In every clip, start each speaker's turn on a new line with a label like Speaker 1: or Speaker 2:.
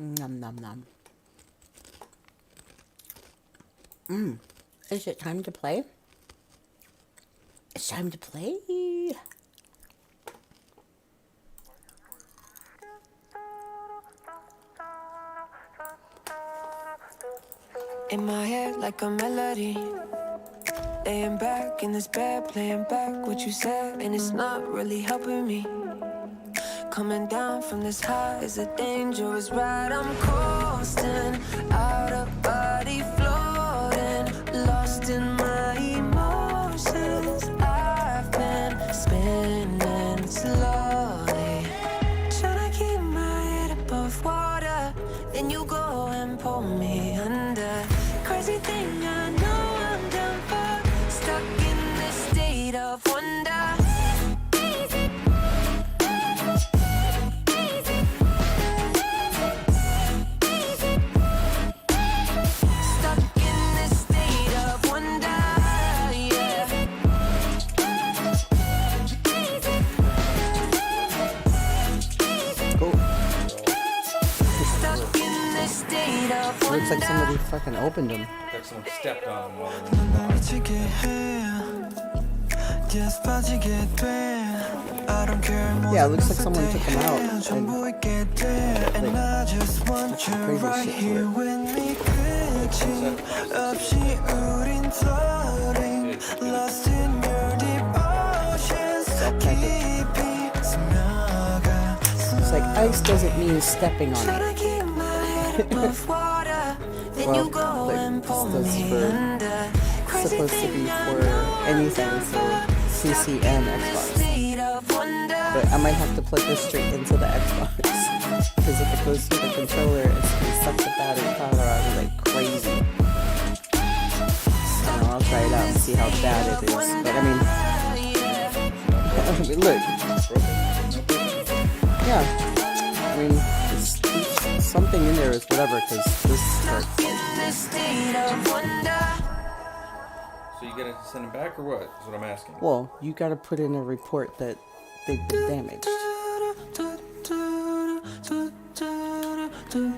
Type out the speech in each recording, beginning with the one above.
Speaker 1: Nom nom nom. Is it time to play? It's time to play.
Speaker 2: In my head like a melody, laying back in this bed, playing back what you said, and it's not really helping me. Coming down from this high is a dangerous ride. I'm coasting, out of body floating, lost in my emotions. I've been spinning slowly, trying to keep my head above water. Then you go and pull me under. Crazy thing, I know I'm done for, stuck in this state of wonder.
Speaker 1: Looks like somebody fucking opened them.
Speaker 3: Like someone stepped on them while
Speaker 1: Yeah, it looks like someone took them out. And, like, crazy shit It's like ice doesn't mean stepping on it. Well, like, this supposed to be for anything, so CC and Xbox. But I might have to plug this straight into the Xbox, because if it goes through the controller, it's going to suck the battery power out of like crazy. I don't know, I'll try it out and see how bad it is. But I mean, look. Yeah. I mean, it's something in there is whatever, because this hurts.
Speaker 3: So you gotta send them back or what? Is what I'm asking.
Speaker 1: Well, you gotta put in a report that they've been damaged.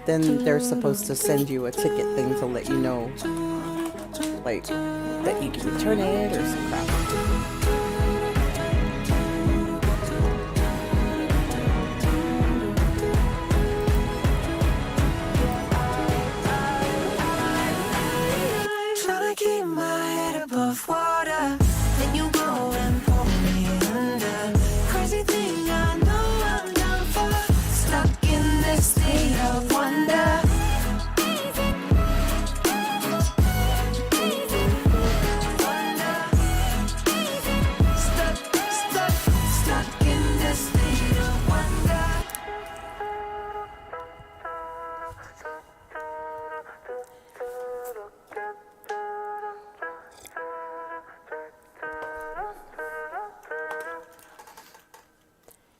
Speaker 1: Then they're supposed to send you a ticket thing to let you know, like, that you can return it or some crap.
Speaker 2: Water, then you go and pull me under. Crazy thing, I know I'm down for, stuck in this state of wonder. Stuck in this state of wonder.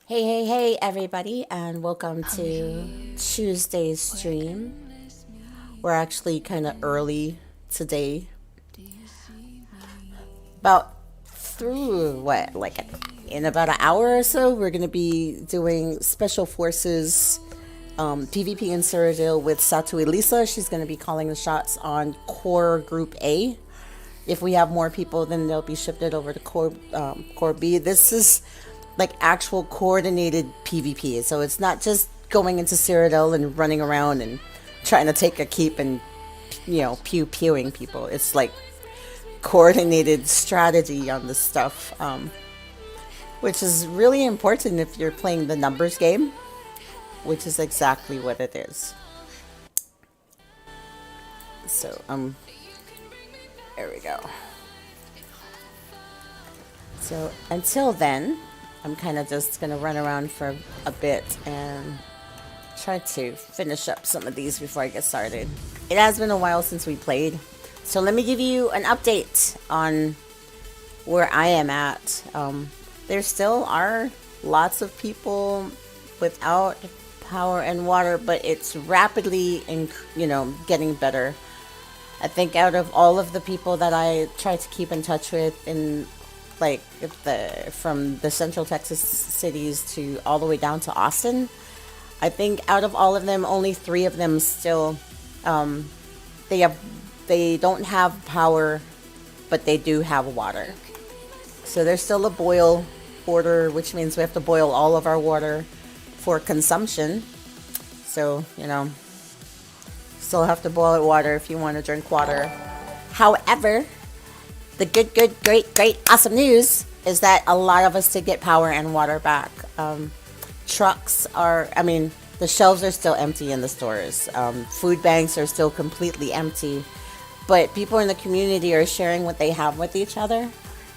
Speaker 1: Hey, everybody, and welcome to Tuesday's stream. We're actually kind of early today. About in about an hour or so, we're going to be doing Special Forces PVP in Cyrodiil with Satuelisa. She's going to be calling the shots on Core Group A. If we have more people, then they'll be shifted over to Core B. This is like actual coordinated PvP, so it's not just going into Cyrodiil and running around and trying to take a keep and, you know, pewing people. It's like coordinated strategy on this stuff, which is really important if you're playing the numbers game, which is exactly what it is. So there we go. So until then, I'm kind of just going to run around for a bit and try to finish up some of these before I get started. It has been a while since we played, so let me give you an update on where I am at. There still are lots of people without power and water, but it's rapidly, getting better. I think out of all of the people that I try to keep in touch with in from the Central Texas cities to all the way down to Austin, I think out of all of them, only 3 of them still, they don't have power, but they do have water. So there's still a boil order, which means we have to boil all of our water for consumption. So, you know, still have to boil water if you want to drink water. However, the good, great, awesome news is that a lot of us did get power and water back. Trucks are, I mean, the shelves are still empty in the stores. Food banks are still completely empty. But people in the community are sharing what they have with each other.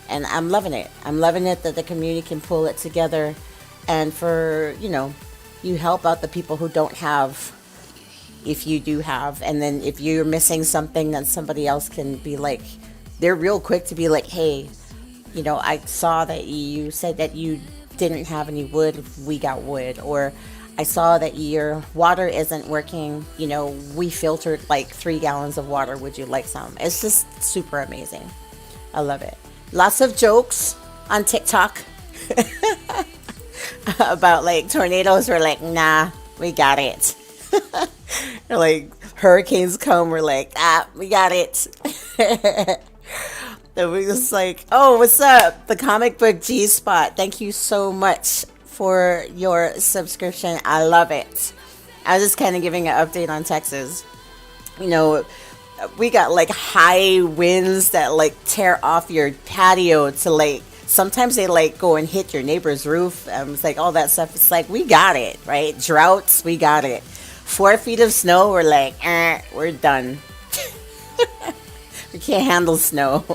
Speaker 1: And I'm loving it. I'm loving it that the community can pull it together. And for, you know, you help out the people who don't have, if you do have. And then if you're missing something, then somebody else can be like, they're real quick to be like, hey, you know, I saw that you said that you didn't have any wood. We got wood. Or I saw that your water isn't working. You know, we filtered like 3 gallons of water. Would you like some? It's just super amazing. I love it. Lots of jokes on TikTok about like tornadoes. We're like, nah, we got it. Like hurricanes come, we're like, we got it. And we're just like, oh, what's up? The comic book G-Spot. Thank you so much for your subscription. I love it. I was just kind of giving an update on Texas. You know, we got like high winds that like tear off your patio to like, sometimes they like go and hit your neighbor's roof. It's like all that stuff. It's like, we got it, right? Droughts, we got it. 4 feet of snow, we're like, we're done. We can't handle snow.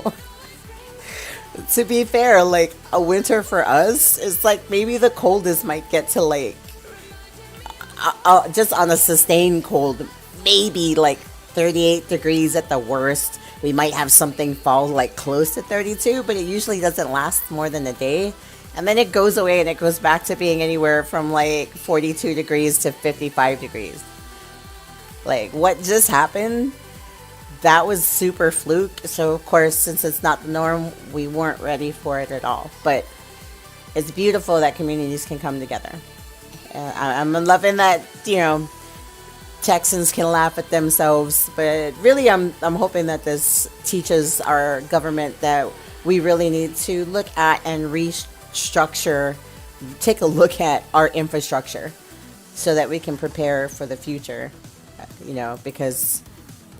Speaker 1: To be fair, like a winter for us is like maybe the coldest might get to like, just on a sustained cold, maybe like 38 degrees at the worst. We might have something fall like close to 32, but it usually doesn't last more than a day. And then it goes away and it goes back to being anywhere from like 42 degrees to 55 degrees. Like what just happened? That was super fluke. So of course, since it's not the norm, we weren't ready for it at all. But it's beautiful that communities can come together. I'm loving that, you know, Texans can laugh at themselves, but really I'm hoping that this teaches our government that we really need to look at and restructure, take a look at our infrastructure so that we can prepare for the future, you know, because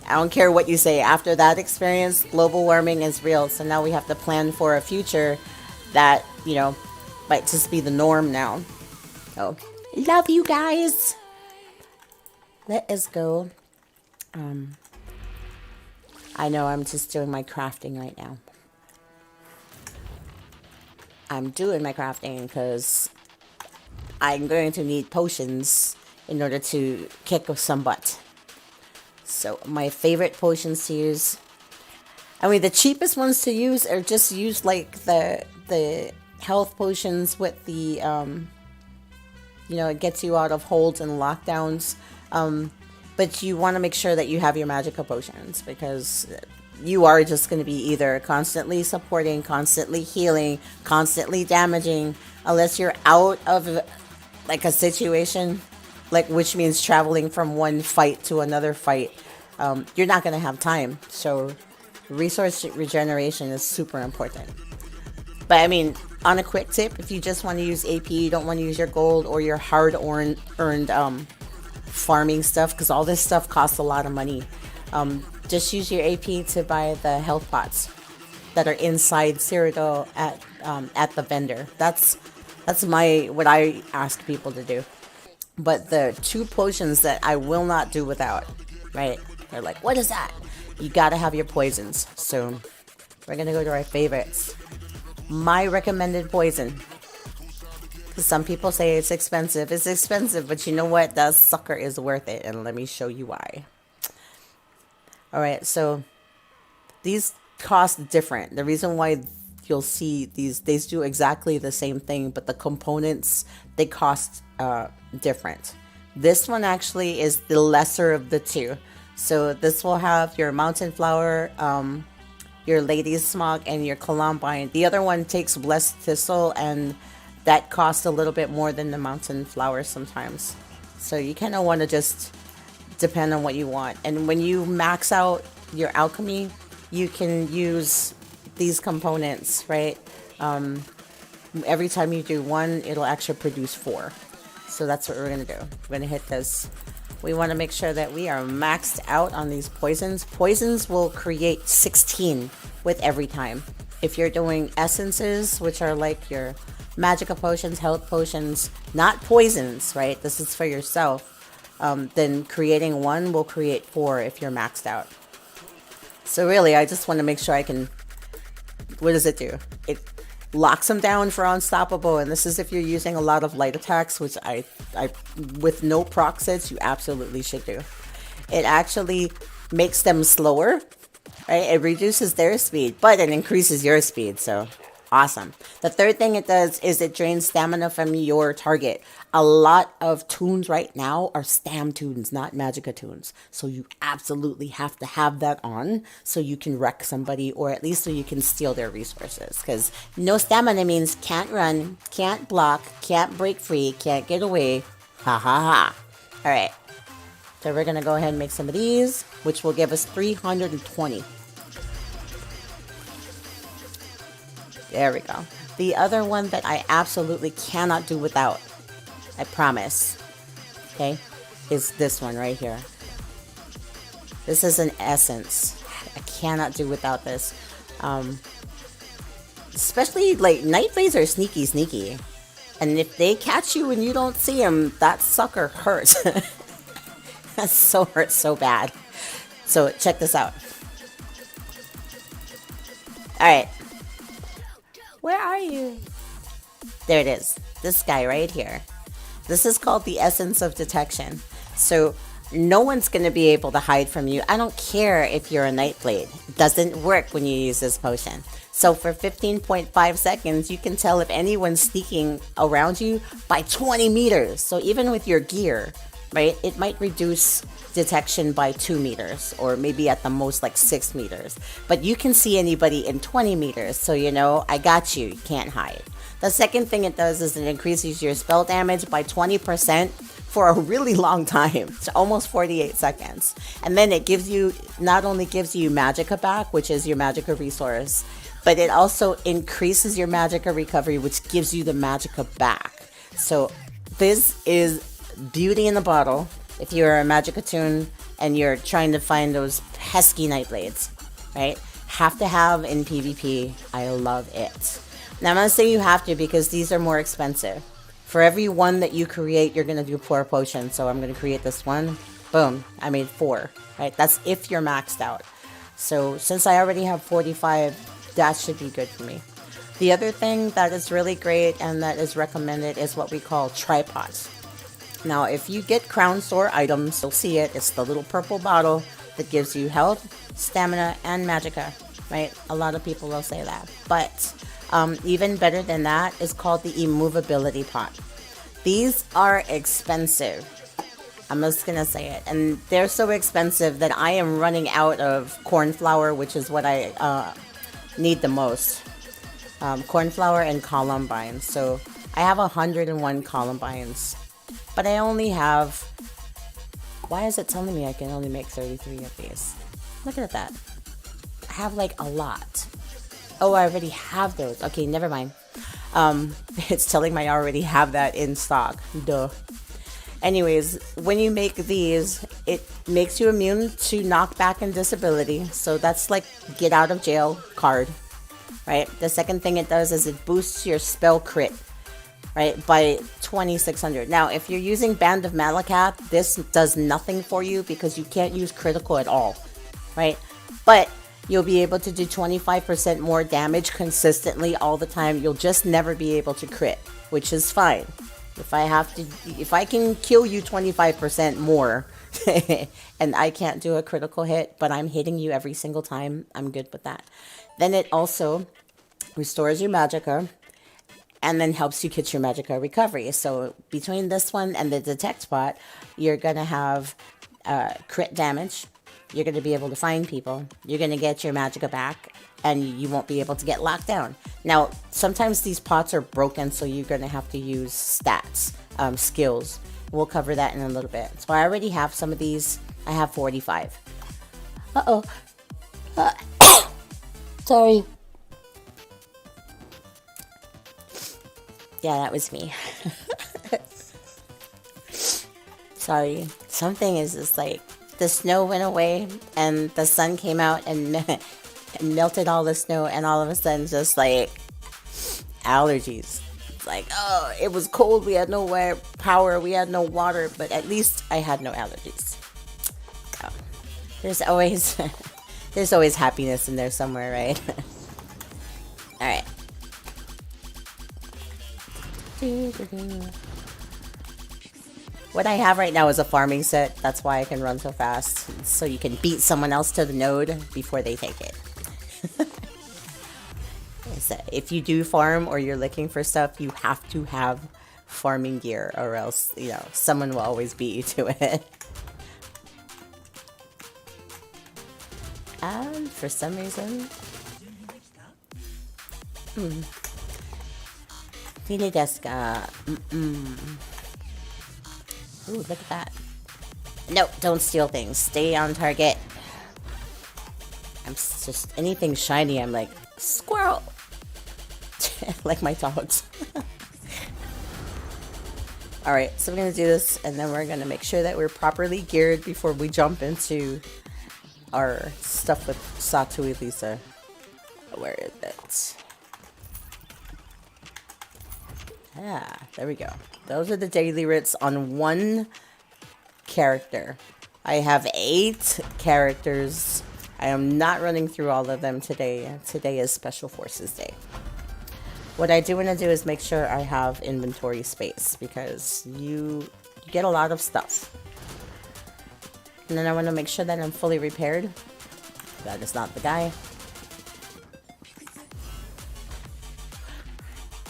Speaker 1: I don't care what you say, after that experience, global warming is real. So now we have to plan for a future that, you know, might just be the norm now. So, love you guys. Let us go. I know I'm just doing my crafting right now. I'm doing my crafting because I'm going to need potions in order to kick some butt. So my favorite potions to use, I mean the cheapest ones to use are just use like the health potions with the, you know, it gets you out of holds and lockdowns. But you want to make sure that you have your magical potions because you are just going to be either constantly supporting, constantly healing, constantly damaging, unless you're out of like a situation, like which means traveling from one fight to another fight. You're not going to have time. So resource regeneration is super important. But I mean, on a quick tip, if you just want to use AP, you don't want to use your gold or your hard-earned farming stuff, because all this stuff costs a lot of money. Just use your AP to buy the health pots that are inside Cyrodiil at the vendor. That's what I ask people to do. But the 2 potions that I will not do without, right? They're like, what is that? You gotta have your poisons. So we're gonna go to our favorites. My recommended poison. Because some people say it's expensive. It's expensive, but you know what? That sucker is worth it. And let me show you why. Alright, so these cost different. The reason why you'll see these do exactly the same thing, but the components, they cost different. This one actually is the lesser of the 2. So this will have your mountain flower, your lady's smock, and your columbine. The other one takes blessed thistle, and that costs a little bit more than the mountain flower sometimes. So you kind of want to just depend on what you want. And when you max out your alchemy, you can use these components, right? Every time you do one, it'll actually produce 4. So that's what we're going to do. We're going to hit this. We want to make sure that we are maxed out on these poisons. Poisons will create 16 with every time. If you're doing essences, which are like your magica potions, health potions, not poisons, right? This is for yourself. Then creating 1 will create 4 if you're maxed out. So really, I just want to make sure I can... What does it do? It locks them down for unstoppable, and this is if you're using a lot of light attacks, which I with no proc sets, you absolutely should do. It actually makes them slower, right? It reduces their speed, but it increases your speed, so awesome. The third thing it does is it drains stamina from your target. A lot of tunes right now are stam tunes, not magica tunes. So you absolutely have to have that on so you can wreck somebody, or at least so you can steal their resources. Because no stamina means can't run, can't block, can't break free, can't get away. Ha ha ha. All right. So we're going to go ahead and make some of these, which will give us 320. There we go. The other one that I absolutely cannot do without, I promise, okay, is this one right here. This is an essence. I cannot do without this. Especially, like, night blades are sneaky. And if they catch you and you don't see them, that sucker hurts. That so hurts so bad. So check this out. Alright. Where are you? There it is. This guy right here. This is called the essence of detection. So no one's going to be able to hide from you. I don't care if you're a Nightblade. It doesn't work when you use this potion. So for 15.5 seconds, you can tell if anyone's sneaking around you by 20 meters. So even with your gear, right, it might reduce detection by 2 meters, or maybe at the most like 6 meters. But you can see anybody in 20 meters, so you know, I got you, you can't hide. The second thing it does is it increases your spell damage by 20% for a really long time. It's almost 48 seconds. And then it gives you, not only gives you magicka back, which is your magicka resource, but it also increases your magicka recovery, which gives you the magicka back. So this is beauty in the bottle if you're a magicka tune and you're trying to find those pesky Nightblades, right? Have to have in PvP. I love it. Now I'm going to say you have to because these are more expensive. For every one that you create, you're going to do 4 potions. So I'm going to create this one. Boom. I made 4, right? That's if you're maxed out. So since I already have 45, that should be good for me. The other thing that is really great and that is recommended is what we call tripods. Now, if you get Crown Store items, you'll see it. It's the little purple bottle that gives you health, stamina, and magicka, right? A lot of people will say that. But even better than that is called the immovability pot. These are expensive. I'm just going to say it. And they're so expensive that I am running out of corn flour, which is what I need the most. Corn flour and columbines. So I have 101 columbines. But I only have... Why is it telling me I can only make 33 of these? Look at that. I have like a lot. Oh, I already have those. Okay, never mind. It's telling me I already have that in stock. Duh. Anyways, when you make these, it makes you immune to knockback and disability. So that's like get out of jail card, right? The second thing it does is it boosts your spell crit, right, by 2600. Now, if you're using Band of Malacath, this does nothing for you because you can't use critical at all, right? But you'll be able to do 25% more damage consistently all the time. You'll just never be able to crit, which is fine. If I can kill you 25% more and I can't do a critical hit, but I'm hitting you every single time, I'm good with that. Then it also restores your magicka and then helps you get your magicka recovery. So between this one and the detect spot, you're going to have crit damage. You're going to be able to find people. You're going to get your magicka back, and you won't be able to get locked down. Now, sometimes these pots are broken, so you're going to have to use stats, skills. We'll cover that in a little bit. So I already have some of these. I have 45. Uh-oh. Sorry. Yeah, that was me. Sorry. Something is just like, the snow went away and the sun came out and melted all the snow, and all of a sudden just like allergies. It's like, oh, it was cold, we had no power, we had no water, but at least I had no allergies. So, there's always happiness in there somewhere, right? All right. What I have right now is a farming set. That's why I can run so fast. So you can beat someone else to the node before they take it. So if you do farm or you're looking for stuff, you have to have farming gear, or else, you know, someone will always beat you to it. And for some reason... Really just Ooh, look at that. No, don't steal things. Stay on target. I'm just... anything shiny, I'm like, squirrel! Like my dogs. Alright, so we're going to do this, and then we're going to make sure that we're properly geared before we jump into our stuff with Satuelisa. Where is it? Ah, there we go. Those are the daily writs on one character. I have 8 characters. I am not running through all of them today. Today is Special Forces Day. What I do want to do is make sure I have inventory space, because you get a lot of stuff. And then I want to make sure that I'm fully repaired. That is not the guy.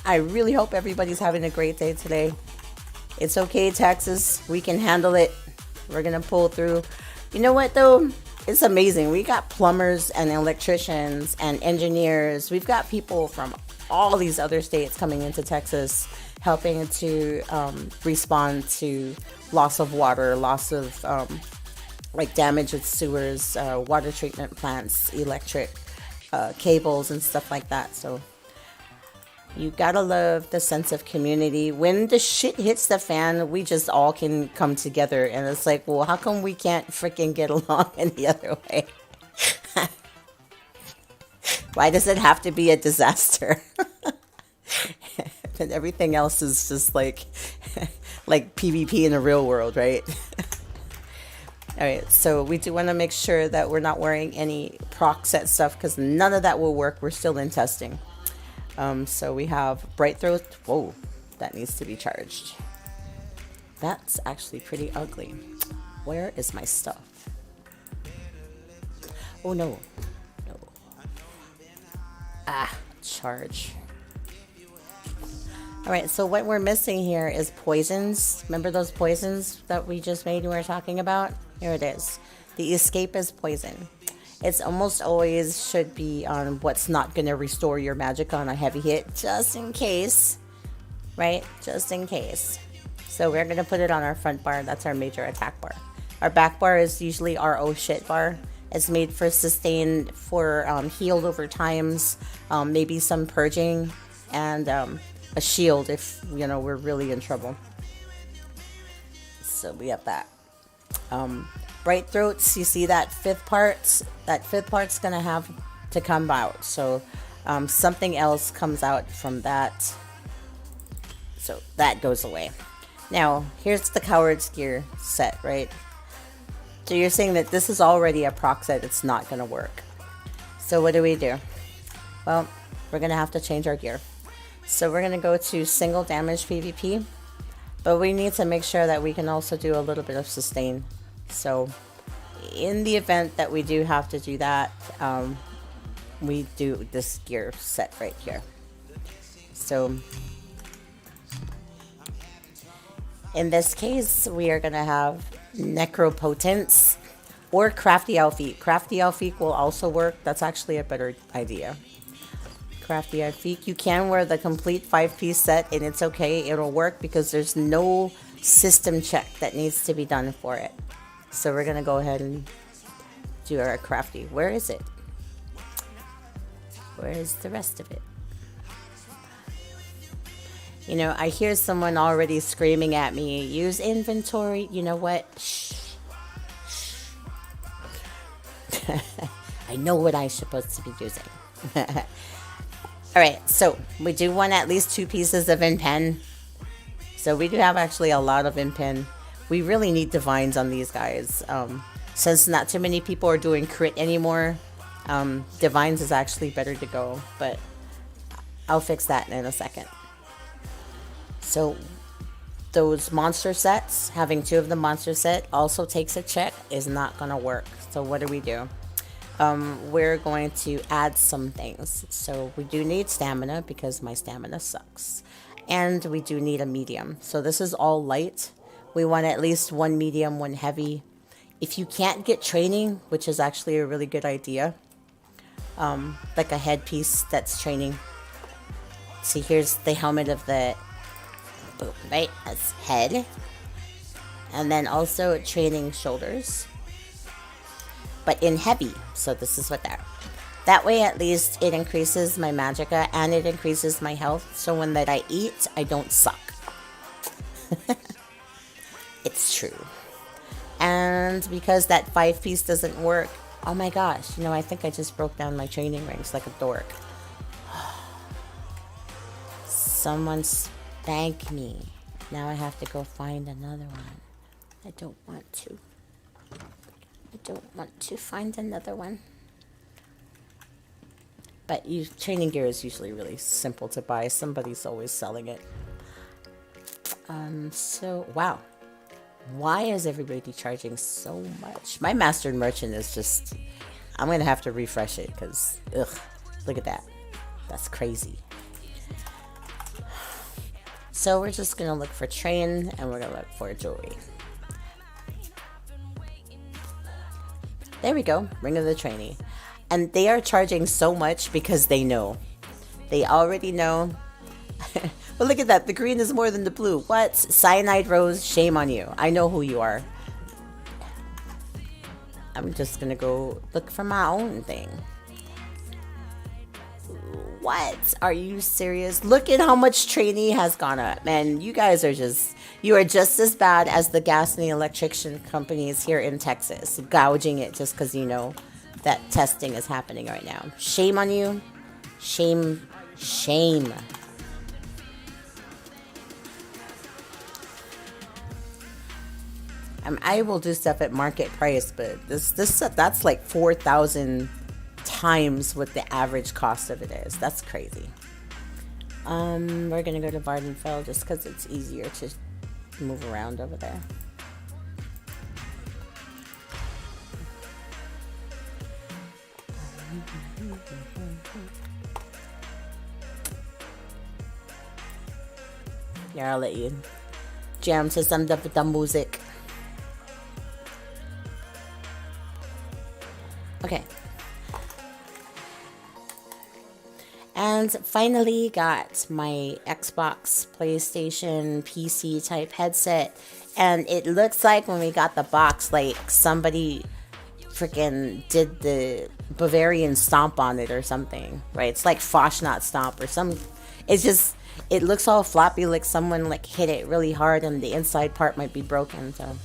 Speaker 1: I really hope everybody's having a great day today. It's okay, Texas. We can handle it. We're going to pull through. You know what, though? It's amazing. We got plumbers and electricians and engineers. We've got people from all these other states coming into Texas, helping to respond to loss of water, loss of like damage with sewers, water treatment plants, electric cables and stuff like that. So you gotta love the sense of community. When the shit hits the fan, we just all can come together. And it's like, well, how come we can't freaking get along any other way? Why does it have to be a disaster? And everything else is just like PvP in the real world, right? Alright, so we do want to make sure that we're not wearing any proc set stuff, because none of that will work. We're still in testing. So we have Bright Throat. Whoa, that needs to be charged. That's actually pretty ugly. Where is my stuff? Oh no. No. Ah, charge. Alright, so what we're missing here is poisons. Remember those poisons that we just made and we were talking about? Here it is. The escape is poison. It's almost always should be on what's not going to restore your magic on a heavy hit, just in case, right? Just in case. So we're going to put it on our front bar. That's our major attack bar. Our back bar is usually our oh shit bar. It's made for sustain, for healed over times, maybe some purging, and a shield if, you know, we're really in trouble. So we have that. Bright throats, you see that fifth part? That fifth part's gonna have to come out. So something else comes out from that. So that goes away. Now, here's the Coward's Gear set, right? So you're saying that this is already a proc set, it's not gonna work. So what do we do? Well, we're gonna have to change our gear. So we're gonna go to single damage PvP, but we need to make sure that we can also do a little bit of sustain. So in the event that we do have to do that, we do this gear set right here. So in this case, we are going to have Necropotence or Crafty Elfique. Crafty Elfique will also work. That's actually a better idea. Crafty Elfique. You can wear the complete 5-piece set and it's okay. It'll work because there's no system check that needs to be done for it. So we're gonna go ahead and do our crafty. Where is it? Where is the rest of it? You know, I hear someone already screaming at me, use inventory. You know what? Shh. I know what I'm supposed to be using. Alright, so we do want at least 2 pieces of in-pen. So we do have actually a lot of in-pen. We really need divines on these guys. Since not too many people are doing crit anymore, divines is actually better to go. But I'll fix that in a second. So those monster sets, having 2 of the monster set also takes a check, is not going to work. So what do? We're going to add some things. So we do need stamina because my stamina sucks. And we do need a medium. So this is all light. We want at least 1 medium, 1 heavy. If you can't get training, which is actually a really good idea, like a headpiece that's training. See, here's the helmet of the... right, that's head, and then also training shoulders, but in heavy. So this is what that way at least it increases my magicka and it increases my health, so when that I eat, I don't suck. It's true. And because that 5-piece doesn't work, oh my gosh, you know, I think I just broke down my training rings like a dork. Someone thank me. Now I have to go find another one. I don't want to. I don't want to find another one. But training gear is usually really simple to buy. Somebody's always selling it. So, wow. Why is everybody charging so much? My master merchant is just... I'm going to have to refresh it because, ugh, look at that. That's crazy. So we're just going to look for train and we're going to look for jewelry. There we go. Ring of the trainee. And they are charging so much because they know. They already know. But look at that. The green is more than the blue. What? Cyanide Rose, shame on you. I know who you are. I'm just going to go look for my own thing. What? Are you serious? Look at how much trainee has gone up. Man, you guys are just... You are just as bad as the gas and the electrician companies here in Texas. Gouging it just because you know that testing is happening right now. Shame on you. Shame. Shame. I will do stuff at market price, but that's like 4,000 times what the average cost of it is. That's crazy. We're gonna go to Vardenfell just because it's easier to move around over there. Yeah, I'll let you jam to some of the music. Okay. And finally got my Xbox, PlayStation, PC type headset. And it looks like when we got the box, like somebody freaking did the Bavarian stomp on it or something, right? It's like Foshnot stomp or some. It's just, it looks all floppy, like someone like hit it really hard and the inside part might be broken. So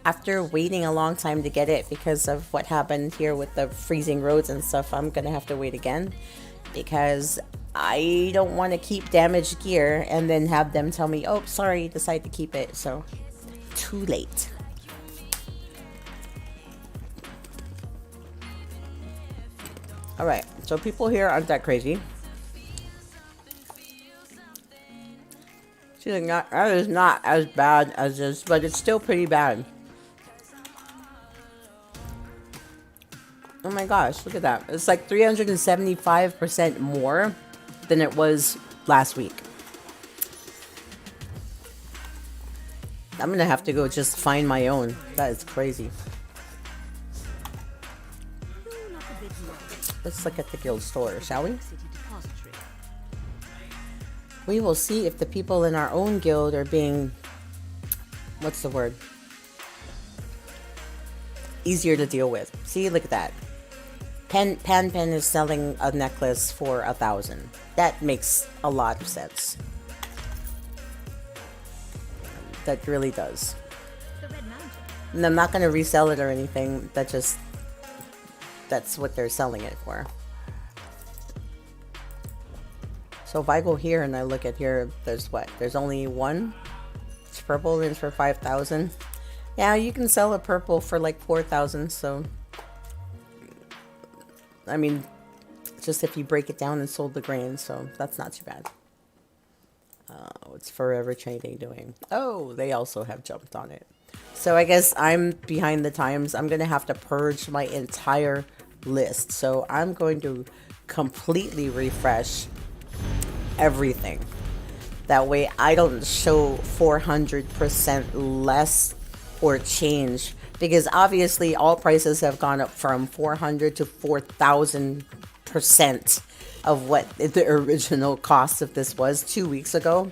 Speaker 1: after waiting a long time to get it because of what happened here with the freezing roads and stuff, I'm gonna have to wait again because I don't want to keep damaged gear and then have them tell me, oh, sorry, decide to keep it. So too late. All right, so people here aren't that crazy. She's like, that is not as bad as this, but it's still pretty bad. Oh my gosh, look at that. It's like 375% more than it was last week. I'm gonna have to go just find my own. That is crazy. Let's look at the guild store, shall we? We will see if the people in our own guild are being what's the word? Easier to deal with. See, look at that. Pan is selling a necklace for 1,000. That makes a lot of sense. That really does. And I'm not going to resell it or anything. That's what they're selling it for. So if I go here and I look at here, there's what? There's only one. It's purple and it's for 5,000. Yeah, you can sell a purple for like 4,000. So, I mean, just if you break it down and sold the grain, so that's not too bad. What's Forever Trading doing? Oh, they also have jumped on it. So I guess I'm behind the times. I'm going to have to purge my entire list. So I'm going to completely refresh everything. That way I don't show 400% less or change. Because obviously all prices have gone up from 400 to 4,000% of what the original cost of this was 2 weeks ago.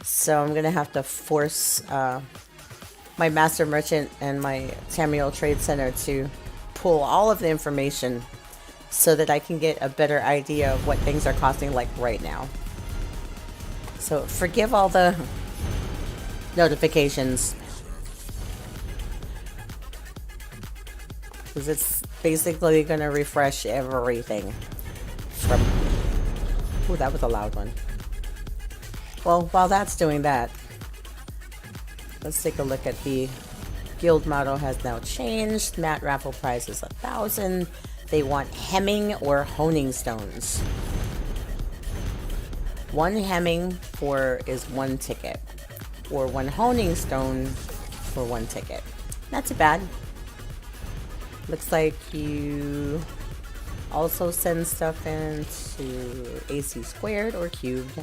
Speaker 1: So I'm going to have to force my master merchant and my Tamriel Trade Center to pull all of the information so that I can get a better idea of what things are costing like right now. So forgive all the notifications, because it's basically going to refresh everything from... Ooh, that was a loud one. Well, while that's doing that, let's take a look at the guild model has now changed. Mat raffle price is 1,000. They want hemming or honing stones. One hemming is 1 ticket, or 1 honing stone for 1 ticket. Not too bad. Looks like you also send stuff into AC squared or cubed.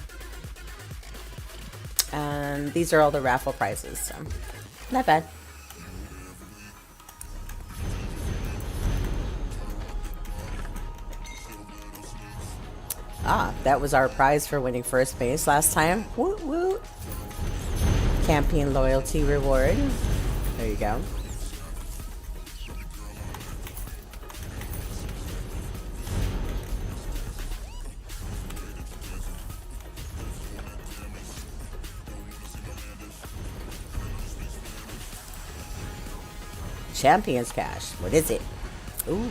Speaker 1: And these are all the raffle prizes, so not bad. Ah, that was our prize for winning first base last time. Woot woot. Campaign loyalty reward. There you go. Champions cash. What is it? Ooh.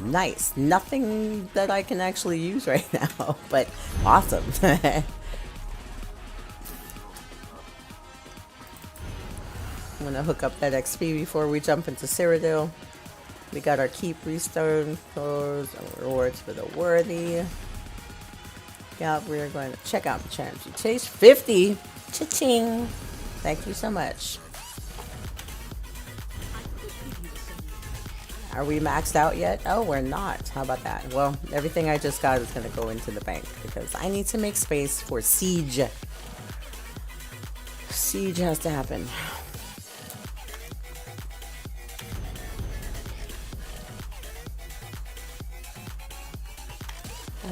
Speaker 1: Nice. Nothing that I can actually use right now, but awesome. I'm gonna hook up that XP before we jump into Cyrodiil. We got our keep restone clothes and rewards for the worthy. Yeah, we're going to check out the transmutation. 50. Cha-ching. Thank you so much. Are we maxed out yet? Oh, we're not. How about that? Well, everything I just got is going to go into the bank because I need to make space for siege. Siege has to happen.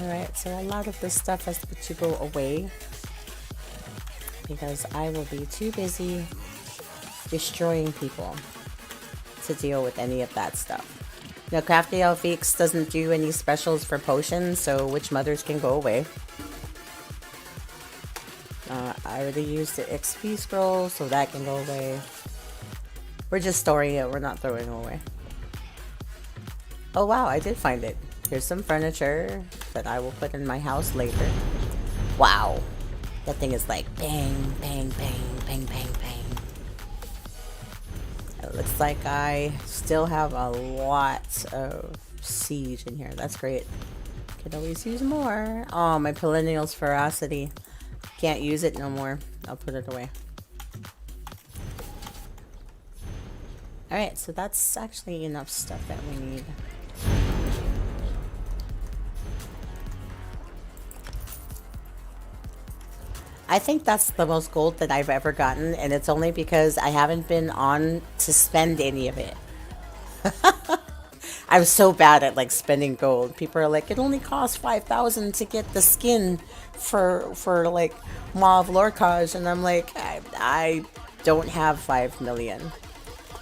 Speaker 1: Alright, so a lot of this stuff has to go away because I will be too busy destroying people to deal with any of that stuff. Now, Crafty Elfix doesn't do any specials for potions, so witch mothers can go away. I already used the XP scroll, so that can go away. We're just storing it, we're not throwing it away. Oh wow, I did find it. Here's some furniture that I will put in my house later. Wow. That thing is like bang, bang, bang, bang, bang, bang. It looks like I still have a lot of siege in here. That's great. Could always use more. Oh, my Perennial's Ferocity. Can't use it no more. I'll put it away. Alright, so that's actually enough stuff that we need. I think that's the most gold that I've ever gotten, and it's only because I haven't been on to spend any of it. I'm so bad at like spending gold. People are like, it only costs 5,000 to get the skin for like Mauve Lorcage, and I'm like, I don't have 5 million.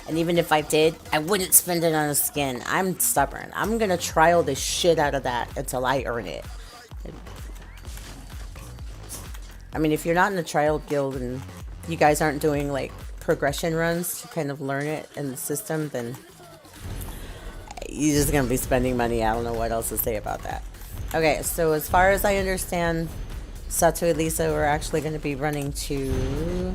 Speaker 1: And even if I did, I wouldn't spend it on a skin. I'm stubborn. I'm gonna trial the shit out of that until I earn it. I mean, if you're not in a trial guild and you guys aren't doing like progression runs to kind of learn it in the system, then you're just gonna be spending money. I don't know what else to say about that. Okay, so as far as I understand, Satuelisa, we're actually going to be running to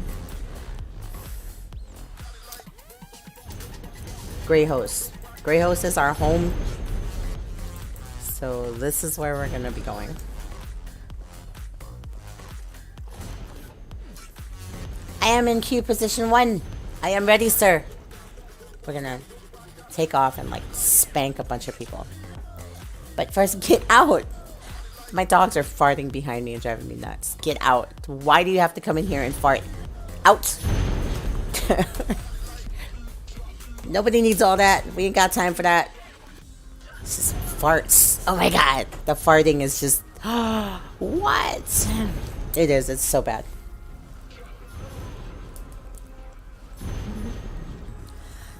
Speaker 1: Greyhost. Greyhost is our home, so this is where we're going to be going. I am in queue position 1. I am ready, sir. We're going to take off and like spank a bunch of people. But first, get out. My dogs are farting behind me and driving me nuts. Get out. Why do you have to come in here and fart? Out. Nobody needs all that. We ain't got time for that. It's just farts. Oh my god. The farting is just... what? It is. It's so bad.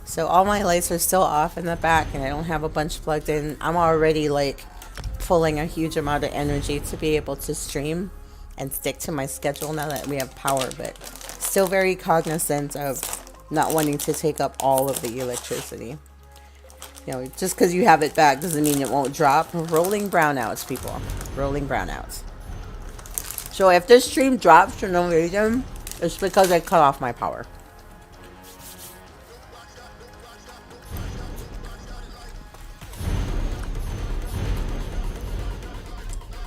Speaker 1: So all my lights are still off in the back and I don't have a bunch plugged in. I'm already like pulling a huge amount of energy to be able to stream and stick to my schedule now that we have power, but still very cognizant of not wanting to take up all of the electricity. You know, just because you have it back doesn't mean it won't drop. Rolling brownouts, people. Rolling brownouts. So if this stream drops for no reason, it's because I cut off my power.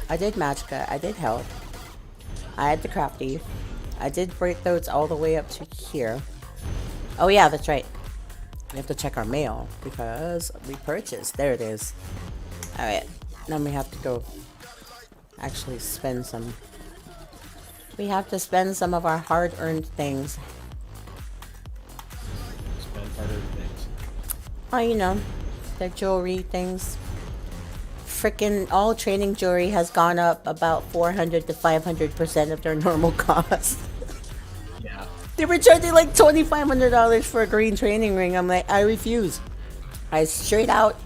Speaker 1: I did Magicka, I did Health, I had the Crafty, I did break those all the way up to here. Oh yeah, that's right. We have to check our mail because we purchased. There it is. Alright, now we have to go actually spend some. We have to spend some of our hard-earned things.
Speaker 4: Spend hard-earned things.
Speaker 1: Oh, you know, the jewelry things. Freaking all training jewelry has gone up about 400 to 500% of their normal cost.
Speaker 4: Yeah.
Speaker 1: They were charging like $2,500 for a green training ring. I'm like, I refuse. I straight out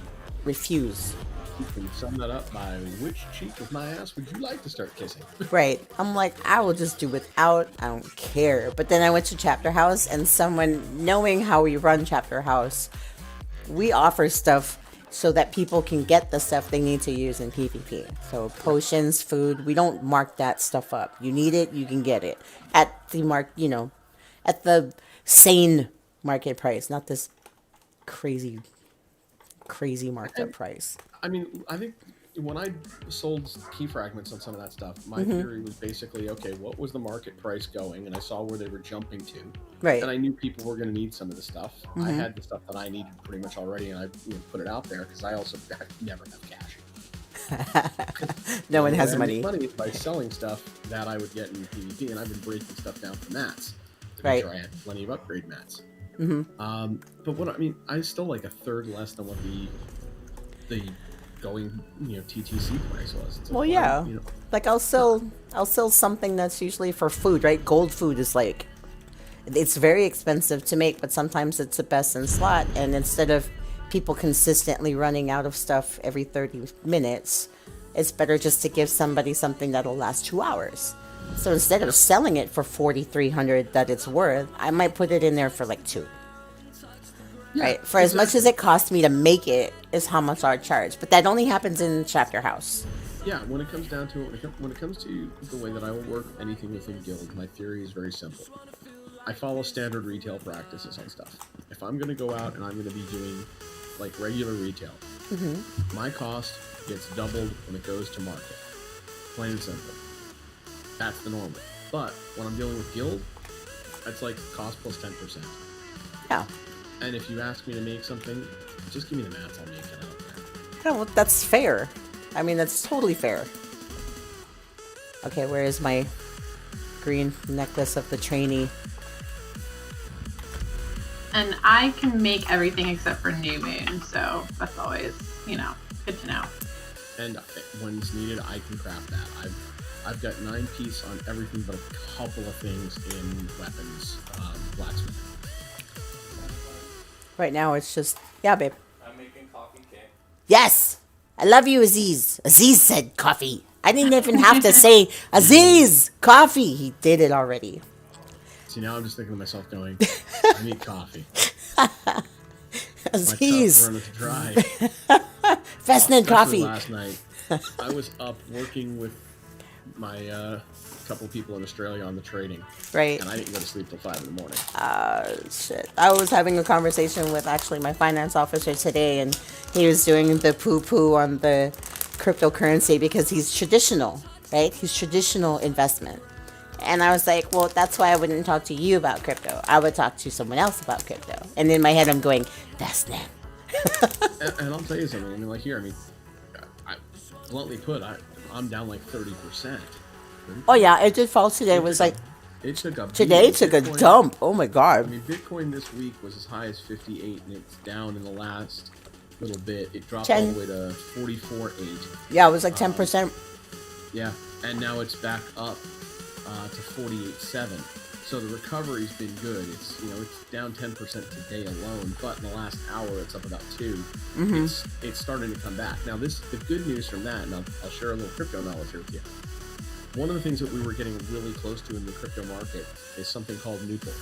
Speaker 1: refuse.
Speaker 4: You can sum that up by which cheek of my ass would you like to start kissing?
Speaker 1: Right. I'm like, I will just do without. I don't care. But then I went to Chapter House and someone, knowing how we run Chapter House, we offer stuff so that people can get the stuff they need to use in PvP. So potions, food, we don't mark that stuff up. You need it, you can get it at the at the sane market price, not this crazy marked up price.
Speaker 4: I mean, I think when I sold key fragments on some of that stuff, my theory was basically, okay, what was the market price going? And I saw where they were jumping to.
Speaker 1: Right.
Speaker 4: And I knew people were going to need some of the stuff. I had the stuff that I needed pretty much already, and I put it out there because I never have cash.
Speaker 1: No one has
Speaker 4: I
Speaker 1: money.
Speaker 4: make money by selling stuff that I would get in PvP, and I've been breaking stuff down for mats. To
Speaker 1: Right.
Speaker 4: make sure I had plenty of upgrade mats. But what I mean, I still like a third less than what the going TTC price was.
Speaker 1: Well, yeah. Like I'll sell something that's usually for food, right? Gold food is like, it's very expensive to make, but sometimes it's the best in slot. And instead of people consistently running out of stuff every 30 minutes, it's better just to give somebody something that'll last 2 hours. So instead of selling it for $4,300 that it's worth, I might put it in there for like $2.
Speaker 4: Yeah,
Speaker 1: right? For as much as it cost me to make it is how much I charge. But that only happens in Chapter House.
Speaker 4: Yeah, when it comes down to it, when it comes to the way that I will work anything within guild, my theory is very simple. I follow standard retail practices on stuff. If I'm going to go out and I'm going to be doing like regular retail, my cost gets doubled when it goes to market. Plain and simple. That's the normal. But when I'm dealing with guild, it's like cost plus 10%.
Speaker 1: Yeah.
Speaker 4: And if you ask me to make something, just give me the mats, I'll make it out there.
Speaker 1: Yeah, well, that's fair. I mean, that's totally fair. Okay, where is my green necklace of the trainee?
Speaker 5: And I can make everything except for New Moon, so that's always, good to know.
Speaker 4: And when it's needed, I can craft that. I've got 9 piece on everything but a couple of things in weapons, black
Speaker 1: Right now, it's just, yeah, babe.
Speaker 3: I'm making coffee, Kay.
Speaker 1: Yes! I love you, Aziz. Aziz said coffee. I didn't even have to say, Aziz, coffee. He did it already.
Speaker 4: See, now I'm just thinking to myself going, I need coffee.
Speaker 1: Aziz.
Speaker 4: My cup's running dry.
Speaker 1: Fastnet
Speaker 4: Especially
Speaker 1: coffee.
Speaker 4: last night, I was up working with my couple people in Australia on the trading.
Speaker 1: Right.
Speaker 4: And I didn't go to sleep till 5 in the morning.
Speaker 1: Shit. I was having a conversation with actually my finance officer today, and he was doing the poo-poo on the cryptocurrency because he's traditional, right? He's traditional investment. And I was like, well, that's why I wouldn't talk to you about crypto. I would talk to someone else about crypto. And in my head, I'm going, that's them.
Speaker 4: And I'll tell you something. I mean, like here, I bluntly put, I'm down like 30%.
Speaker 1: Oh, yeah, it did fall today. It was like, today it took a dump. Oh, my God.
Speaker 4: I mean, Bitcoin this week was as high as 58, and it's down in the last little bit. It dropped all the way to 44.8.
Speaker 1: Yeah, it was like 10%.
Speaker 4: Yeah, and now it's back up to 48.7. So the recovery's been good. It's it's down 10% today alone, but in the last hour it's up about 2. Mm-hmm. It's starting to come back. Now the good news from that, and I'll share a little crypto knowledge here with you. One of the things that we were getting really close to in the crypto market is something called neutral,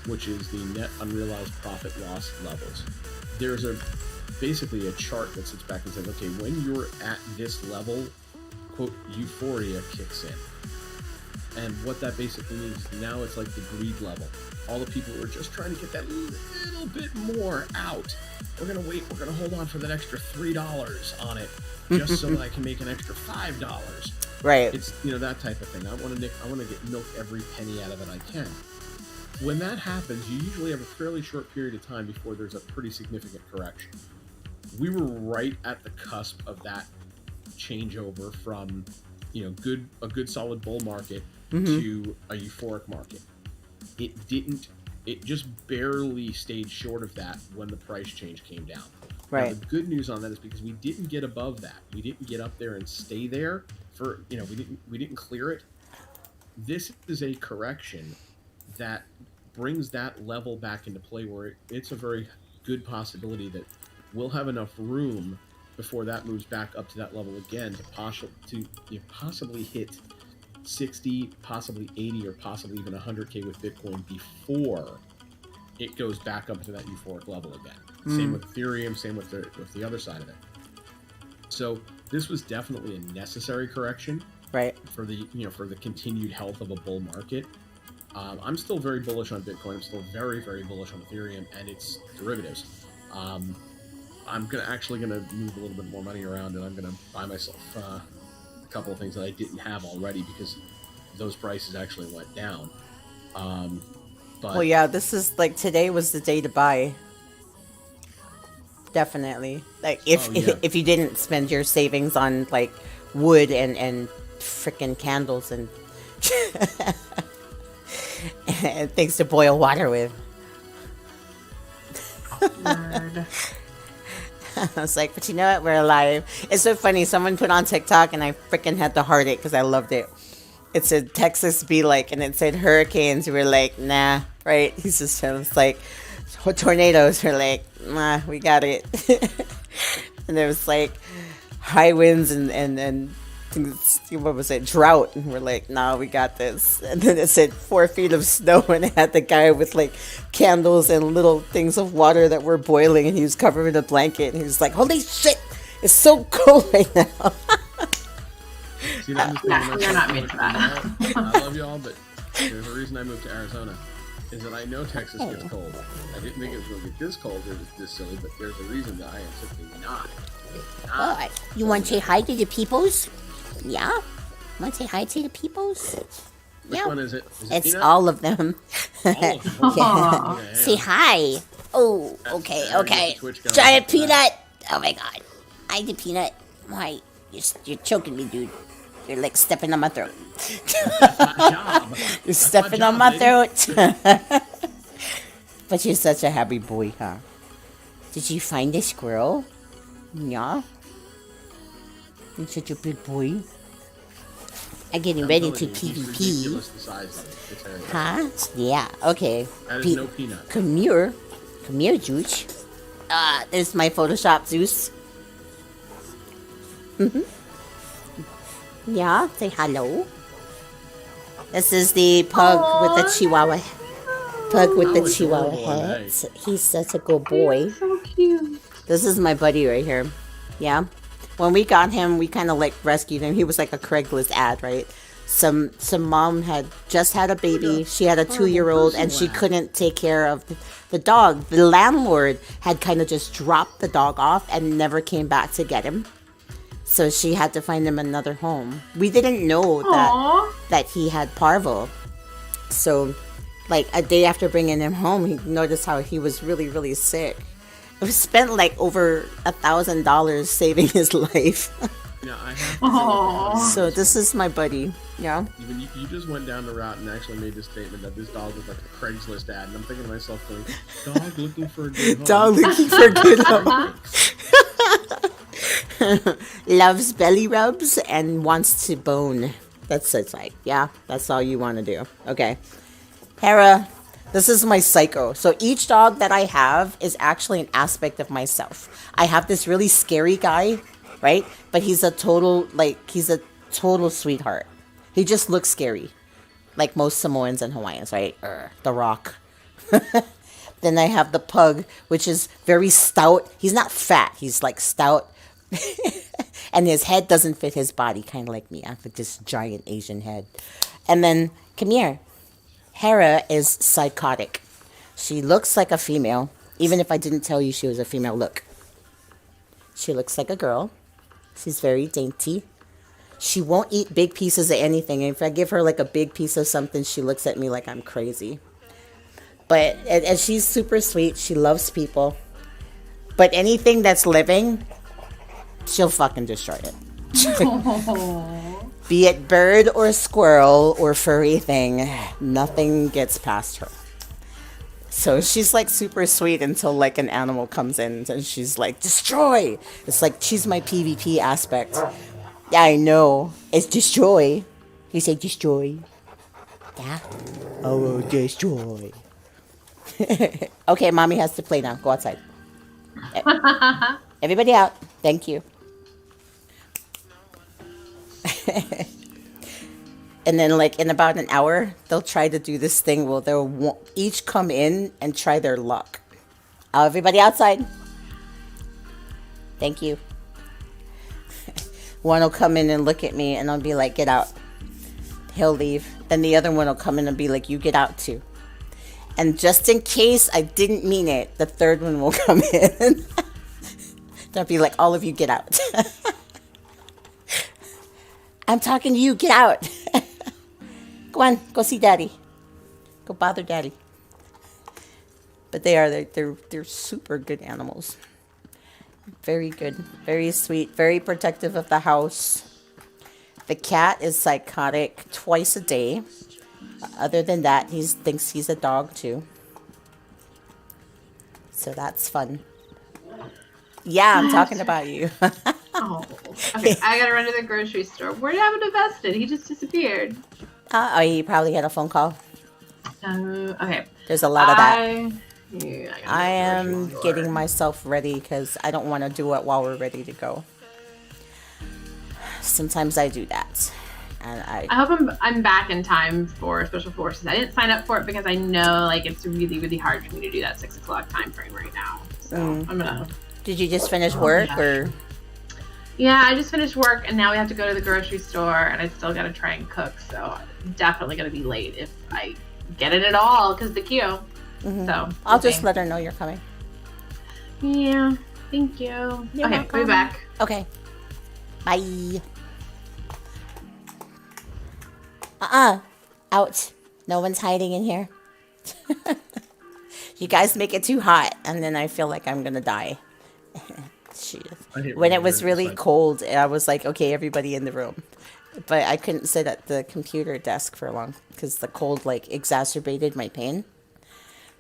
Speaker 4: which is the net unrealized profit loss levels. There's basically a chart that sits back and says, okay, when you're at this level, quote, euphoria kicks in. And what that basically means, now it's like the greed level. All the people who are just trying to get that little bit more out. We're going to wait. We're going to hold on for that extra $3 on it just so that I can make an extra $5.
Speaker 1: Right.
Speaker 4: It's, that type of thing. I want to get milk every penny out of it I can. When that happens, you usually have a fairly short period of time before there's a pretty significant correction. We were right at the cusp of that changeover from, a good solid bull market to a euphoric market. It just barely stayed short of that when the price change came down. Right. Now, the good news on that is because we didn't get above that. We didn't get up there and stay there for, we didn't clear it. This is a correction that brings that level back into play where it's a very good possibility that we'll have enough room before that moves back up to that level again to possibly hit 60, possibly 80, or possibly even 100K with Bitcoin before it goes back up to that euphoric level again. Same with Ethereum, same with the other side of it. So this was definitely a necessary correction,
Speaker 1: right?
Speaker 4: For the for the continued health of a bull market. I'm still very bullish on Bitcoin. I'm still very, very bullish on Ethereum and its derivatives. I'm actually gonna move a little bit more money around, and I'm gonna buy myself a couple of things that I didn't have already because those prices actually went down. But
Speaker 1: well, yeah, this is like today was the day to buy. Definitely, like if you didn't spend your savings on like wood and frickin' candles and and things to boil water with.
Speaker 5: Word.
Speaker 1: I was like, but you know what? We're alive. It's so funny. Someone put on TikTok and I freaking had to heart it because I loved it. It said Texas be like, and it said hurricanes. We're like, nah, right? He's just like tornadoes. We're like, nah, we got it. And there was like high winds and what was it? Drought. And we're like, nah, we got this. And then it said 4 feet of snow, and it had the guy with like candles and little things of water that were boiling, and he was covered in a blanket, and he was like, holy shit, it's so cold right now.
Speaker 4: See,
Speaker 5: you're not made for that.
Speaker 4: I love y'all, but there's a reason I moved to Arizona. Is that I know Texas gets cold. I didn't think it was going to get this cold or this silly, but there's a reason that I am simply not.
Speaker 1: Oh, you want to say hi to the peoples? Yeah? Want to say hi to the peoples?
Speaker 4: Which one is it?
Speaker 1: It's all of them.
Speaker 4: All of them?
Speaker 1: Yeah.
Speaker 4: Yeah.
Speaker 1: Say hi. Oh, okay. Giant peanut. Oh my god. Hi, the peanut. Why? You're choking me, dude. You're like stepping on my throat. You're stepping on my throat. But you're such a happy boy, huh? Did you find a squirrel? Yeah. You're such a big boy. I'm getting ready to PVP. Huh? Yeah, okay.
Speaker 4: That is no peanut.
Speaker 1: Come here, Juice. There's my Photoshop Zeus. Yeah, say hello. This is the pug with the chihuahua. Pug with the chihuahua head. He's such a good boy.
Speaker 5: So cute.
Speaker 1: This is my buddy right here. Yeah. When we got him, we kind of like rescued him. He was like a Craigslist ad, right? Some mom had just had a baby. She had a 2-year-old, and she couldn't take care of the dog. The landlord had kind of just dropped the dog off and never came back to get him. So she had to find him another home. We didn't know that he had parvo. So, like a day after bringing him home, he noticed how he was really, really sick. We spent like over $1,000 saving his life.
Speaker 4: Yeah, I have to
Speaker 1: So this is my buddy. Yeah.
Speaker 4: Even you just went down the route and actually made the statement that this dog was like a Craigslist ad, and I'm thinking to myself, going, "Dog looking for a good home."
Speaker 1: Dog looking for a good home. Loves belly rubs and wants to bone. That's it's like, yeah, that's all you want to do. Okay. Hera, this is my psycho. So each dog that I have is actually an aspect of myself. I have this really scary guy, right? But he's a total sweetheart. He just looks scary. Like most Samoans and Hawaiians, right? The Rock. Then I have the pug, which is very stout. He's not fat. He's like stout. And his head doesn't fit his body, kind of like me. I have this giant Asian head. And then, come here. Hera is psychotic. She looks like a female, even if I didn't tell you she was a female. Look. She looks like a girl. She's very dainty. She won't eat big pieces of anything. And if I give her like a big piece of something, she looks at me like I'm crazy. But and she's super sweet. She loves people. But anything that's living, she'll fucking destroy it. Be it bird or squirrel or furry thing, nothing gets past her. So she's like super sweet until like an animal comes in and she's like, destroy. It's like she's my PvP aspect. Yeah, I know. It's destroy. You say destroy. Yeah. Oh, destroy. Okay, mommy has to play now. Go outside. Everybody out. Thank you. And then like in about an hour, they'll try to do this thing where they'll each come in and try their luck. Everybody outside. Thank you. One will come in and look at me and I'll be like, get out. He'll leave. Then the other one will come in and be like, you get out too. And just in case I didn't mean it, the third one will come in. They'll be like, all of you get out. I'm talking to you, get out. Go on, go see daddy. Go bother daddy. But they're super good animals. Very good, very sweet, very protective of the house. The cat is psychotic twice a day. Other than that, he thinks he's a dog too. So that's fun. Yeah, I'm talking about you.
Speaker 5: Oh, okay. I gotta run to the grocery store. Where happened to Vested? He just disappeared.
Speaker 1: He probably had a phone call.
Speaker 5: Okay.
Speaker 1: There's a lot of that.
Speaker 5: I
Speaker 1: am getting myself ready because I don't want to do it while we're ready to go. Sometimes I do that. And I
Speaker 5: hope I'm back in time for Special Forces. I didn't sign up for it because I know like it's really, really hard for me to do that 6 o'clock time frame right now. So I'm gonna.
Speaker 1: Did you just finish work or?
Speaker 5: Yeah, I just finished work and now we have to go to the grocery store and I still gotta try and cook. So I'm definitely gonna be late if I get it at all because the queue.
Speaker 1: Mm-hmm.
Speaker 5: So
Speaker 1: I'll just let her know you're coming.
Speaker 5: Yeah, thank you.
Speaker 1: You're
Speaker 5: okay,
Speaker 1: welcome.
Speaker 5: I'll be back.
Speaker 1: Okay. Bye. Out. No one's hiding in here. You guys make it too hot, and then I feel like I'm gonna die. When it was really cold, I was like, okay, everybody in the room. But I couldn't sit at the computer desk for long because the cold like exacerbated my pain.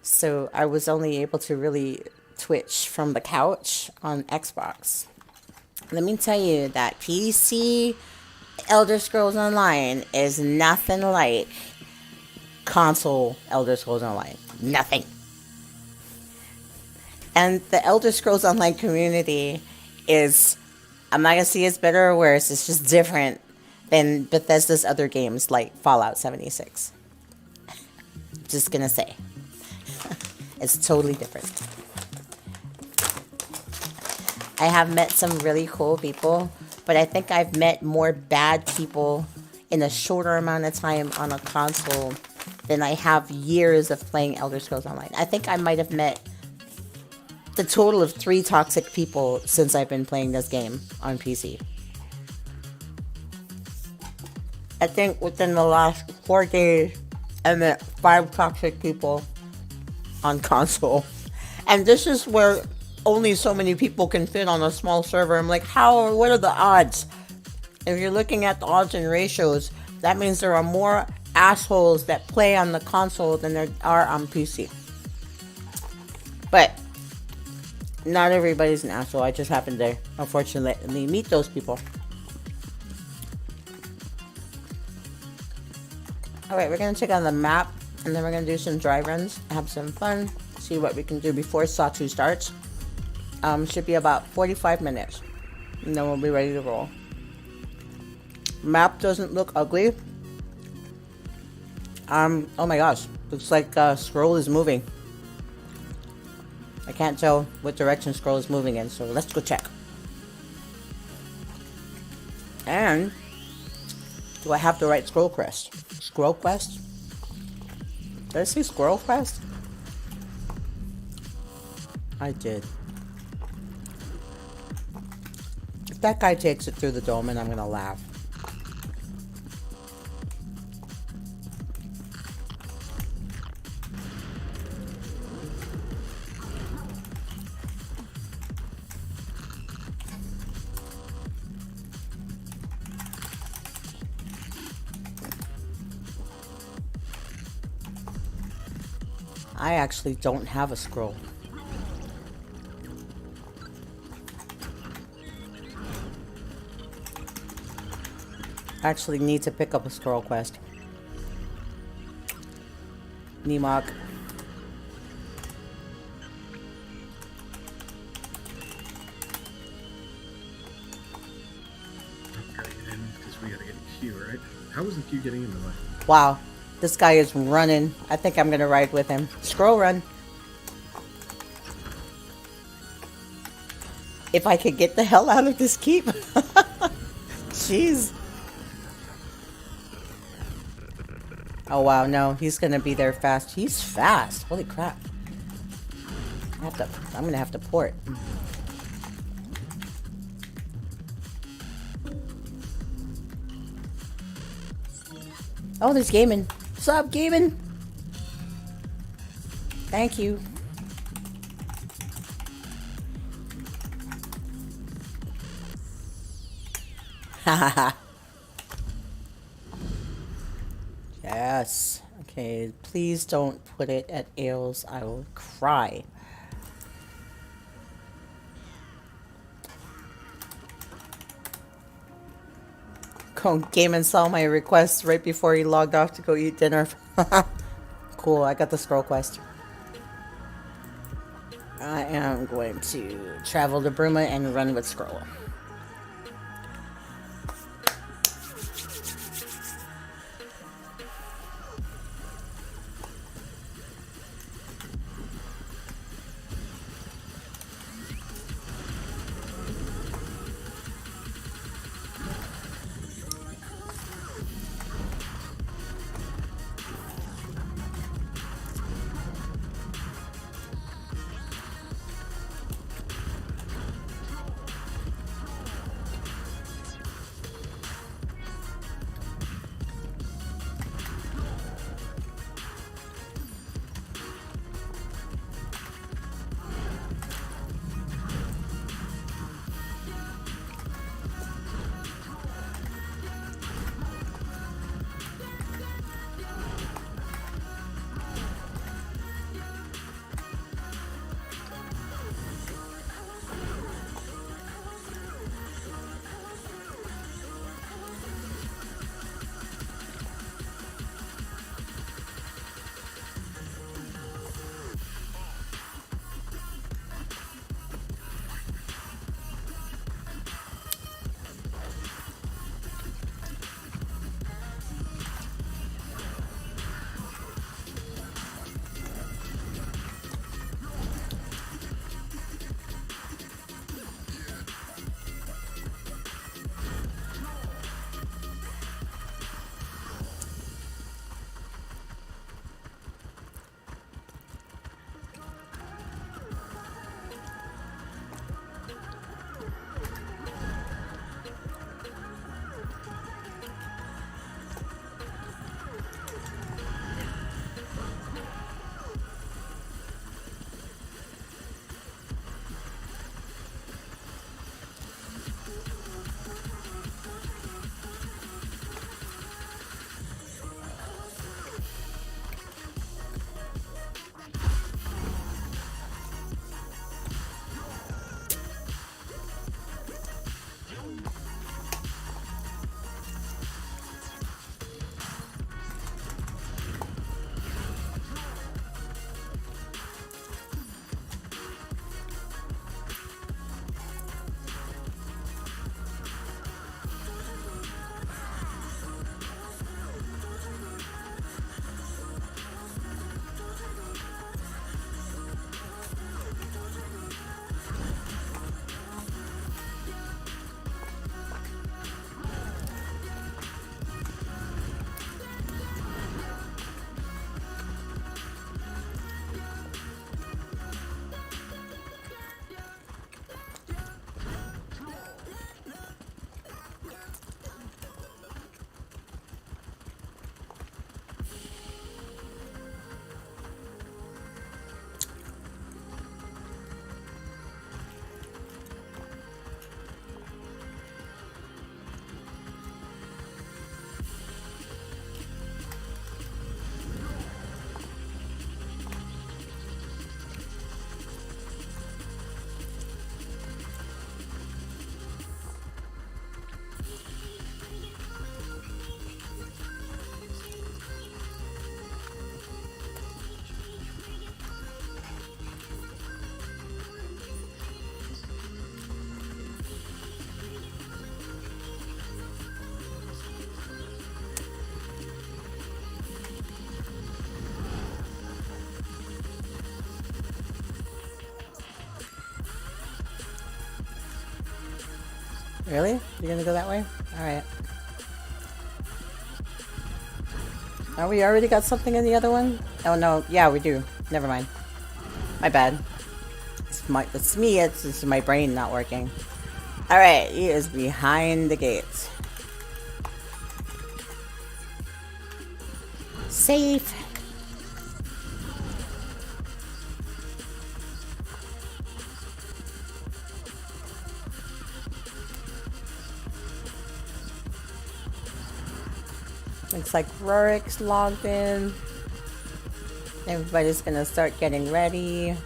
Speaker 1: So I was only able to really Twitch from the couch on Xbox. Let me tell you that PC Elderscrolls Online is nothing like console Elderscrolls Online. Nothing. And the Elder Scrolls Online community is, I'm not gonna say it's better or worse, it's just different than Bethesda's other games like Fallout 76. Just gonna say. It's totally different. I have met some really cool people, but I think I've met more bad people in a shorter amount of time on a console than I have years of playing Elder Scrolls Online. I think I might have met the total of 3 toxic people since I've been playing this game on PC. I think within the last 4 days, I met 5 toxic people on console. And this is where only so many people can fit on a small server. I'm like, what are the odds? If you're looking at the odds and ratios, that means there are more assholes that play on the console than there are on PC. But not everybody's an asshole. I just happen to, unfortunately, meet those people. Alright, we're going to check on the map, and then we're going to do some dry runs, have some fun, see what we can do before Satu starts. Should be about 45 minutes, and then we'll be ready to roll. Map doesn't look ugly. Oh my gosh, looks like scroll is moving. I can't tell what direction scroll is moving in, so let's go check. And do I have the right scroll quest? Scroll quest? Did I say squirrel quest? I did. If that guy takes it through the dome, and I'm gonna laugh. I actually don't have a scroll. I actually need to pick up a scroll quest. Nemok.
Speaker 4: Gotta get in because we gotta get a queue, right? How was the queue getting in the way?
Speaker 1: Wow. This guy is running. I think I'm gonna ride with him. Scroll run. If I could get the hell out of this keep. Jeez. Oh wow, no, he's gonna be there fast. He's fast. Holy crap. I'm gonna have to port. Oh, there's gaming. What's up, gaming? Thank you. Hahaha. Yes. Okay, please don't put it at Ales. I will cry. Gaiman saw my request right before he logged off to go eat dinner. Cool, I got the scroll quest. I am going to travel to Bruma and run with scroll. Really? You're gonna go that way? Alright. Oh, we already got something in the other one? Oh no, yeah, we do. Never mind. My bad. It's me, it's my brain not working. Alright, he is behind the gate. Safe. Looks like Rorik's logged in. Everybody's gonna start getting ready.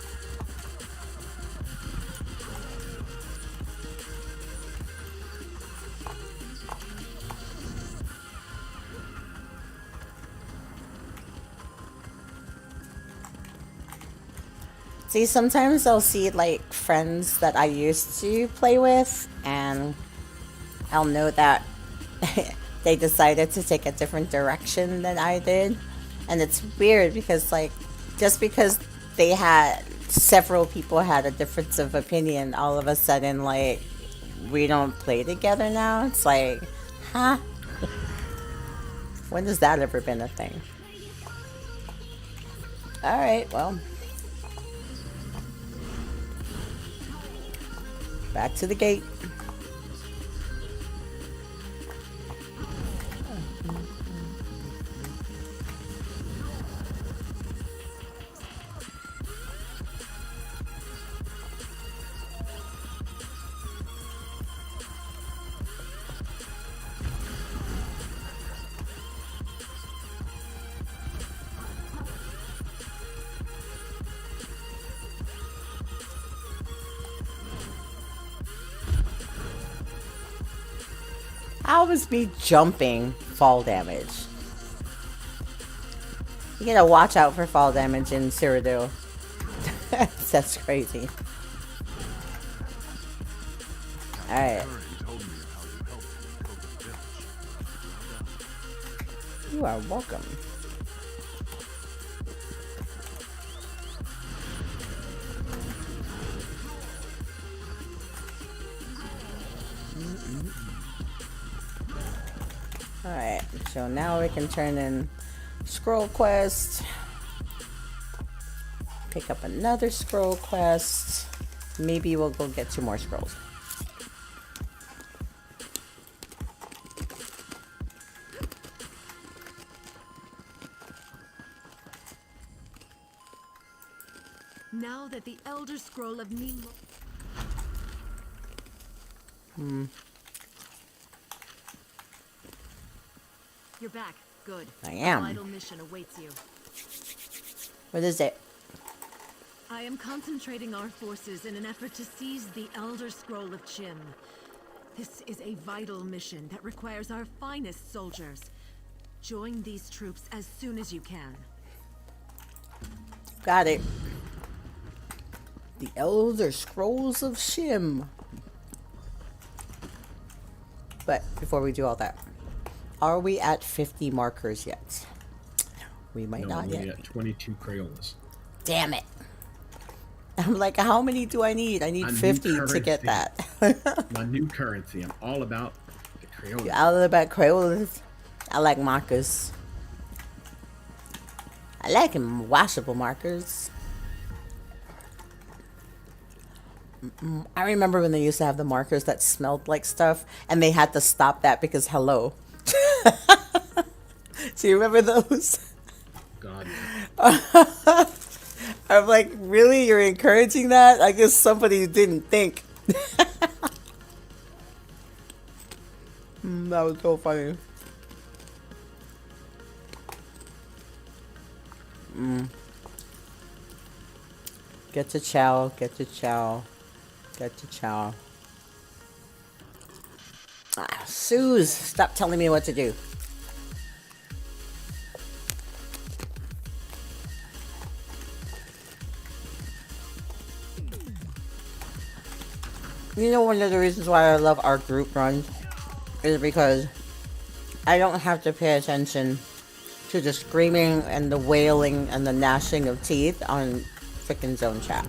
Speaker 1: See, sometimes I'll see like friends that I used to play with, and I'll know that they decided to take a different direction than I did. And it's weird because like just because they had several people had a difference of opinion, all of a sudden like we don't play together now. It's like, huh? When has that ever been a thing? Alright, well. Back to the gate. How is me jumping fall damage? You gotta watch out for fall damage in Cyrodiil. That's crazy. Alright. You are welcome. Alright, so now we can turn in scroll quest. Pick up another scroll quest. Maybe we'll go get 2 more scrolls.
Speaker 6: Now that the Elder Scroll of Nemo... You're back. Good.
Speaker 1: I am.
Speaker 6: A vital mission awaits you.
Speaker 1: What is it?
Speaker 6: I am concentrating our forces in an effort to seize the Elder Scroll of Chim. This is a vital mission that requires our finest soldiers. Join these troops as soon as you can.
Speaker 1: Got it. The Elder Scrolls of Shim. But before we do all that, are we at 50 markers yet? We might not yet.
Speaker 4: At 22 Crayolas.
Speaker 1: Damn it. I'm like, how many do I need? I need 50 to get that.
Speaker 4: My new currency. I'm all about the Crayolas.
Speaker 1: You're all about Crayolas. I like markers. I like them washable markers. I remember when they used to have the markers that smelled like stuff, and they had to stop that because hello. Do you remember those?
Speaker 4: God.
Speaker 1: I'm like, really? You're encouraging that? I guess somebody didn't think. That was so funny. Get to chow, get to chow, get to chow. Ah, Suze, stop telling me what to do. You know, one of the reasons why I love our group runs is because I don't have to pay attention to the screaming and the wailing and the gnashing of teeth on frickin' zone chat.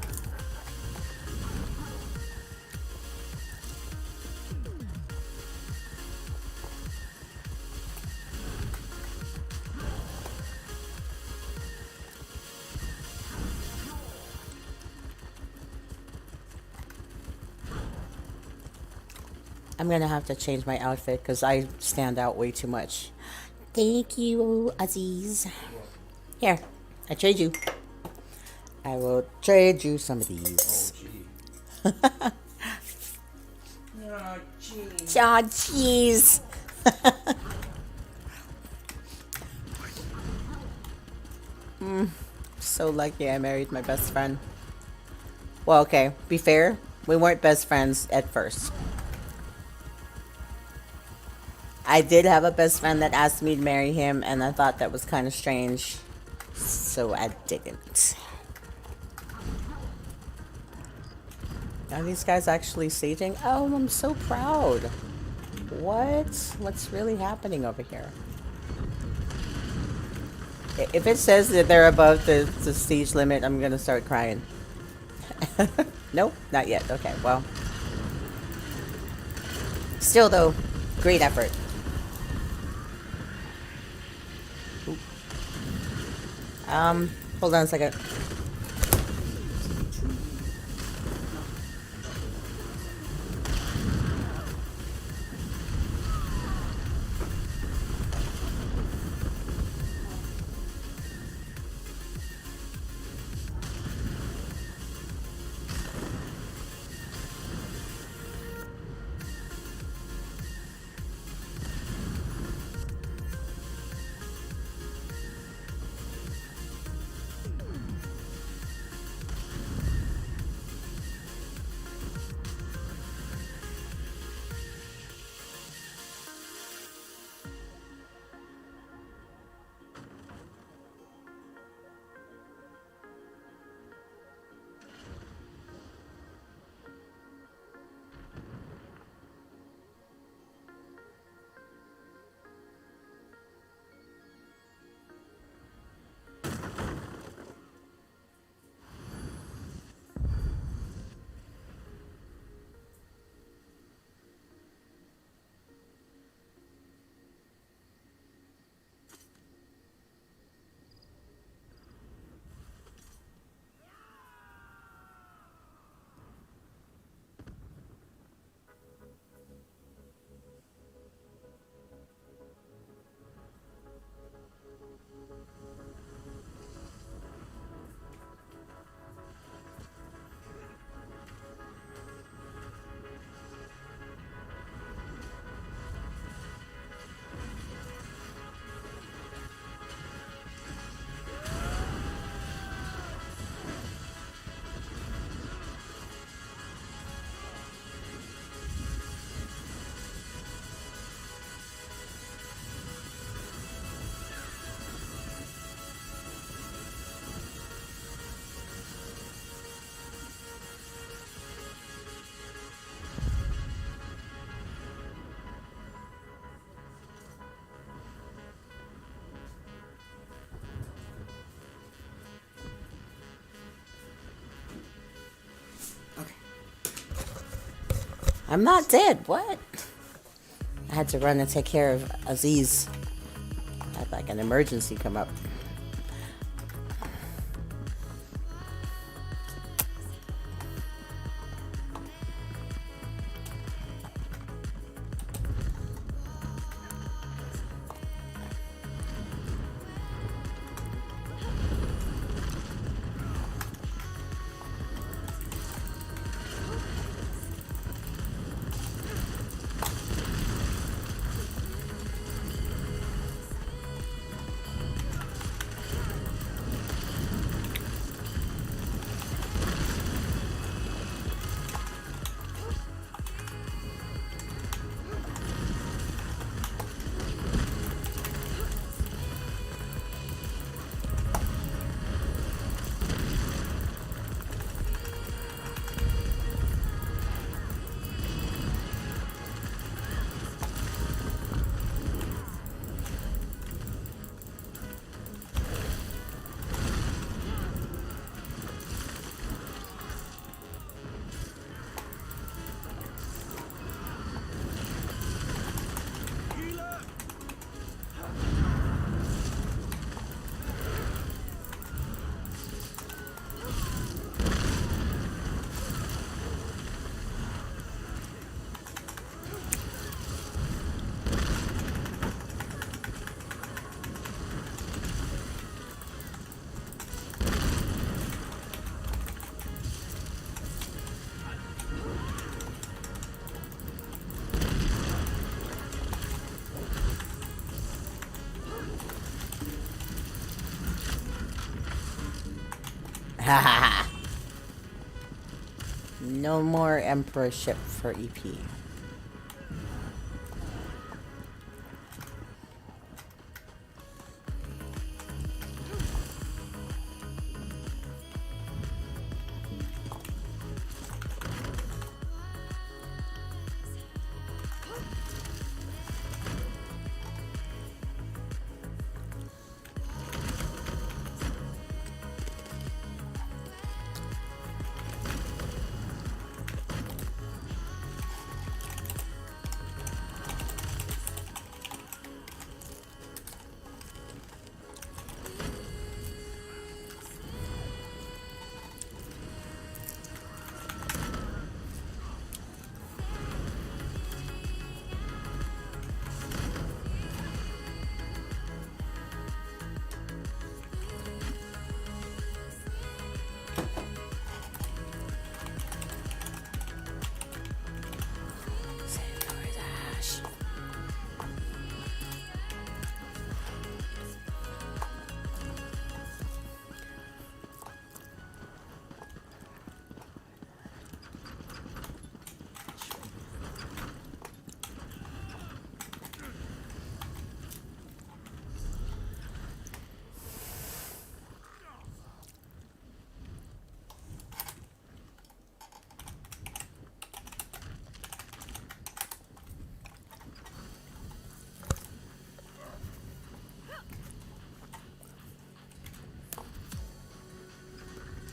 Speaker 1: I'm gonna have to change my outfit because I stand out way too much. Thank you, Aziz. Here, I trade you. I will trade you some of these.
Speaker 3: Oh, gee.
Speaker 1: Oh, jeez. So lucky I married my best friend. Well, okay, be fair. We weren't best friends at first. I did have a best friend that asked me to marry him, and I thought that was kind of strange. So I didn't. Are these guys actually saging? Oh, I'm so proud. What? What's really happening over here? If it says that they're above the siege limit, I'm gonna start crying. Nope, not yet. Okay, well. Still though, great effort. Oop. Hold on a second. I'm not dead. What? I had to run and take care of Aziz. I had like an emergency come up. No more emperorship for EP.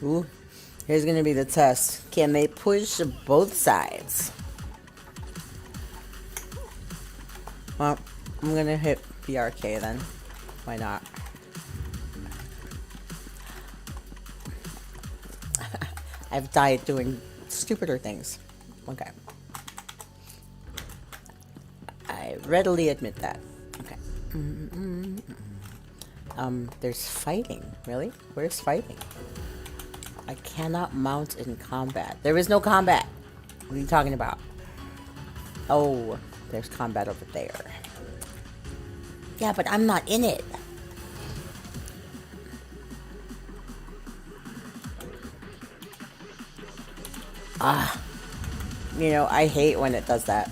Speaker 1: Ooh, here's gonna be the test. Can they push both sides? Well, I'm gonna hit BRK then. Why not? I've died doing stupider things. Okay. I readily admit that. Okay. There's fighting. Really? Where's fighting? I cannot mount in combat. There is no combat. What are you talking about? Oh, there's combat over there. Yeah, but I'm not in it. You know, I hate when it does that.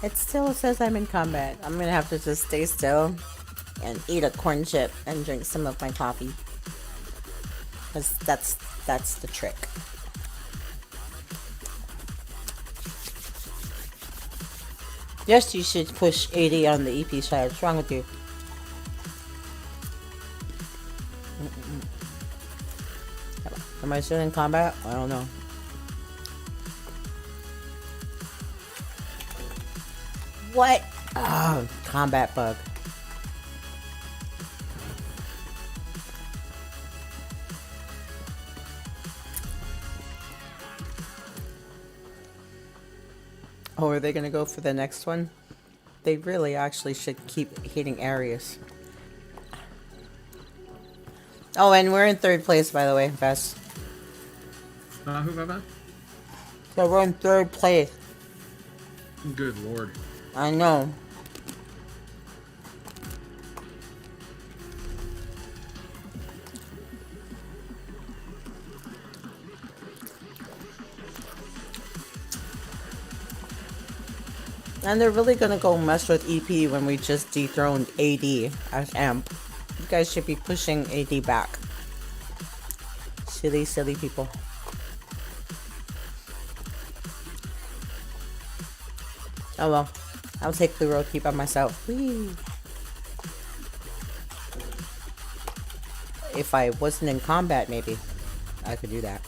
Speaker 1: It still says I'm in combat. I'm gonna have to just stay still and eat a corn chip and drink some of my coffee. Because that's the trick. Yes, you should push 80 on the EP side. What's wrong with you? Am I still in combat? I don't know. What? Oh, combat bug. Oh, are they gonna go for the next one? They really actually should keep hitting areas. Oh, and we're in 3rd place, by the way, Bess.
Speaker 4: Who got that?
Speaker 1: So we're in 3rd place.
Speaker 4: Good lord.
Speaker 1: I know. And they're really gonna go mess with EP when we just dethroned AD as AMP. You guys should be pushing AD back. Silly, silly people. Oh well. I'll take the road, keep by myself. Whee. If I wasn't in combat, maybe I could do that.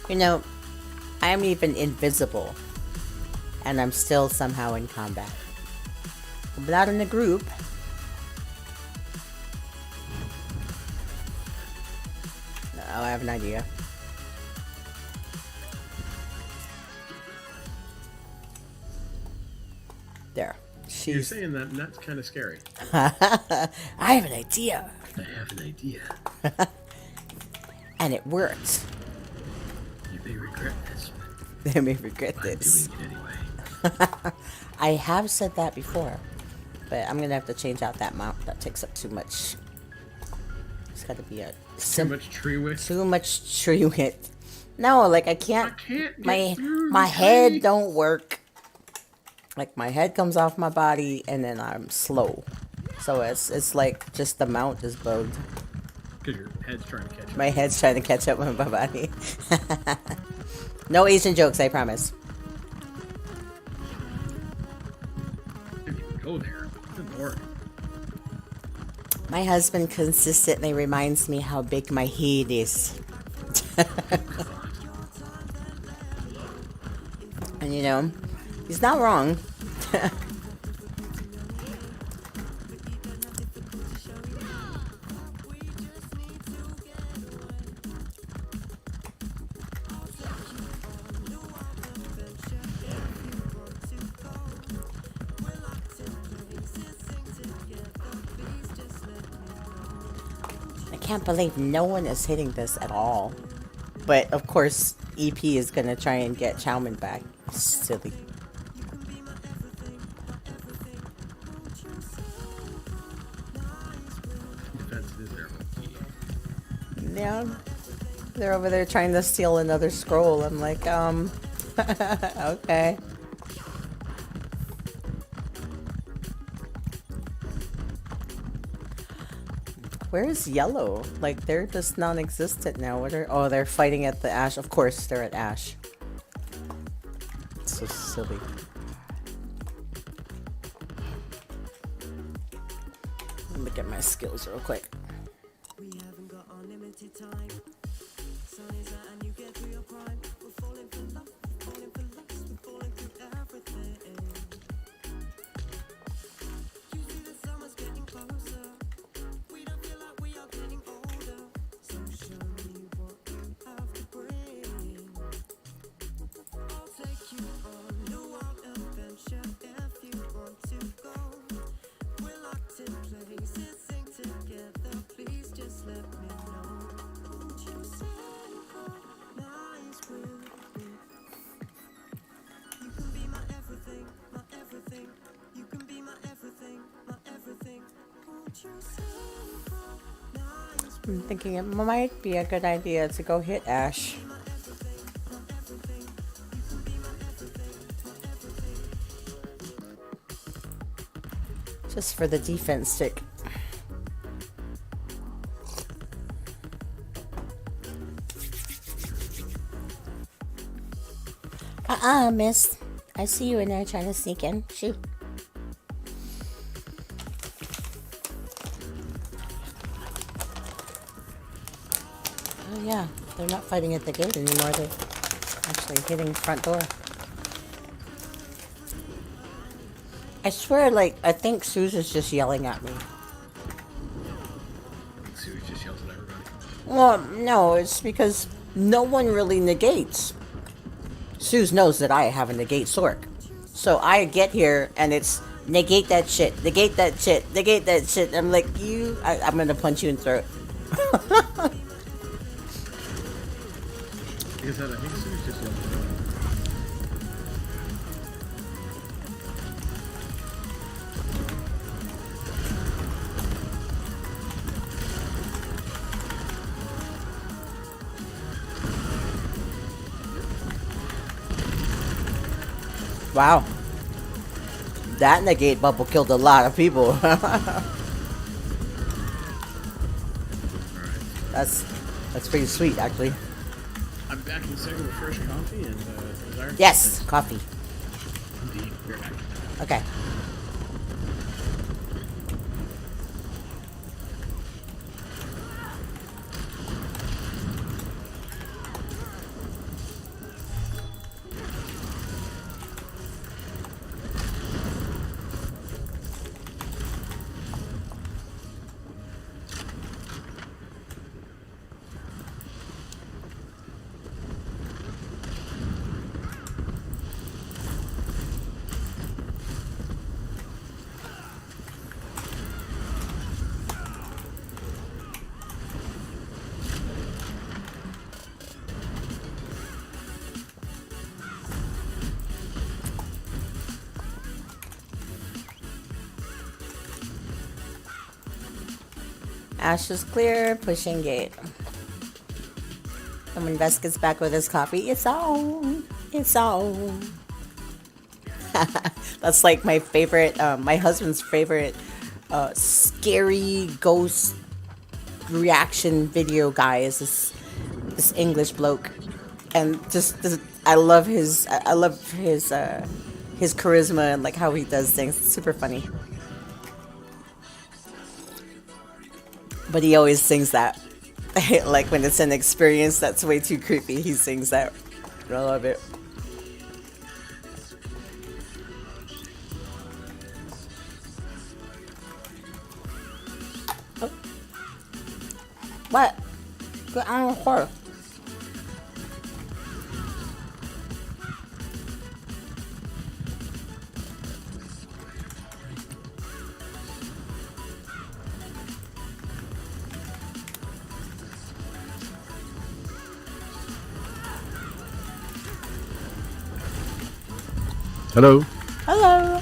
Speaker 1: You know, I'm even invisible, and I'm still somehow in combat. I'm not in a group. Oh, I have an idea. There.
Speaker 4: You're saying that, and that's kind of scary.
Speaker 1: I have an idea.
Speaker 4: I have an idea.
Speaker 1: And it worked.
Speaker 4: You may regret this,
Speaker 1: They may regret
Speaker 4: but I'm
Speaker 1: this.
Speaker 4: doing it anyway.
Speaker 1: I have said that before, but I'm gonna have to change out that mount. That takes up too much. It's got to be a
Speaker 4: Too much tree width.
Speaker 1: Too much tree width. No, like I can't.
Speaker 4: I can't get
Speaker 1: my
Speaker 4: through
Speaker 1: my
Speaker 4: the
Speaker 1: head
Speaker 4: tree.
Speaker 1: don't work. Like my head comes off my body, and then I'm slow. So it's like just the mount is bugged.
Speaker 4: Because your head's trying to catch up.
Speaker 1: My head's trying to catch up with my body. No Asian jokes, I promise.
Speaker 4: Didn't even go there. Good lord.
Speaker 1: My husband consistently reminds me how big my head is. And you know, he's not wrong. I can't believe no one is hitting this at all. But of course, EP is gonna try and get Chowman back. Silly.
Speaker 4: Defense is there.
Speaker 1: Yeah. They're over there trying to steal another scroll. I'm like, okay. Where's yellow? Like, they're just non-existent now. What are... Oh, they're fighting at the Ash. Of course, they're at Ash. It's so silly. Let me get my skills real quick.
Speaker 2: We haven't got unlimited time. Sun is out and you get through your prime. We're falling for love, we're falling for lust, we're falling through everything. You see the summer's getting closer. We don't feel like we are getting older. So show me what you have to bring. I'll take you on a wild adventure if you want to go. We're locked in places, sing together. Please just let me know. Won't you synchronize with me? You can be my everything, my everything. You can be my everything, my everything. Won't you synchronize?
Speaker 1: I'm thinking it might be a good idea to go hit Ash. Just for the defense stick. Miss. I see you in there trying to sneak in. Shoot. Oh yeah, they're not fighting at the gate anymore. They're actually hitting the front door. I swear, like, I think Susan's just yelling at me.
Speaker 4: Sue just yells at everybody.
Speaker 1: Well, no, it's because no one really negates. Suze knows that I have a negate sword. So I get here and it's negate that shit, negate that shit, negate that shit. I'm like, I'm gonna punch you in the throat.
Speaker 4: Because I think Sue's just yelling at everybody.
Speaker 1: Wow. That negate bubble killed a lot of people. That's pretty sweet, actually.
Speaker 4: I'm back in second with fresh coffee and desire.
Speaker 1: Yes, coffee.
Speaker 4: Indeed. You're back.
Speaker 1: Okay. Ash is clear, pushing gate. And when Vess gets back with his coffee, it's on. It's on. That's like my favorite, my husband's favorite scary ghost reaction video guy is this English bloke. And just I love his charisma and like how he does things. It's super funny. But he always sings that. Like when it's an experience that's way too creepy, he sings that. I love it. Oh. What? Get on the horse.
Speaker 7: Hello.
Speaker 1: Hello.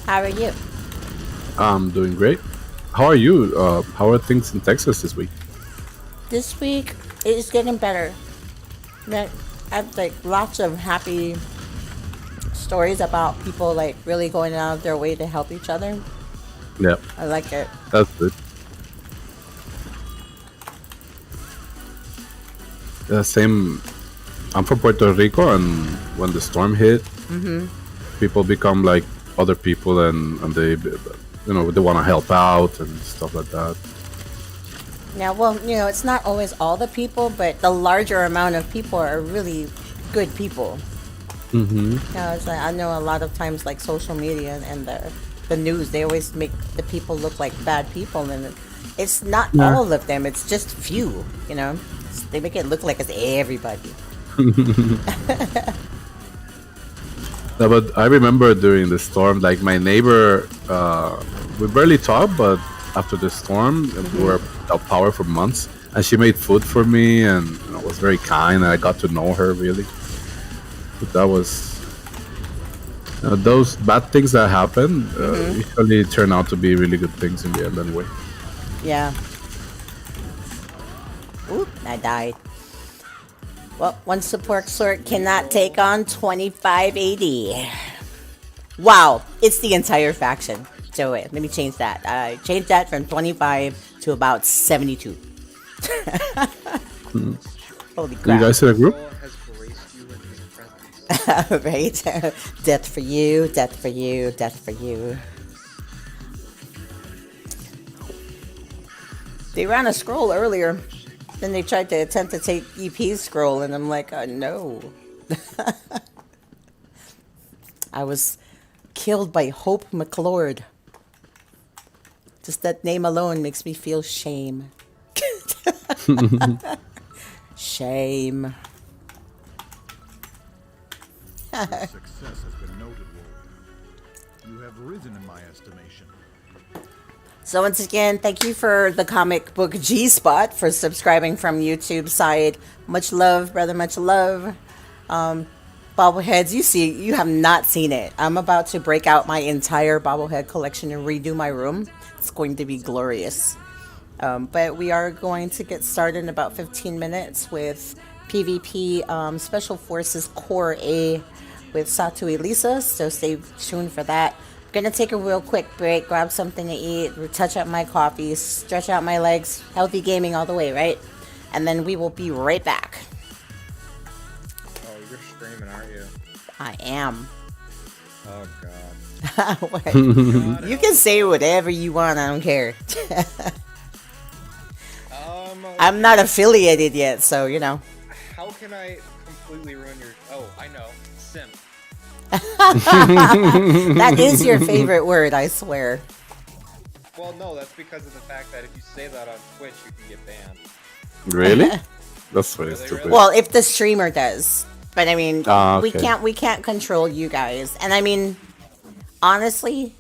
Speaker 1: How are you?
Speaker 7: I'm doing great. How are you? How are things in Texas this week?
Speaker 1: This week it's getting better. I have like lots of happy stories about people like really going out of their way to help each other.
Speaker 7: Yeah,
Speaker 1: I like it.
Speaker 7: that's good. Same. I'm from Puerto Rico, and when the storm hit, people become like other people, and they, they want to help out and stuff like that.
Speaker 1: Yeah, well, it's not always all the people, but the larger amount of people are really good people.
Speaker 7: Mm-hmm.
Speaker 1: It's like, I know a lot of times, like social media and the news, they always make the people look like bad people, and it's not all of them. It's just few. They make it look like it's everybody.
Speaker 7: No, but I remember during the storm, like my neighbor, we barely talked, but after the storm, we were without power for months, and she made food for me, and was very kind, and I got to know her really. But that was those bad things that happen usually turn out to be really good things in the end anyway.
Speaker 1: Yeah. Oop, I died. Well, one support slot cannot take on 2580. Wow, it's the entire faction. So wait, let me change that. I changed that from 25 to about 72. Holy crap.
Speaker 7: You guys in a group?
Speaker 3: Has graced you with his presence.
Speaker 1: Right? Death for you, death for you, death for you. They ran a scroll earlier. Then they tried to attempt to take EP's scroll, and I'm like, oh, no. I was killed by Hope McLeod. Just that name alone makes me feel shame. Shame.
Speaker 8: Success has been noted, Warrior. You have risen in my estimation.
Speaker 1: So once again, thank you for the comic book G-Spot for subscribing from YouTube side. Much love, brother, much love. Bobbleheads, you have not seen it. I'm about to break out my entire bobblehead collection and redo my room. It's going to be glorious. But we are going to get started in about 15 minutes with PVP Special Forces Core A with Satuelisa, so stay tuned for that. I'm gonna take a real quick break, grab something to eat, touch up my coffee, stretch out my legs, healthy gaming all the way, right? And then we will be right back.
Speaker 3: Oh, you're streaming, aren't you?
Speaker 1: I am.
Speaker 3: Oh, God.
Speaker 1: What? You can say whatever you want, I don't care. I'm not affiliated yet, so
Speaker 3: How can I completely ruin your... Oh, I know. Simp.
Speaker 1: That is your favorite word, I swear.
Speaker 3: Well, no, that's because of the fact that if you say that on Twitch, you can get banned.
Speaker 7: Really? That's very
Speaker 3: Really,
Speaker 7: stupid.
Speaker 3: really?
Speaker 1: Well, if the streamer does. But I mean,
Speaker 7: okay.
Speaker 1: we can't control you guys. And I mean, honestly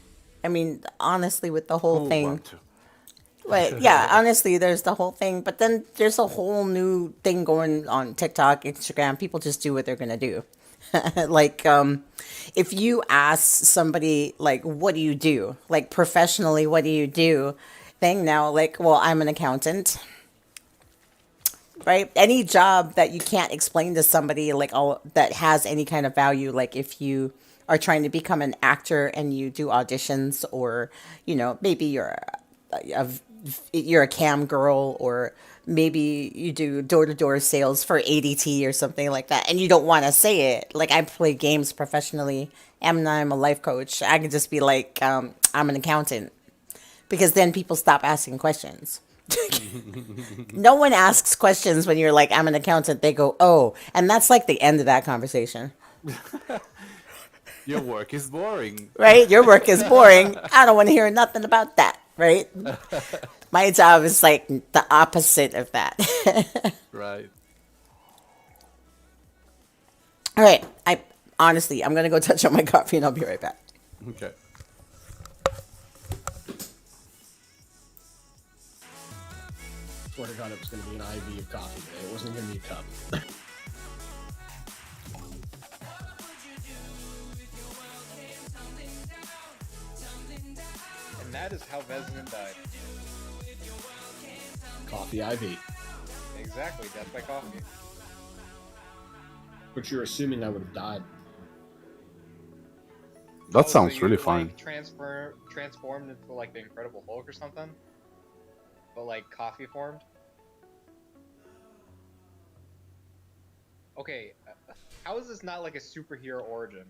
Speaker 1: with the whole thing. But yeah, honestly, there's the whole thing. But then there's a whole new thing going on TikTok, Instagram. People just do what they're going to do. Like, if you ask somebody, like, what do you do? Like, professionally, what do you do? Thing now, like, well, I'm an accountant, right? Any job that you can't explain to somebody, like, all that has any kind of value, like, if you are trying to become an actor and you do auditions, or, you know, maybe you're a cam girl, or maybe you do door-to-door sales for ADT or something like that, and you don't want to say it. Like, I play games professionally, and I'm a life coach. I could just be like, I'm an accountant, because then people stop asking questions. No one asks questions when you're like, I'm an accountant. They go, oh, and that's like the end of that conversation.
Speaker 7: Your work is boring.
Speaker 1: Right? Your work is boring. I don't want to hear nothing about that, right? My job is like the opposite of that.
Speaker 7: Right.
Speaker 1: All right. Honestly, I'm going to go touch on my coffee and I'll be right back.
Speaker 7: Okay.
Speaker 4: Swear to God, it was going to be an IV of coffee today. It wasn't going to be a cup.
Speaker 3: And that is how Vesnan died.
Speaker 4: Coffee IV.
Speaker 3: Exactly, death by coffee.
Speaker 4: But you're assuming I would have died.
Speaker 7: That
Speaker 3: Oh,
Speaker 7: sounds
Speaker 3: so
Speaker 7: really
Speaker 3: you,
Speaker 7: fine.
Speaker 3: like, transformed into like the Incredible Hulk or something? But like coffee formed? Okay, how is this not like a superhero origin?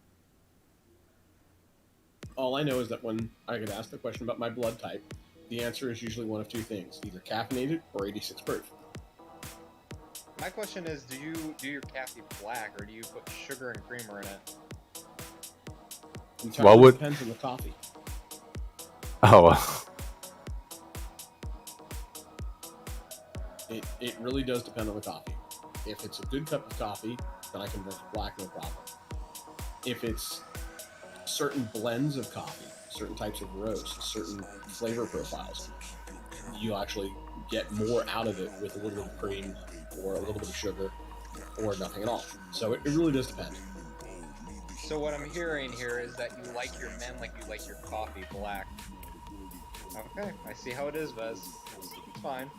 Speaker 4: All I know is that when I get asked the question about my blood type, the answer is usually one of two things: either caffeinated or 86 proof.
Speaker 3: My question is, do you do your coffee black or do you put sugar and creamer in it?
Speaker 4: Entirely depends on the coffee.
Speaker 7: Oh.
Speaker 4: It really does depend on the coffee. If it's a good cup of coffee, then I can drink it black, no problem. If it's certain blends of coffee, certain types of roasts, certain flavor profiles, you actually get more out of it with a little bit of cream or a little bit of sugar or nothing at all. So it really does depend.
Speaker 3: So what I'm hearing here is that you like your men like you like your coffee black. Okay, I see how it is, Vez. It's fine.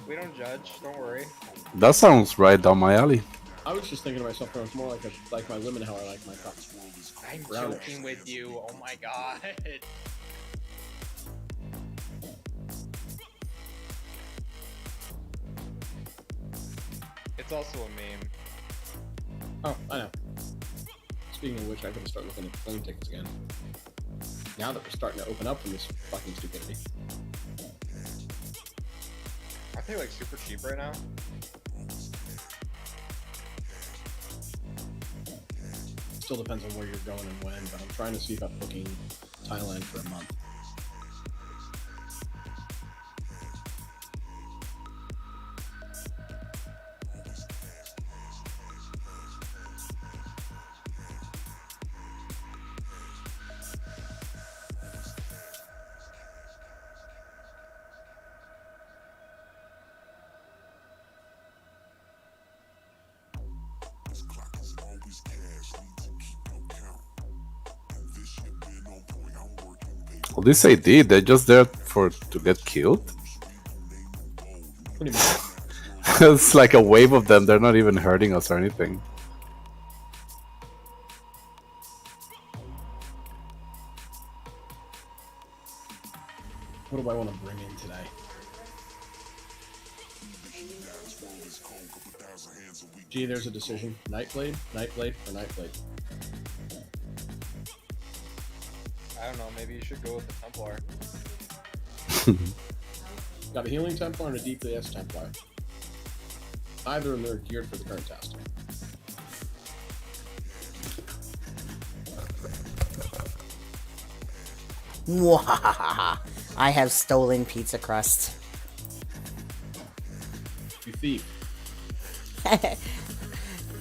Speaker 3: We don't judge, don't worry.
Speaker 7: That sounds right down my alley.
Speaker 4: I was just thinking to myself, it's more like my women, how I like my coffee.
Speaker 3: I'm
Speaker 4: Brownish.
Speaker 3: joking with you, oh my god. It's also a meme.
Speaker 4: Oh, I know. Speaking of which, I gotta start looking at plane tickets again. Now that we're starting to open up from this fucking stupidity.
Speaker 3: Aren't they like super cheap right now?
Speaker 4: Still depends on where you're going and when, but I'm trying to see about booking Thailand for a month.
Speaker 7: Well, this AD, they're just there to get killed?
Speaker 4: What do you mean?
Speaker 7: It's like a wave of them, they're not even hurting us or anything.
Speaker 4: What do I want to bring in today? Gee, there's a decision. Nightblade, Nightblade, or Nightblade?
Speaker 3: I don't know, maybe you should go with the Templar.
Speaker 4: Got a Healing Templar and a DPS Templar. Either of them are geared for the current test.
Speaker 1: Mwahaha. I have stolen pizza crust.
Speaker 4: You thief.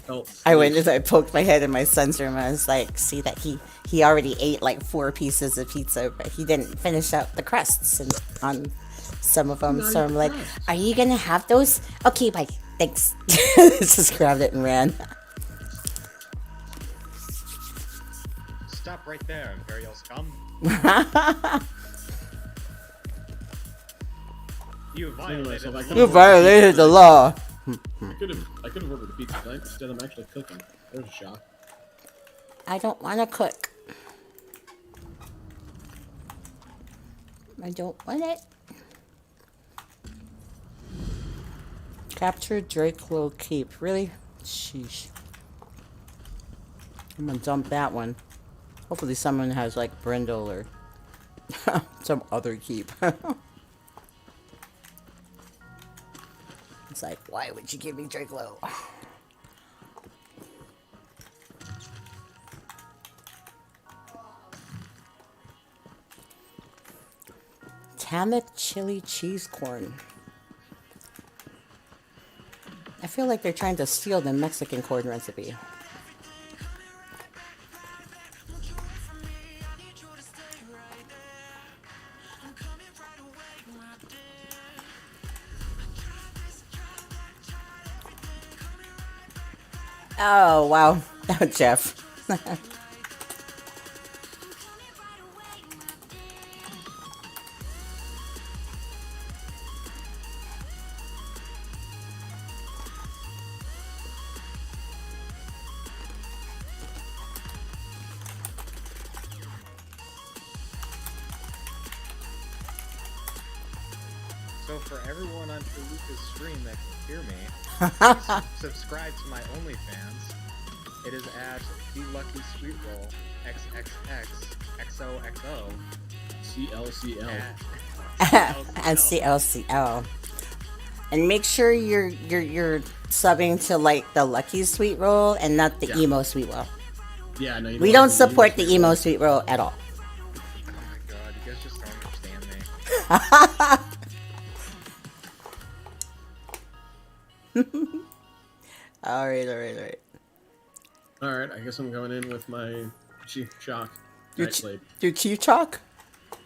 Speaker 4: Oh,
Speaker 1: I went as I poked my head in my son's room and I was like, see that he already ate like 4 pieces of pizza, but he didn't finish up the crusts and on some of them. So I'm like, are you gonna have those? Okay, bye. Thanks. Just grabbed it and ran.
Speaker 3: Stop right there, Imperial scum. You violated the
Speaker 1: You violated the law.
Speaker 4: I could have ordered a pizza plant. Instead, I'm actually cooking. There's a shock.
Speaker 1: I don't want to cook. I don't want it. Capture Drakelow Keep. Really? Sheesh. I'm gonna dump that one. Hopefully someone has like Brindle or some other keep. It's like, why would you give me Drakelow? Tamik chili cheese corn. I feel like they're trying to steal the Mexican corn recipe. Oh, wow. Jeff.
Speaker 3: So for everyone on Tirluka's stream that can hear me, please subscribe to my OnlyFans. It is at The Lucky Sweet Roll XXX XOXO
Speaker 4: CLCL.
Speaker 1: And CLCL. And make sure you're subbing to like the Lucky Sweet Roll and not the emo Sweet Roll.
Speaker 4: Yeah, no, you
Speaker 1: We don't support the emo Sweet Roll at all.
Speaker 3: Oh my god, you guys just don't understand me.
Speaker 1: Alright.
Speaker 4: Alright, I guess I'm going in with my G-Shock
Speaker 1: Your
Speaker 4: Nightblade.
Speaker 1: Your Q-Chalk?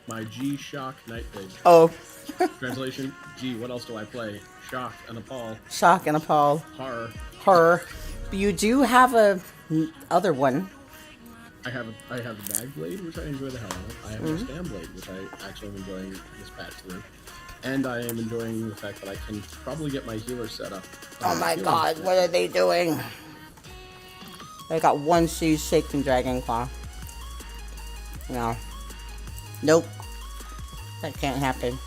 Speaker 4: My G-Shock Nightblade.
Speaker 1: Oh.
Speaker 4: Translation, G, what else do I play? Shock and Appall.
Speaker 1: Shock and Appall.
Speaker 4: Horror.
Speaker 1: Horror. You do have a other one.
Speaker 4: I have a Bag Blade, which I enjoy the hell out of. I have a Stam Blade, which I actually am enjoying this patch through. And I am enjoying the fact that I can probably get my healer set up.
Speaker 1: Oh my god, what are they doing? I got one siege shaking dragon claw. No. Nope. That can't happen.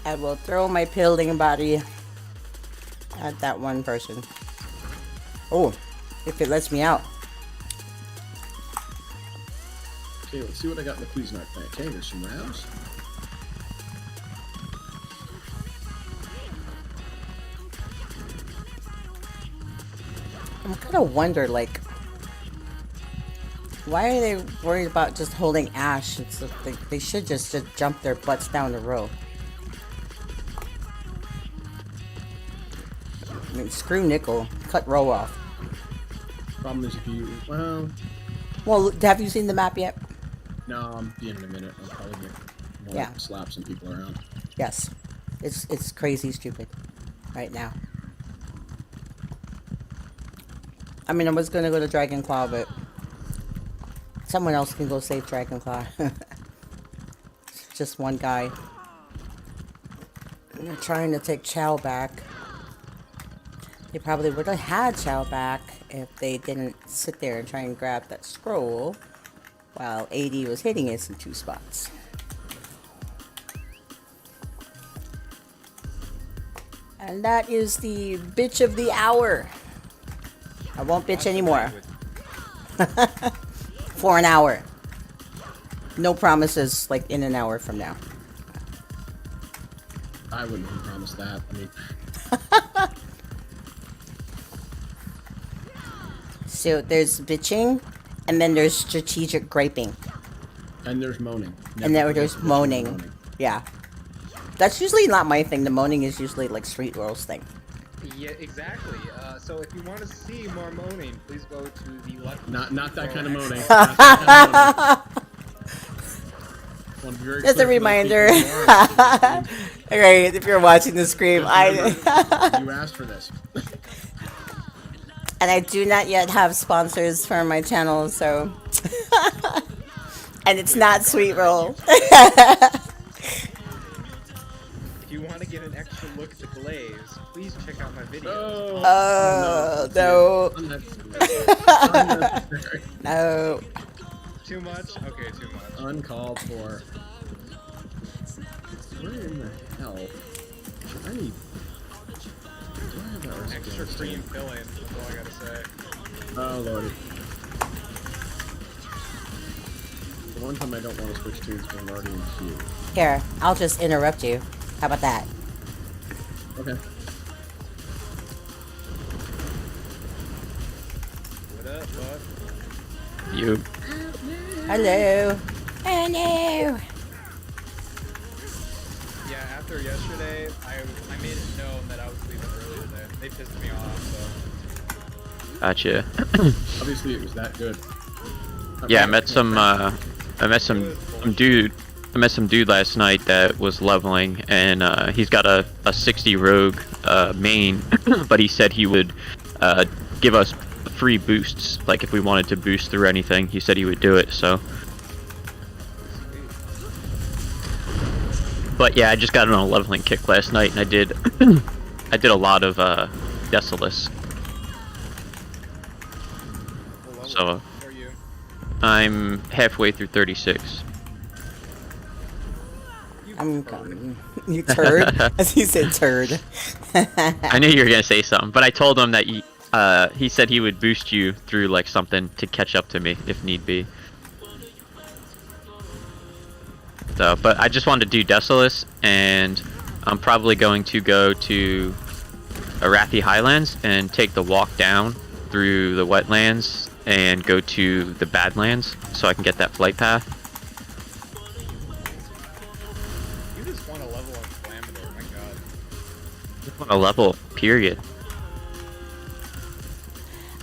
Speaker 1: I will throw my building body at that one person. Oh, if it lets me out.
Speaker 4: Okay, let's see what I got in the Cuisinart plant. Okay, there's some rounds.
Speaker 1: I'm kind of wonder, like, why are they worried about just holding Ash? It's like they should just jump their butts down the row. I mean, screw Nickel. Cut Row off.
Speaker 4: Problem is if you,
Speaker 1: Well, have you seen the map yet?
Speaker 4: no, I'm being in a minute. I'll probably
Speaker 1: Yeah.
Speaker 4: slap some people around.
Speaker 1: Yes. It's crazy stupid right now. I mean, I was gonna go to Dragonclaw, but someone else can go save Dragonclaw. It's just one guy. And they're trying to take Chow back. They probably would have had Chow back if they didn't sit there and try and grab that scroll while AD was hitting us in 2 spots. And that is the bitch of the hour. I won't bitch anymore. For an hour. No promises, like, in an hour from now.
Speaker 4: I wouldn't have promised that. I mean,
Speaker 1: So there's bitching, and then there's strategic griping.
Speaker 4: and there's moaning.
Speaker 1: And then there's moaning. Yeah. That's usually not my thing. The moaning is usually, like, Street Roll's thing.
Speaker 3: Yeah, exactly. So if you want to see more moaning, please go to the Lucky
Speaker 4: Not that kind of moaning.
Speaker 1: Just a reminder. Alright, if you're watching the stream,
Speaker 4: You asked for this.
Speaker 1: And I do not yet have sponsors for my channel, so. And it's not Sweet Roll.
Speaker 3: If you want to get an extra look at the glaze, please check out my video.
Speaker 1: Oh, no.
Speaker 4: Unnecessary.
Speaker 1: No.
Speaker 3: Too much? Okay, too much.
Speaker 4: Uncalled for. Where in the hell? I need. Do I have that recipe?
Speaker 3: Extra cream filling, that's all I gotta say.
Speaker 4: Oh lordy. The one time I don't want to switch to is when I'm already in queue.
Speaker 1: Here, I'll just interrupt you. How about that?
Speaker 4: Okay.
Speaker 3: What up, bud?
Speaker 9: You.
Speaker 1: Hello. Hello.
Speaker 3: Yeah, after yesterday, I made it known that I was leaving early today. They pissed me off, so.
Speaker 9: Gotcha.
Speaker 4: Obviously, it was that good.
Speaker 9: Yeah, I met some dude. I met some dude last night that was leveling, and he's got a 60 rogue main, but he said he would give us free boosts, like if we wanted to boost through anything. He said he would do it. So. But yeah, I just got on a leveling kick last night, and I did a lot of Desolus. So I'm halfway through 36.
Speaker 1: I'm coming. You turd? As he said turd.
Speaker 9: I knew you were gonna say something, but I told him that he said he would boost you through like something to catch up to me if need be. So, but I just wanted to do Desolus, and I'm probably going to go to Arathi Highlands and take the walk down through the wetlands and go to the Badlands so I can get that flight path.
Speaker 3: You just want to level on Flammable, my god.
Speaker 9: Just want a level, period.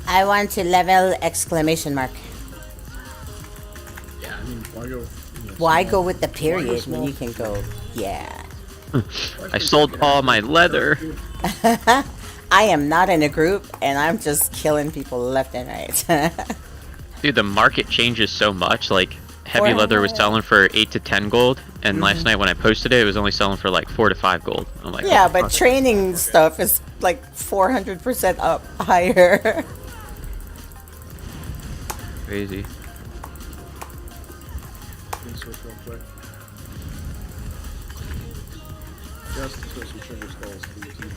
Speaker 1: I want to level exclamation mark.
Speaker 4: Yeah, I mean, why go?
Speaker 1: Why go with the period when you can go, yeah.
Speaker 9: I sold all my leather.
Speaker 1: I am not in a group, and I'm just killing people left and right.
Speaker 9: Dude, the market changes so much. Like, heavy leather was selling for 8 to 10 gold, and last night when I posted it, it was only selling for like 4 to 5 gold. I'm like,
Speaker 1: yeah, but training stuff is like 400% up higher.
Speaker 9: Crazy.
Speaker 4: Let me switch real quick. Just to switch some sugar skulls to the team.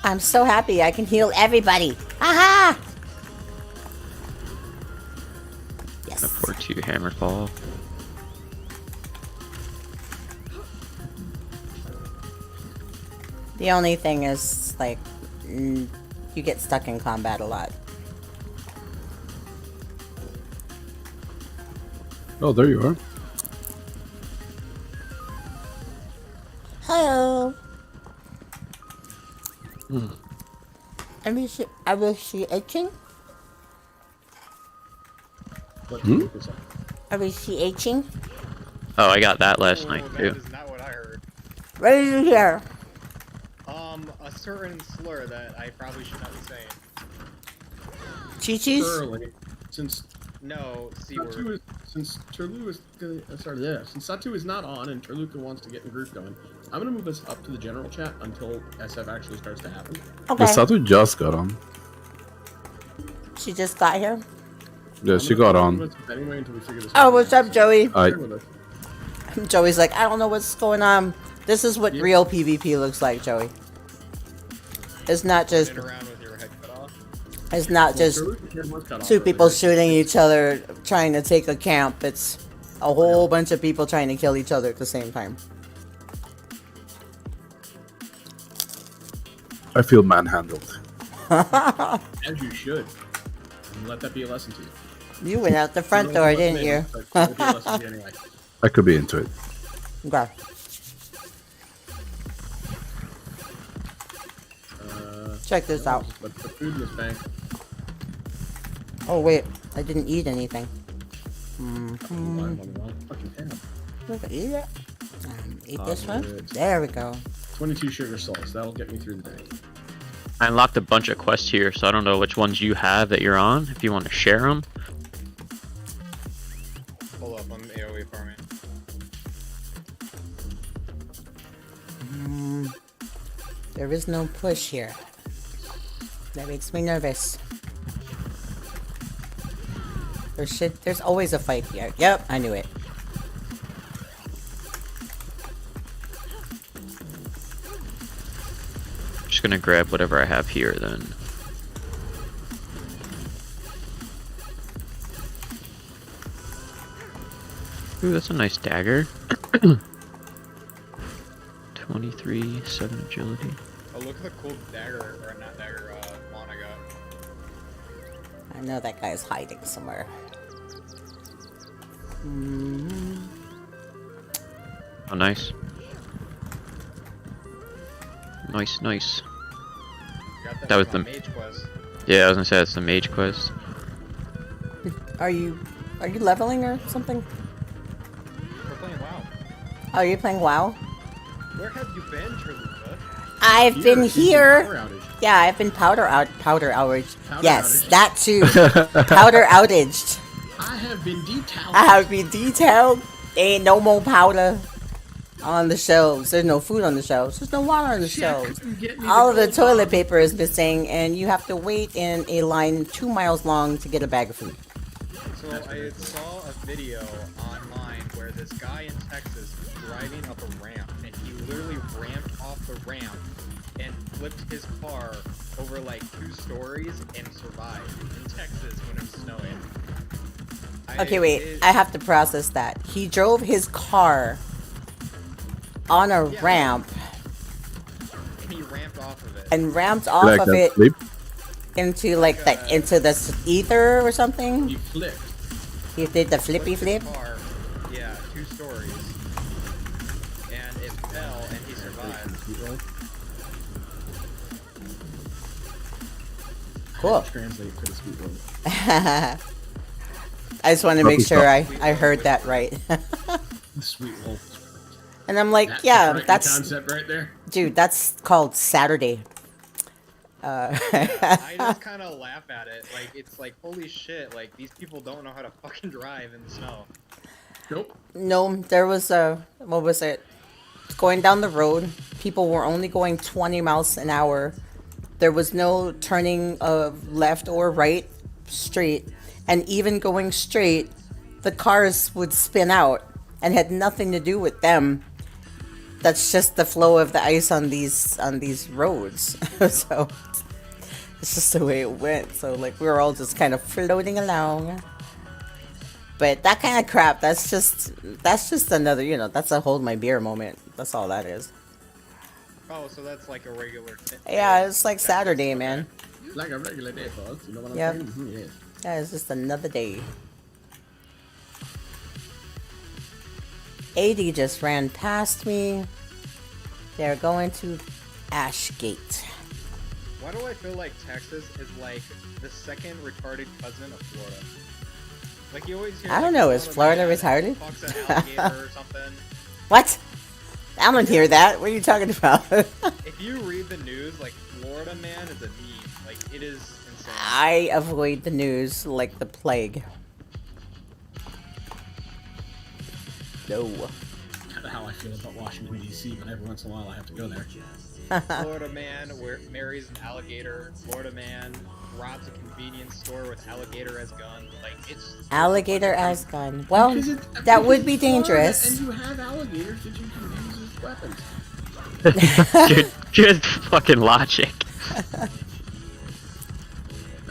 Speaker 1: I'm so happy I can heal everybody. Aha! Yes.
Speaker 9: A 4-2 hammer fall.
Speaker 1: The only thing is, like, you get stuck in combat a lot.
Speaker 7: Oh, there you are.
Speaker 1: Hello. I will see itching.
Speaker 4: What is that?
Speaker 1: Are we see itching?
Speaker 9: Oh, I got that last night
Speaker 3: That
Speaker 9: too.
Speaker 3: is not what I heard.
Speaker 1: What did you hear?
Speaker 3: A certain slur that I probably should not be saying.
Speaker 1: Chi-Chi's?
Speaker 4: Early, since
Speaker 3: No, C
Speaker 4: Satu
Speaker 3: word.
Speaker 4: is, since Tirluka is since Satu is not on and Tirluka wants to get in group going, I'm gonna move us up to the general chat until SF actually starts to happen.
Speaker 1: Okay.
Speaker 7: The Satu just got on.
Speaker 1: She just got here.
Speaker 7: Yeah, she got on.
Speaker 4: Anyway, until we figure this
Speaker 1: Oh,
Speaker 4: out.
Speaker 1: what's up, Joey?
Speaker 7: I
Speaker 1: Joey's like, I don't know what's going on. This is what real PvP looks like, Joey. It's not just.
Speaker 3: Sit around with your head cut off.
Speaker 1: It's not just two people shooting each other trying to take a camp. It's a whole bunch of people trying to kill each other at the same time.
Speaker 7: I feel manhandled.
Speaker 4: As you should. And let that be a lesson to you.
Speaker 1: You went out the front door, didn't you?
Speaker 4: But it'll be a lesson to you anyway.
Speaker 7: I could be into it.
Speaker 1: Okay. Check this out.
Speaker 4: But the food in this bank.
Speaker 1: Oh wait, I didn't eat anything.
Speaker 4: Fucking hell.
Speaker 1: Look, eat it. Eat this one.
Speaker 4: Good.
Speaker 1: There we go.
Speaker 4: 22 sugar salts. That'll get me through the day.
Speaker 9: I unlocked a bunch of quests here, so I don't know which ones you have that you're on. If you want to share them.
Speaker 3: Hold up, I'm AoE farming.
Speaker 1: There is no push here. That makes me nervous. There's always a fight here. Yep, I knew it.
Speaker 9: Just gonna grab whatever I have here then. Ooh, that's a nice dagger. 23, 7 agility.
Speaker 3: Oh, look at the cool dagger, or not dagger, wand I got.
Speaker 1: I know that guy's hiding somewhere.
Speaker 9: Oh, nice. Nice.
Speaker 3: Got
Speaker 9: That was
Speaker 3: from
Speaker 9: the-
Speaker 3: my mage quest.
Speaker 9: Yeah, I was gonna say that's the mage quest.
Speaker 1: Are you leveling or something?
Speaker 3: We're playing WoW.
Speaker 1: Oh, you're playing WoW?
Speaker 3: Where have you been, Tirluka?
Speaker 1: I've been
Speaker 4: Power
Speaker 1: here.
Speaker 4: outage.
Speaker 1: Yeah, I've been powder outage.
Speaker 4: Powder
Speaker 1: Yes,
Speaker 4: outage.
Speaker 1: that too. Powder outaged.
Speaker 4: I have been detailed.
Speaker 1: I have been detailed. Ain't no more powder on the shelves. There's no food on the shelves. There's no water on the shelves. All of the toilet paper is missing, and you have to wait in a line 2 miles long to get a bag of food.
Speaker 3: So I saw a video online where this guy in Texas was driving up a ramp, and he literally ramped off the ramp and flipped his car over like 2 stories and survived in Texas when it was snowing.
Speaker 1: Okay, wait. I have to process that. He drove his car on a
Speaker 3: Yeah.
Speaker 1: ramp
Speaker 3: And he ramped off of it.
Speaker 1: and ramped off
Speaker 7: Like
Speaker 1: of
Speaker 7: that
Speaker 1: it
Speaker 7: sleep.
Speaker 1: into like into the ether or something.
Speaker 4: You flipped.
Speaker 1: He did the flippy flip.
Speaker 3: Car, yeah, 2 stories. And it fell, and he survived.
Speaker 4: Sweet roll.
Speaker 1: Cool.
Speaker 4: Translate for the sweet roll.
Speaker 1: I just wanted to make sure I heard that right.
Speaker 4: The sweet roll.
Speaker 1: And I'm like,
Speaker 4: That's
Speaker 1: yeah,
Speaker 4: the frightening
Speaker 1: that's
Speaker 4: concept right there.
Speaker 1: dude, that's called Saturday.
Speaker 3: I just kind of laugh at it. Like, it's like, holy shit, like, these people don't know how to fucking drive in the snow.
Speaker 4: Nope.
Speaker 1: No, there was what was it? Going down the road, people were only going 20 miles an hour. There was no turning of left or right, straight. And even going straight, the cars would spin out and had nothing to do with them. That's just the flow of the ice on these roads. So it's just the way it went. So like we were all just kind of floating along. But that kind of crap, that's just another, that's a hold my beer moment. That's all that is.
Speaker 3: Oh, so that's like a regular thing.
Speaker 1: Yeah, it's like Saturday, man.
Speaker 4: Like a regular day, folks. You know what I'm
Speaker 1: Yep.
Speaker 4: saying? Mhm, yes.
Speaker 1: Yeah, it's just another day. 80 just ran past me. They're going to Ashgate.
Speaker 3: Why do I feel like Texas is like the second retarded cousin of Florida? Like you always hear.
Speaker 1: I don't
Speaker 3: like,
Speaker 1: know, is Florida
Speaker 3: man
Speaker 1: retarded?
Speaker 3: Fucks an alligator or something.
Speaker 1: What? I don't hear that. What are you talking about?
Speaker 3: If you read the news, like Florida man is a meme. Like it is insane.
Speaker 1: I avoid the news like the plague. No.
Speaker 4: Kind of how I feel about Washington D.C. But every once in a while I have to go there.
Speaker 3: Florida man marries an alligator. Florida man robs a convenience store with alligator as gun. Like it's
Speaker 1: Alligator as gun. Well,
Speaker 4: Because
Speaker 1: that would be
Speaker 4: Florida,
Speaker 1: dangerous.
Speaker 4: And you have alligators that you can use as weapons.
Speaker 9: good fucking logic.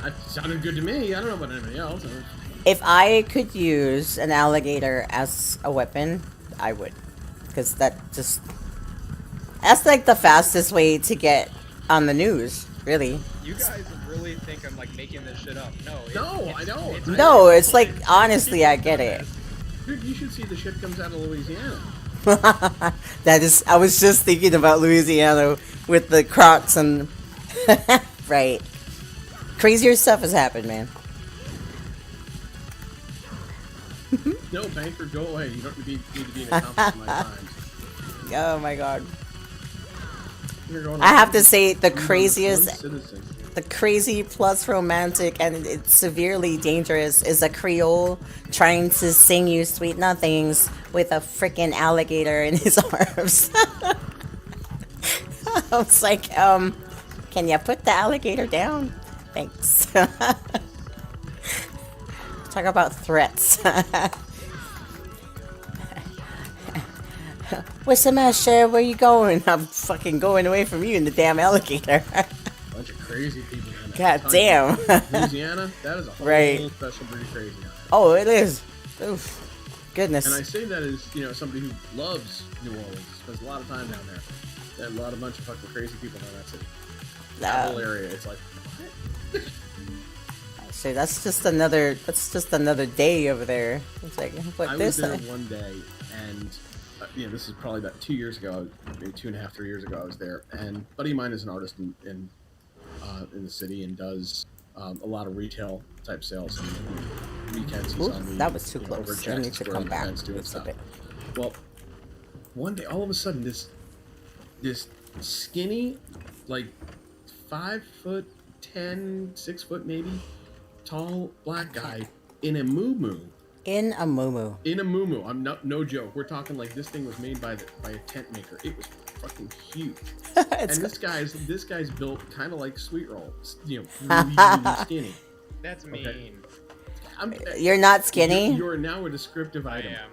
Speaker 4: That sounded good to me. I don't know about anybody else.
Speaker 1: If I could use an alligator as a weapon, I would. Because that's like the fastest way to get on the news, really.
Speaker 3: You guys really think I'm like making this shit up? No.
Speaker 4: I know.
Speaker 1: No, it's like, honestly, I get it.
Speaker 4: Dude, you should see the shit comes out of Louisiana.
Speaker 1: I was just thinking about Louisiana with the Crocs and... right. Crazier stuff has happened, man.
Speaker 4: No, banker, go away. You don't need to be an accomplice in my times.
Speaker 1: Oh my god.
Speaker 4: You're going
Speaker 1: I have to
Speaker 4: around
Speaker 1: say the
Speaker 4: being
Speaker 1: craziest,
Speaker 4: one citizen.
Speaker 1: the crazy plus romantic and it's severely dangerous is a Creole trying to sing you sweet nothings with a freaking alligator in his arms. I was like, can you put the alligator down? Thanks. Talk about threats. What's the matter? Where you going? I'm fucking going away from you and the damn alligator.
Speaker 4: Bunch of crazy people.
Speaker 1: God damn.
Speaker 4: Louisiana, that is a whole
Speaker 1: Right.
Speaker 4: special breed of crazy.
Speaker 1: Oh, it is. Oof. Goodness.
Speaker 4: And I say that as, somebody who loves New Orleans, spends a lot of time down there. There are a bunch of fucking crazy people down that city. That whole area, it's like, what?
Speaker 1: Actually, that's just another day over there. It's like, what
Speaker 4: I
Speaker 1: this?
Speaker 4: was there one day, and this is probably about 2 years ago, maybe 2.5, 3 years ago. I was there, and a buddy of mine is an artist in the city and does a lot of retail type sales. And weekends he's
Speaker 1: Ooh,
Speaker 4: on the,
Speaker 1: that was too
Speaker 4: over
Speaker 1: close. I
Speaker 4: Jackson
Speaker 1: need to
Speaker 4: Square
Speaker 1: come back
Speaker 4: events doing
Speaker 1: just a
Speaker 4: stuff.
Speaker 1: bit.
Speaker 4: Well, one day, all of a sudden, this skinny, like 5'10", 6 foot maybe, tall black guy in a muumuu.
Speaker 1: In a muumuu.
Speaker 4: In a muumuu. I'm no joke. We're talking like this thing was made by a tent maker. It was fucking huge. And this guy's built kind of like Sweet Roll, really, really skinny.
Speaker 3: That's mean.
Speaker 4: Okay.
Speaker 1: You're not skinny?
Speaker 4: You're now a descriptive
Speaker 3: I
Speaker 4: item.
Speaker 3: am.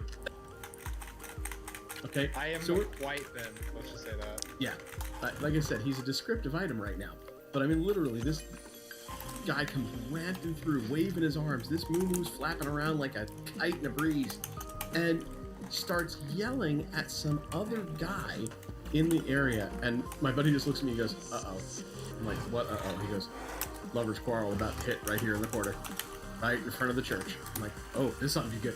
Speaker 4: Okay.
Speaker 3: I am
Speaker 4: so
Speaker 3: quite thin. Let's just say that.
Speaker 4: yeah, like I said, he's a descriptive item right now. But I mean, literally, this guy comes ranting through, waving his arms. This muumuu's flapping around like a kite in a breeze, and starts yelling at some other guy in the area. And my buddy just looks at me and goes, "Uh-oh." I'm like, "What? Uh-oh?" He goes, "Lovers quarrel about to hit right here in the corner, right in front of the church." I'm like, "Oh, this ought to be good."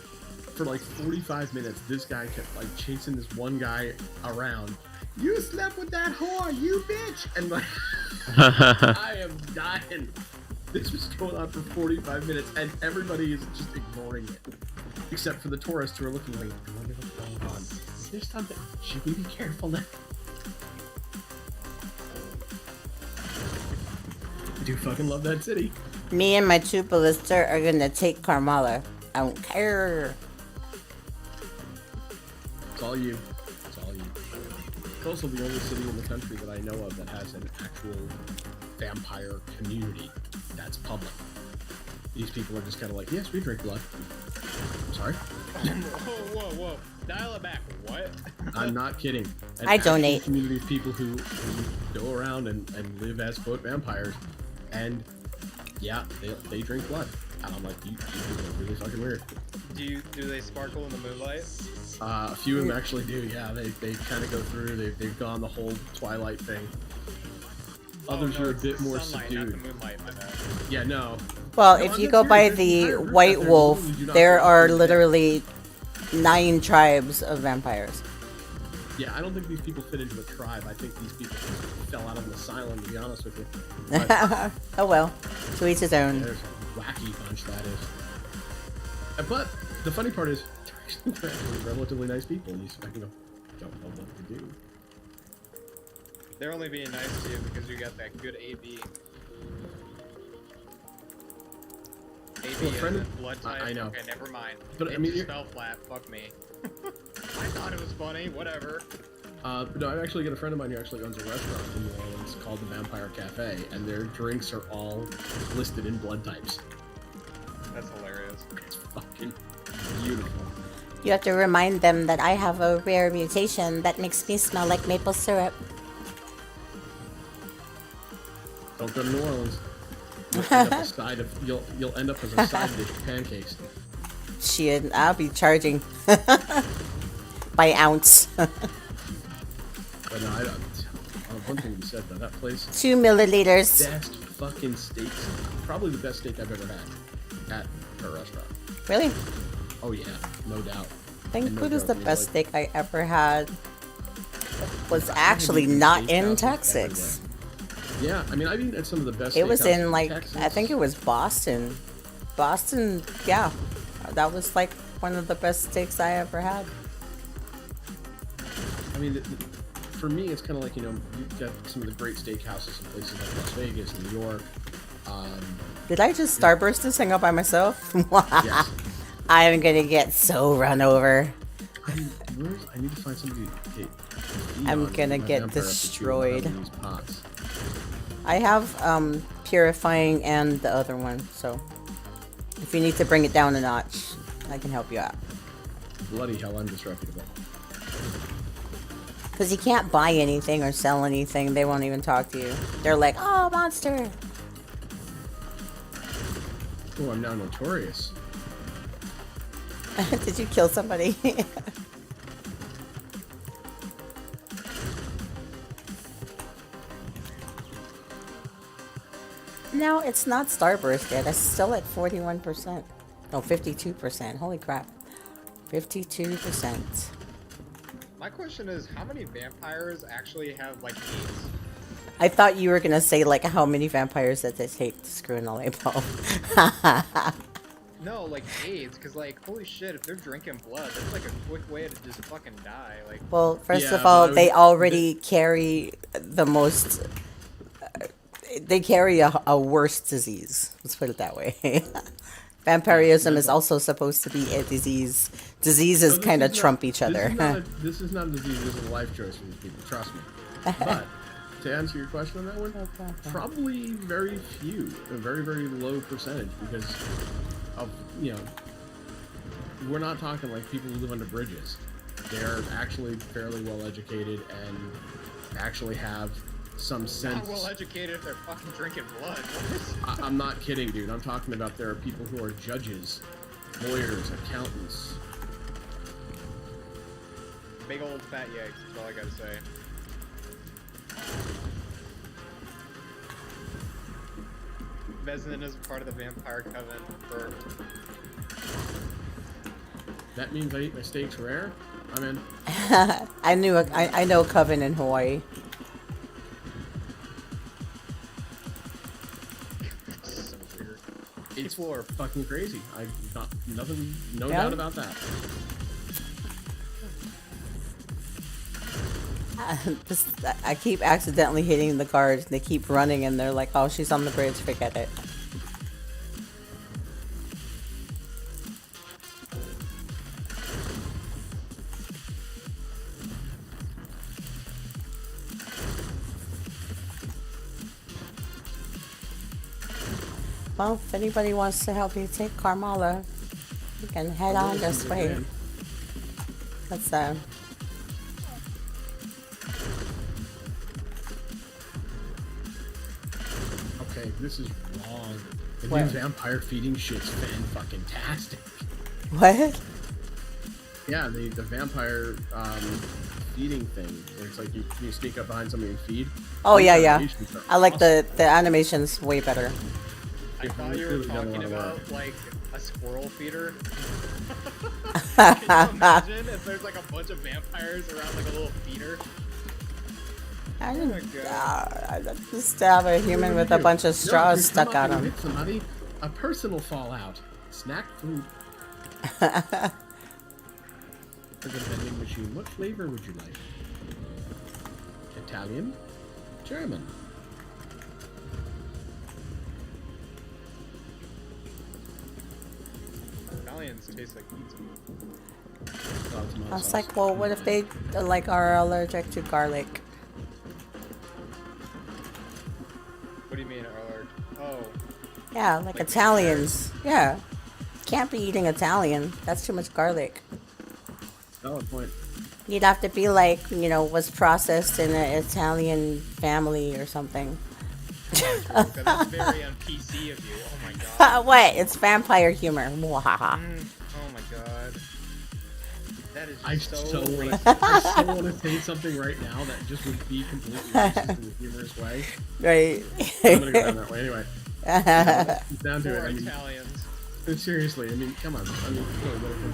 Speaker 4: For like 45 minutes, this guy kept like chasing this one guy around. "You slept with that whore, you bitch!" And like, I am dying. This was going on for 45 minutes, and everybody is just ignoring it, except for the tourists who are looking like, "I wonder what's going on. Is there something? Should we be careful now?" I do fucking love that city.
Speaker 1: Me and my two ballista are gonna take Carmala. I don't care.
Speaker 4: It's all you. It's all you. It's also the only city in the country that I know of that has an actual vampire community that's public. These people are just kind of like, yes, we drink blood. I'm sorry?
Speaker 3: Whoa. Dial it back. What?
Speaker 4: I'm not kidding. An
Speaker 1: I donate.
Speaker 4: actual community of people who go around and live as foot vampires. And yeah, they drink blood. And I'm like, you people are really fucking weird.
Speaker 3: Do they sparkle in the moonlight?
Speaker 4: A few of them actually do, yeah. They kind of go through, they've gone the whole Twilight thing. Others are a bit more
Speaker 3: sunlight,
Speaker 4: subdued.
Speaker 3: Not the moonlight, my bad.
Speaker 4: Yeah, no.
Speaker 1: Well,
Speaker 4: No,
Speaker 1: if
Speaker 4: I'm
Speaker 1: you
Speaker 4: not
Speaker 1: go by
Speaker 4: serious.
Speaker 1: the
Speaker 4: There's entire
Speaker 1: White
Speaker 4: groups out
Speaker 1: Wolf,
Speaker 4: there who do not
Speaker 1: there
Speaker 4: drink
Speaker 1: are
Speaker 4: blood.
Speaker 1: literally 9 tribes of vampires.
Speaker 4: Yeah, I don't think these people fit into a tribe. I think these people fell out of an asylum, to be honest with you. But
Speaker 1: Oh well, to each his own.
Speaker 4: there's a wacky bunch, that is. But the funny part is, they're actually relatively nice people, and you don't know what to do.
Speaker 3: They're only being nice to you because you got that good AB. AB
Speaker 4: Well,
Speaker 3: is
Speaker 4: friend
Speaker 3: a
Speaker 4: of-
Speaker 3: blood type.
Speaker 4: I know.
Speaker 3: Okay, never mind.
Speaker 4: But,
Speaker 3: It
Speaker 4: I mean,
Speaker 3: just
Speaker 4: you're-
Speaker 3: fell flat. Fuck me. I thought it was funny. Whatever.
Speaker 4: But no, I've actually got a friend of mine who actually owns a restaurant in New Orleans called the Vampire Cafe, and their drinks are all listed in blood types.
Speaker 3: That's hilarious.
Speaker 4: It's fucking beautiful.
Speaker 1: You have to remind them that I have a rare mutation that makes me smell like maple syrup.
Speaker 4: Don't go to New Orleans. You'll end up as a side dish of pancakes.
Speaker 1: Shit, I'll be charging by ounce.
Speaker 4: But no, I don't. One thing you said though, that place,
Speaker 1: 2 milliliters.
Speaker 4: best fucking steaks. Probably the best steak I've ever had at a restaurant.
Speaker 1: Really?
Speaker 4: Oh yeah, no doubt.
Speaker 1: I think
Speaker 4: And no
Speaker 1: food is
Speaker 4: joke,
Speaker 1: the
Speaker 4: I mean,
Speaker 1: best
Speaker 4: like-
Speaker 1: steak I ever had. Was
Speaker 4: I've
Speaker 1: actually
Speaker 4: eaten
Speaker 1: not
Speaker 4: steakhouses
Speaker 1: in Texas.
Speaker 4: Yeah, I mean, I've eaten at some of the best.
Speaker 1: It was
Speaker 4: steakhouses
Speaker 1: in like
Speaker 4: Texas.
Speaker 1: I think it was Boston. Boston, yeah. that was like one of the best steaks I ever had.
Speaker 4: I mean, for me, it's kind of like, you know, you've got some of the great steakhouses in places like Las Vegas, New York.
Speaker 1: Did I just starburst this thing up by myself?
Speaker 4: Yes.
Speaker 1: I'm gonna get so run over.
Speaker 4: I need to find somebody to get.
Speaker 1: I'm gonna get
Speaker 4: vampire
Speaker 1: destroyed.
Speaker 4: up to these pots.
Speaker 1: I have purifying and the other one, so if you need to bring it down a notch, I can help you out.
Speaker 4: Bloody hell, I'm disreputable.
Speaker 1: Because you can't buy anything or sell anything, they won't even talk to you. They're like, oh, monster!
Speaker 4: Oh, I'm now notorious.
Speaker 1: Did you kill somebody? No, it's not Starburst yet. It's still at 41%. No, 52%. Holy crap. 52%.
Speaker 3: My question is, how many vampires actually have, like, AIDS?
Speaker 1: I thought you were gonna say, like, how many vampires that they take to screw in a light bulb.
Speaker 3: No, like AIDS, because, like, holy shit, if they're drinking blood, that's, like, a quick way to just fucking die. Like,
Speaker 1: Well, first
Speaker 4: Yeah,
Speaker 1: of all,
Speaker 4: but
Speaker 1: they already carry the most... they carry a worse disease. Let's put it that way. Vampirism is also supposed to be a disease. Diseases
Speaker 4: So this
Speaker 1: kind of
Speaker 4: is
Speaker 1: trump
Speaker 4: not-
Speaker 1: each other.
Speaker 4: This is not a disease, this is a life choice for these people, trust me. But, to answer your question on that one, probably very few, a very, very low percentage, because of, you know, we're not talking like people who live under bridges. They're actually fairly well educated and actually have some
Speaker 3: not
Speaker 4: sense.
Speaker 3: well educated if they're fucking drinking blood.
Speaker 4: I'm not kidding, dude. I'm talking about there are people who are judges, lawyers, accountants.
Speaker 3: Big old fat yikes, that's all I gotta say. Veznin is part of the vampire coven for...
Speaker 4: That means I eat my steaks rare? I'm in.
Speaker 1: I know Coven in Hawaii.
Speaker 3: so weird.
Speaker 4: It's fucking crazy. No
Speaker 1: Yeah?
Speaker 4: doubt about that.
Speaker 1: I keep accidentally hitting the guards. They keep running and they're like, oh, she's on the bridge, forget it. Well, if anybody wants to help you take Carmala, you can head on this way. That's
Speaker 4: Okay, this is wrong. The
Speaker 1: What?
Speaker 4: new vampire feeding shit's fan-fucking-tastic.
Speaker 1: what?
Speaker 4: Yeah, the vampire feeding thing, where it's like you sneak up behind somebody and feed.
Speaker 1: Oh
Speaker 4: Those
Speaker 1: yeah, yeah.
Speaker 4: animations are
Speaker 1: I like
Speaker 4: awesome.
Speaker 1: the animation's way better.
Speaker 3: I thought you were
Speaker 4: Really done a lot
Speaker 3: talking
Speaker 4: of work.
Speaker 3: about, like, a squirrel feeder. Can you imagine if there's, like, a bunch of vampires around, like, a little feeder?
Speaker 1: I
Speaker 3: Oh my
Speaker 1: didn't just have a human with a bunch of straws stuck on him.
Speaker 4: Hit somebody, a personal fallout. Snack food. For the vending machine, what flavor would you like? Italian? German?
Speaker 3: Italians taste like pizza.
Speaker 1: I was like, well, what if they like are allergic to garlic?
Speaker 3: What do you mean, alert? Oh,
Speaker 1: Yeah, like
Speaker 3: Like
Speaker 1: Italians. Yeah. Can't be eating Italian. That's too much garlic.
Speaker 4: Valid point.
Speaker 1: You'd have to be like, you know, was processed in an Italian family or something.
Speaker 3: that's very un-PC of you. Oh my god.
Speaker 1: What? It's vampire humor. Mwahaha.
Speaker 3: Oh my god. That is
Speaker 4: I
Speaker 3: just
Speaker 4: so
Speaker 3: so
Speaker 4: want
Speaker 3: racist.
Speaker 4: to. I so want to say something right now that just would be completely racist in a humorous way.
Speaker 1: Right.
Speaker 4: I'm gonna go down that way anyway. It's down to it.
Speaker 3: Poor
Speaker 4: I mean,
Speaker 3: Italians.
Speaker 4: seriously. I mean, come on. I mean,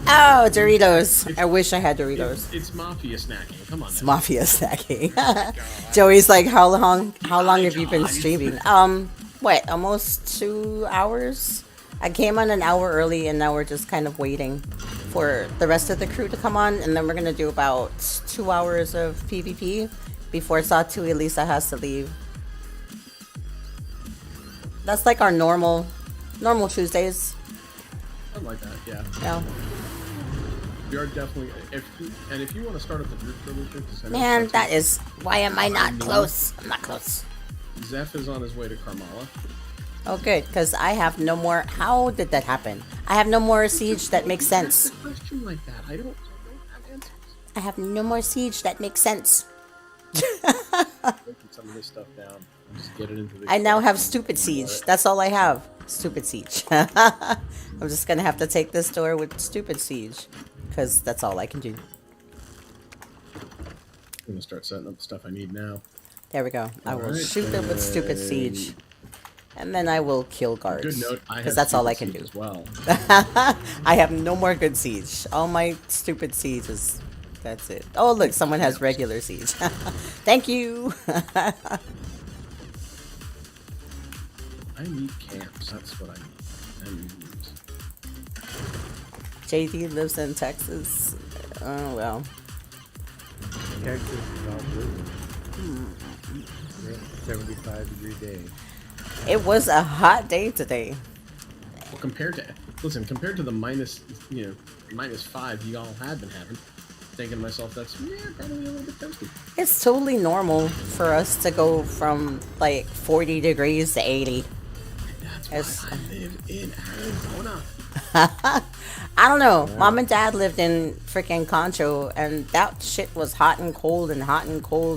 Speaker 1: Oh, Doritos. I wish I had Doritos.
Speaker 4: It's mafia snacking. Come on.
Speaker 1: It's
Speaker 4: now.
Speaker 1: mafia snacking. Joey's like, how long have you been streaming? What, almost 2 hours? I came on an hour early, and now we're just kind of waiting for the rest of the crew to come on, and then we're gonna do about 2 hours of PvP before Satuelisa has to leave. That's like our normal Tuesdays.
Speaker 4: Something like that, yeah.
Speaker 1: Yeah.
Speaker 4: We are definitely, if you want to start up the group privilege,
Speaker 1: Man, that is, why am I not close? I'm not close.
Speaker 4: Zeph is on his way to Karmala.
Speaker 1: Oh, good, because I have no more. How did that happen? I have no more siege that makes sense.
Speaker 4: A question like that, I don't have answers.
Speaker 1: I have no more siege that makes sense.
Speaker 4: Breaking some of this stuff down and just get it into the.
Speaker 1: I now have stupid siege. That's all I have. Stupid siege. I'm just gonna have to take this door with stupid siege, because that's all I can do.
Speaker 4: I'm gonna start setting up the stuff I need now.
Speaker 1: There we go. I will
Speaker 4: Alright,
Speaker 1: shoot them with stupid siege. And then I will kill guards.
Speaker 4: Good note.
Speaker 1: Because that's all I can do.
Speaker 4: As well.
Speaker 1: I have no more good siege. All my stupid siege is... That's it. Oh, look. Someone has regular siege. Thank you.
Speaker 4: I need camps. That's what I need.
Speaker 1: JD lives in Texas. Oh, well.
Speaker 10: Texas is all blue. 75-degree day.
Speaker 1: It was a hot day today.
Speaker 4: Well, compared to the -5 you all have been having, thinking to myself, that's probably a little bit toasty.
Speaker 1: It's totally normal for us to go from like 40 degrees to 80.
Speaker 4: That's why I live in Arizona.
Speaker 1: I don't know. Yeah. Mom and Dad lived in freaking Concho, and that shit was hot and cold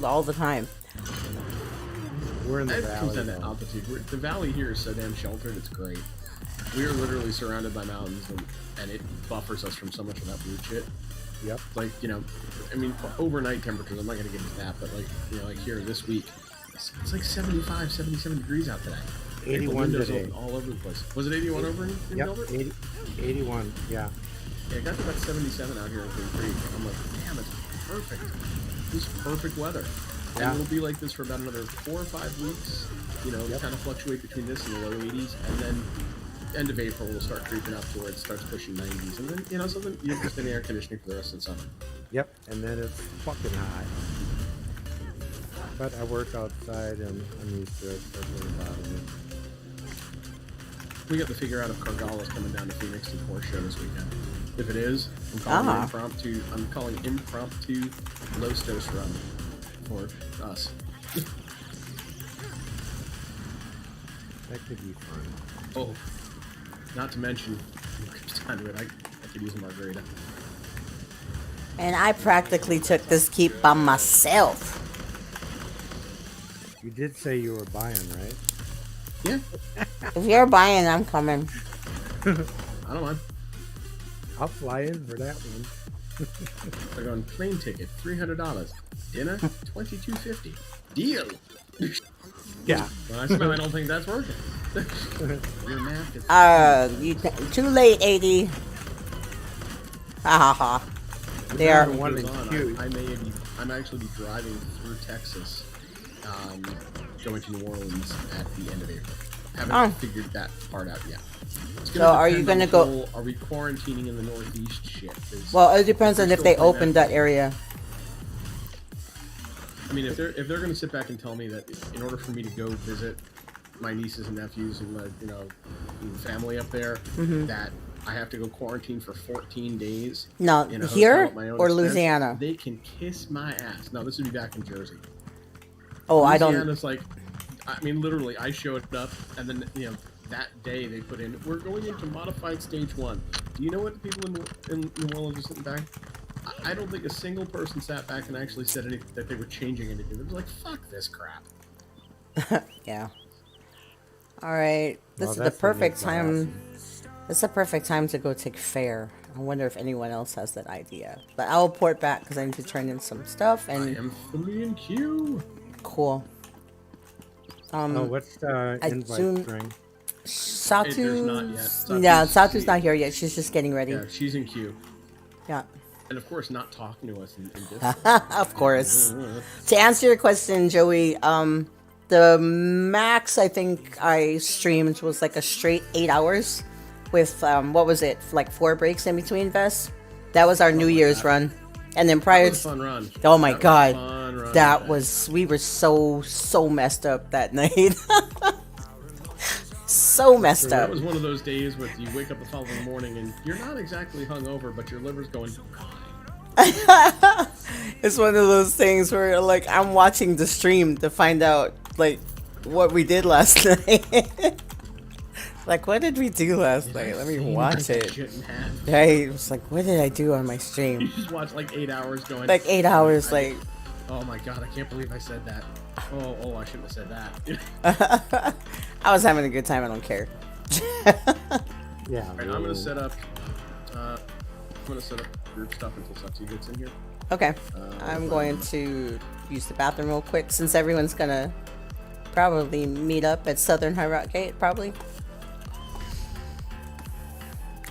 Speaker 1: all the time.
Speaker 10: We're in the valley.
Speaker 4: Altitude. The valley here is so damn sheltered, it's great. We are literally surrounded by mountains, and it buffers us from so much of that blue shit.
Speaker 10: Yep.
Speaker 4: Like, I mean, for overnight temperatures, I'm not going to get into that, but like here this week, it's like 75, 77 degrees out today.
Speaker 10: 81 today.
Speaker 4: All over the place. Was it 81 over in Melbourne?
Speaker 10: 81, yeah.
Speaker 4: Yeah, it got to about 77 out here in Green Creek. I'm like, damn, it's perfect. This is perfect weather.
Speaker 10: Yeah.
Speaker 4: And it'll be like this for about another 4 or 5 weeks. Kind of fluctuate between this and the low 80s, and then end of April we'll start creeping up to where it starts pushing 90s, and then something you're just in air conditioning for the rest of the summer.
Speaker 10: Yep, and then it's fucking hot. But I work outside and I'm used to it. So it doesn't bother me.
Speaker 4: We got to figure out if Cargala's coming down to Phoenix to for show this weekend. If it is, I'm calling impromptu Los Dos run for us.
Speaker 10: That could be fun.
Speaker 4: Oh, not to mention, I could use a margarita.
Speaker 1: And I practically took this keep by myself.
Speaker 10: You did say you were buying, right?
Speaker 4: Yeah.
Speaker 1: If you're buying, I'm coming.
Speaker 4: I don't mind.
Speaker 10: I'll fly in for that one.
Speaker 4: They're going plane ticket, $300. Dinner, $22.50. Deal.
Speaker 10: Yeah.
Speaker 4: Well, I don't think that's working. Your math is
Speaker 1: too late, 80. Ha ha ha. They are.
Speaker 4: I'm actually be driving through Texas, going to New Orleans at the end of April. Haven't figured that part out yet.
Speaker 1: So are you gonna go?
Speaker 4: Are we quarantining in the Northeast? Shit.
Speaker 1: Well, it depends on if they open that area.
Speaker 4: I mean, if they're going to sit back and tell me that in order for me to go visit my nieces and nephews and my family up there, that I have to go quarantine for 14 days.
Speaker 1: No, here or Louisiana?
Speaker 4: They can kiss my ass. No, this would be back in Jersey.
Speaker 1: Oh, I don't.
Speaker 4: Louisiana's like, I mean, literally, I showed up, and then that day they put in, we're going into modified stage 1. Do you know what the people in New Orleans are sitting back? I don't think a single person sat back and actually said anything that they were changing anything. They was like, fuck this crap.
Speaker 1: Yeah. All right. This is the perfect time. This is the perfect time to go take fare. I wonder if anyone else has that idea. But I'll report back because I need to turn in some stuff. And
Speaker 4: I am fully in queue.
Speaker 1: Cool.
Speaker 10: What's the invite string?
Speaker 1: Satu's Satu's not here yet. She's just getting ready.
Speaker 4: Yeah, she's in queue.
Speaker 1: Yeah.
Speaker 4: And of course, not talking to us in
Speaker 1: Of course. To answer your question, Joey, the max I think I streamed was like a straight 8 hours. with what was it, like 4 breaks in between vests. That was our New Year's run, and then prior
Speaker 4: That was a fun run.
Speaker 1: oh my
Speaker 4: That was a
Speaker 1: god,
Speaker 4: fun run,
Speaker 1: that
Speaker 4: man.
Speaker 1: was, we were so messed up that night. So messed
Speaker 4: So
Speaker 1: up.
Speaker 4: that was one of those days where you wake up the following morning and you're not exactly hungover, but your liver's going.
Speaker 1: It's one of those things where like I'm watching the stream to find out like what we did last night. Like, what did we do last night? Let me watch it. Right? It was like, what did I do on my
Speaker 4: You
Speaker 1: stream?
Speaker 4: just watch like 8 hours going.
Speaker 1: Like 8 hours, like.
Speaker 4: Oh my god, I can't believe I said that. Oh, I shouldn't have said that.
Speaker 1: I was having a good time. I don't care.
Speaker 10: Yeah.
Speaker 4: Alright, I'm gonna set up. Group stuff until Satsu gets in here.
Speaker 1: Okay. I'm going to use the bathroom real quick since everyone's gonna probably meet up at Southern High Rock Gate. Probably.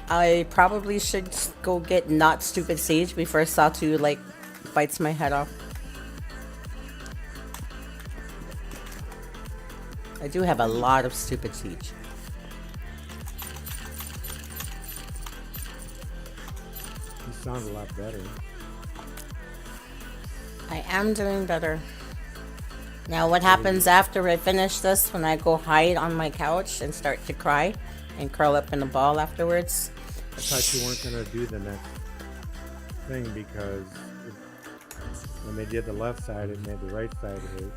Speaker 1: I probably should go get not stupid Sage before Satu like bites my head off. I do have a lot of stupid Siege.
Speaker 10: You sound a lot better.
Speaker 1: I am doing better. Now what happens after I finish this when I go hide on my couch and start to cry and curl up in a ball afterwards?
Speaker 10: I thought you weren't going to do the next thing because when they did the left side, it made the right side hurt.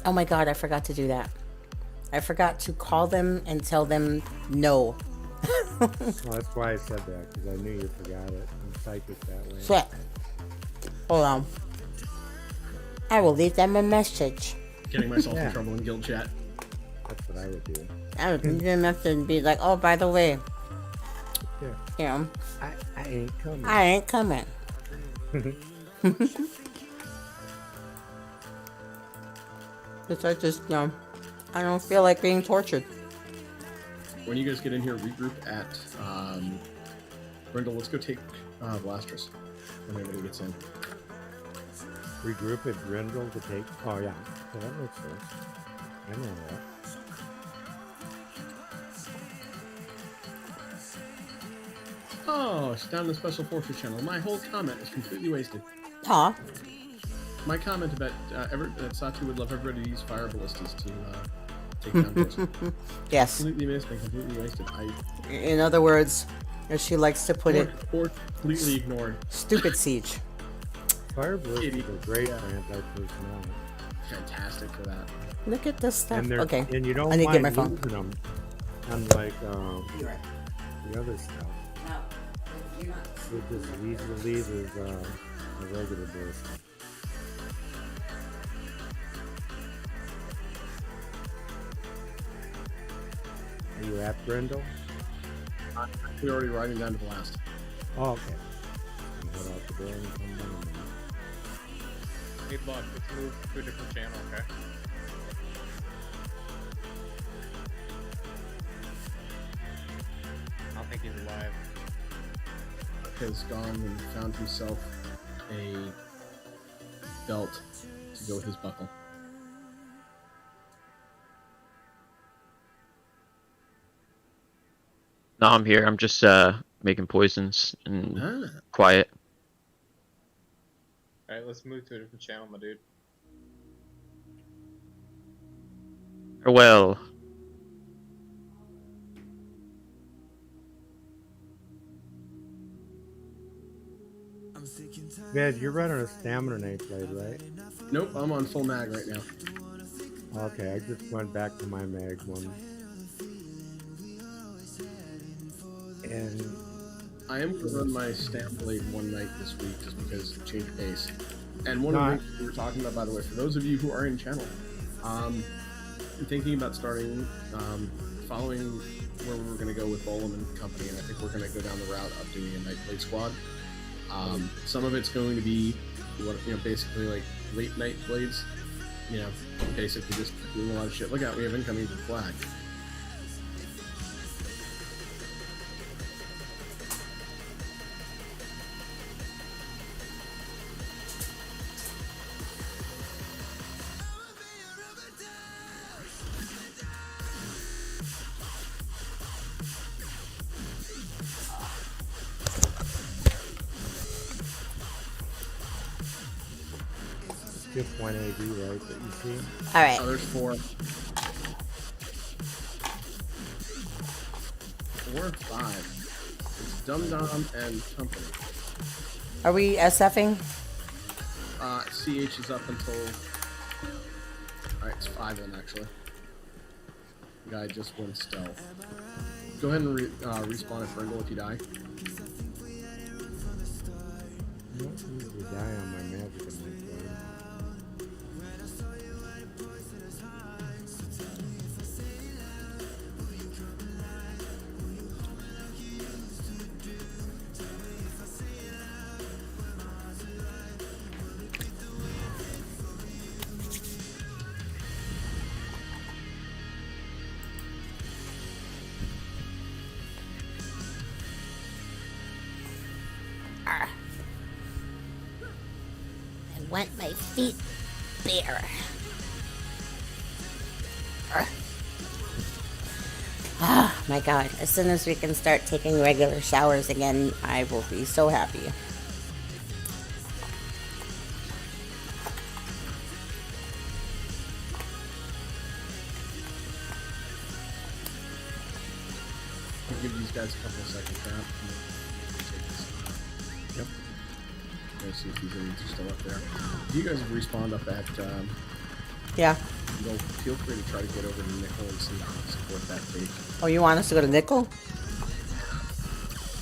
Speaker 1: Oh my god, I forgot to do that. I forgot to call them and tell them no.
Speaker 10: Well, that's why I said that, because I knew you forgot it. I'm psychic that way.
Speaker 1: Shit. Hold on. I will leave them a message.
Speaker 4: Getting myself in trouble in guild chat.
Speaker 10: That's what I would do.
Speaker 1: I would leave them a message and be like, oh, by the way,
Speaker 10: Yeah.
Speaker 1: you know,
Speaker 10: I ain't coming.
Speaker 1: I ain't coming. Because I just, you know, I don't feel like being tortured.
Speaker 4: When you guys get in here, regroup at Brindle. Let's go take Blastress when everybody gets in.
Speaker 10: Regroup at Grindle to take. Oh, yeah. So that makes sense. I know that.
Speaker 4: Oh, it's down in the Special Forces channel. My whole comment is completely wasted.
Speaker 1: Huh?
Speaker 4: My comment about that Satu would love everybody to use fire ballistas to take down doors.
Speaker 1: Yes.
Speaker 4: Completely missed and completely wasted.
Speaker 1: In other words, as she likes to put it,
Speaker 4: or completely ignored.
Speaker 1: stupid Siege.
Speaker 10: Fire ballistas are great for anti-personnel.
Speaker 4: Fantastic for that.
Speaker 1: Look at this stuff.
Speaker 10: And they're,
Speaker 1: Okay.
Speaker 10: and you don't
Speaker 1: I need to get my
Speaker 10: mind
Speaker 1: phone.
Speaker 10: losing them, unlike the other stuff. It just as easily as a regular ballista. Are you at Brindle?
Speaker 4: We're already riding down to Blast.
Speaker 10: Oh, okay. You head out the door and come down.
Speaker 3: Hey, Buck, let's move to a different channel, okay? I don't think he's alive.
Speaker 4: Has gone and found himself a belt to go with his buckle.
Speaker 9: No, I'm here. I'm just making poisons and quiet.
Speaker 3: Alright, let's move to a different channel, my dude.
Speaker 9: Farewell.
Speaker 10: Man, you're running a stamina night blade, right?
Speaker 4: Nope, I'm on full mag right now.
Speaker 10: Okay, I just went back to my mag one. And
Speaker 4: I am going to run my stamp blade one night this week just because of change of pace. And one of the things we were talking about, by the way, for those of you who are in channel, I'm thinking about starting following where we were going to go with Bolem and company, and I think we're going to go down the route of doing a night blade squad. Some of it's going to be, basically like late night blades. Basically just doing a lot of shit. Look out, we have incoming to the flag.
Speaker 10: Just one AD, right? That you see.
Speaker 1: All right.
Speaker 4: Oh, there's 4. 4 or 5. It's Dum Dum and Company.
Speaker 1: Are we SFing?
Speaker 4: CH is up until. Alright, it's 5 in actually. The guy just went stealth. Go ahead and respawn at Pringle if you die.
Speaker 10: I don't usually die on my magic in this game.
Speaker 1: I want my feet bare. Ah, my God. As soon as we can start taking regular showers again, I will be so happy.
Speaker 4: I'll give these guys a couple of seconds out. Yep. Go see if these aliens are still up there. You guys have respawned up at,
Speaker 1: Yeah.
Speaker 4: you know, feel free to try to get over to Nickel and see if you can support that take.
Speaker 1: Oh, you want us to go to Nickel?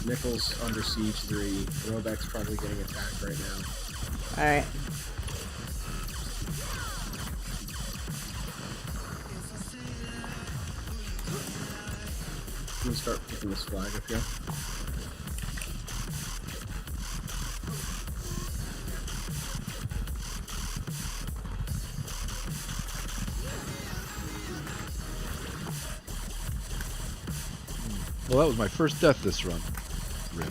Speaker 4: Nickel's under siege 3. Robeck's probably getting attacked right now.
Speaker 1: Alright.
Speaker 4: I'm gonna start picking this flag up here.
Speaker 11: Well, that was my first death this run. Rip.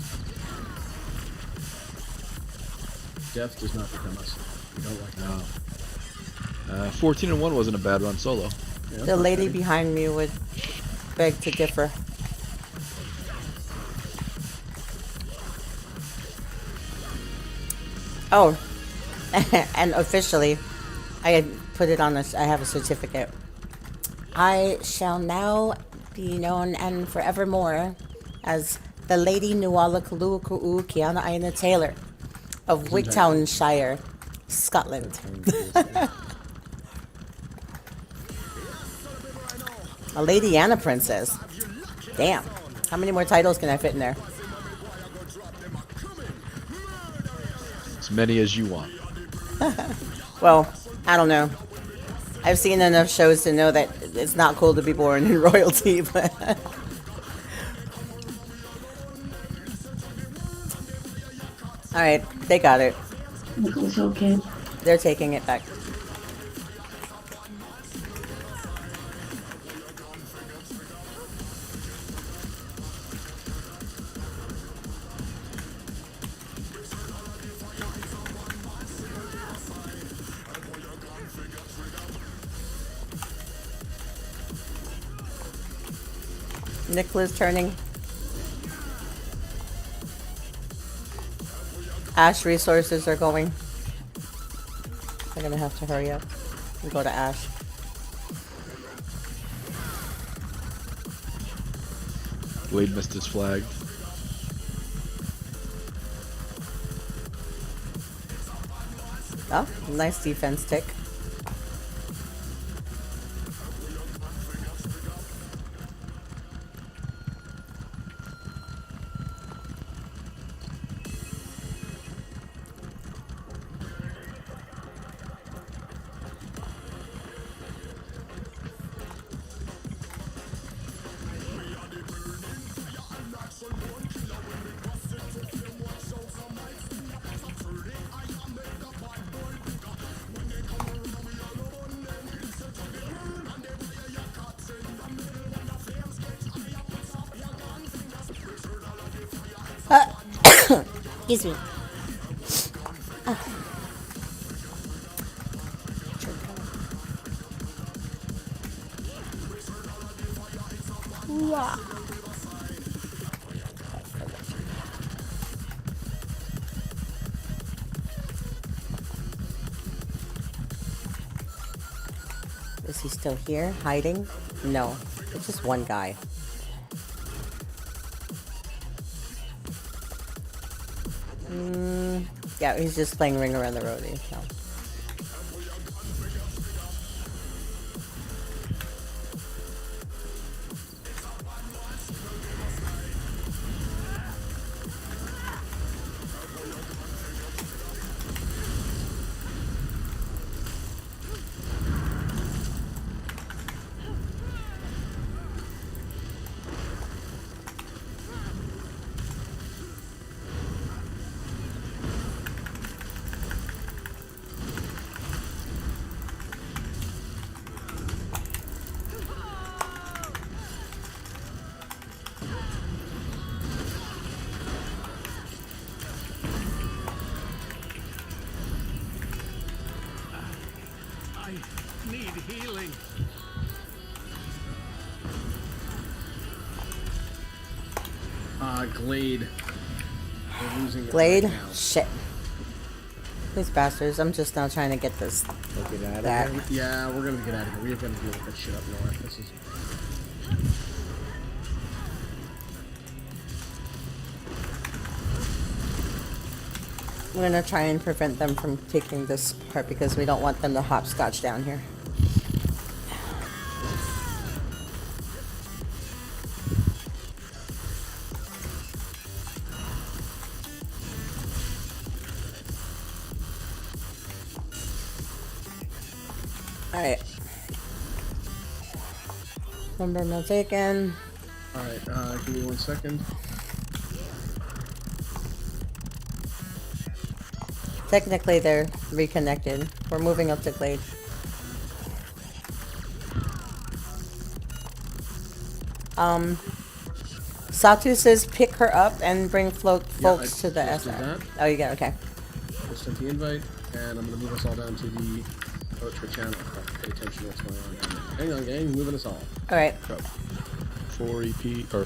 Speaker 4: Death does not become us. We don't like that.
Speaker 11: 14-1 wasn't a bad run solo.
Speaker 4: Yeah,
Speaker 1: The lady
Speaker 4: okay.
Speaker 1: behind me would beg to differ. Oh, and officially, I had put it on this. I have a certificate. I shall now be known and forevermore as the Lady Nuala Kaluku'u Kiana Aina Taylor of Wigtownshire, Scotland. A lady and a princess. Damn. How many more titles can I fit in there?
Speaker 11: As many as you want.
Speaker 1: Well, I don't know. I've seen enough shows to know that it's not cool to be born in royalty, but... Alright, they got it.
Speaker 5: Nicholas, okay.
Speaker 1: They're taking it back. Nicola's turning. Ash resources are going. I'm gonna have to hurry up and go to Ash.
Speaker 11: Blade missed his flag.
Speaker 1: Oh, nice defense tick. Excuse me. Wow. Is he still here, hiding? No, it's just one guy. Yeah, he's just playing Ring Around the Roadie. So.
Speaker 4: Glade. We're losing it
Speaker 1: Glade?
Speaker 4: right now.
Speaker 1: Shit. These bastards. I'm just now trying to get this.
Speaker 10: Get out of
Speaker 1: That.
Speaker 10: here.
Speaker 4: Yeah, we're gonna get out of here. We're gonna deal with that shit up north. This is.
Speaker 1: We're gonna try and prevent them from taking this part because we don't want them to hopscotch down here. Alright. Lumber mill taken.
Speaker 4: Alright, give me 1 second.
Speaker 1: Technically, they're reconnected. We're moving up to Glade. Satu says pick her up and bring folks to the
Speaker 4: just did
Speaker 1: SR.
Speaker 4: that.
Speaker 1: Oh, you got okay.
Speaker 4: Just sent the invite, and I'm gonna move us all down to the Otra channel. Pay attention to what's going on down there. Hang on, gang, moving us all.
Speaker 1: All right,
Speaker 11: 4 EP or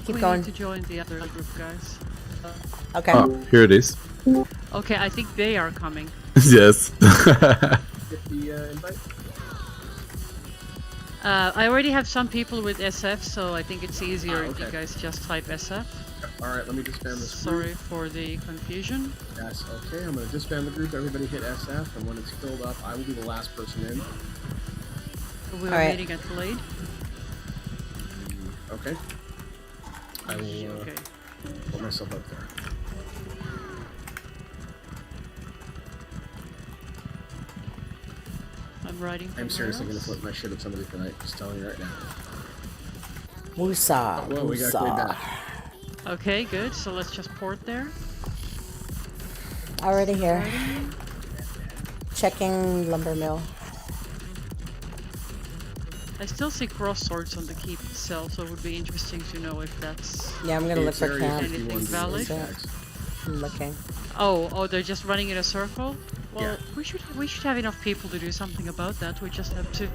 Speaker 1: keep
Speaker 12: we
Speaker 1: going.
Speaker 12: need to join the other group, guys.
Speaker 1: Okay.
Speaker 7: Oh, here it is.
Speaker 12: Okay, I think they are coming.
Speaker 7: Yes.
Speaker 4: Get the invite.
Speaker 12: I already have some people with SF, so I think it's easier if
Speaker 4: okay.
Speaker 12: you guys just type SF.
Speaker 4: Alright, let me disband this
Speaker 12: Sorry
Speaker 4: group.
Speaker 12: for the confusion.
Speaker 4: Yes, okay, I'm gonna disband the group. Everybody hit SF, and when it's filled up, I will be the last person in.
Speaker 12: We are
Speaker 1: Alright.
Speaker 12: meeting at Glade.
Speaker 4: Okay. I will
Speaker 12: Okay.
Speaker 4: put myself up there.
Speaker 12: I'm riding.
Speaker 4: I'm
Speaker 12: somewhere
Speaker 4: seriously gonna
Speaker 12: else.
Speaker 4: flip my shit at somebody tonight. Just telling you right now.
Speaker 1: Wusa.
Speaker 4: Whoa, we got Glade
Speaker 1: Wusa.
Speaker 4: back.
Speaker 12: Okay, good. So let's just port there.
Speaker 1: Already here. Checking lumber mill.
Speaker 12: I still see cross swords on the keep itself, so it would be interesting to know if that's
Speaker 1: Yeah, I'm gonna look
Speaker 4: It's
Speaker 1: for
Speaker 4: Area
Speaker 1: camp.
Speaker 12: Anything
Speaker 4: 51
Speaker 12: valid?
Speaker 4: tags.
Speaker 1: I'm looking.
Speaker 12: Oh, they're just running in a circle. Well,
Speaker 4: Yeah.
Speaker 12: we should have enough people to do something about that. We just have to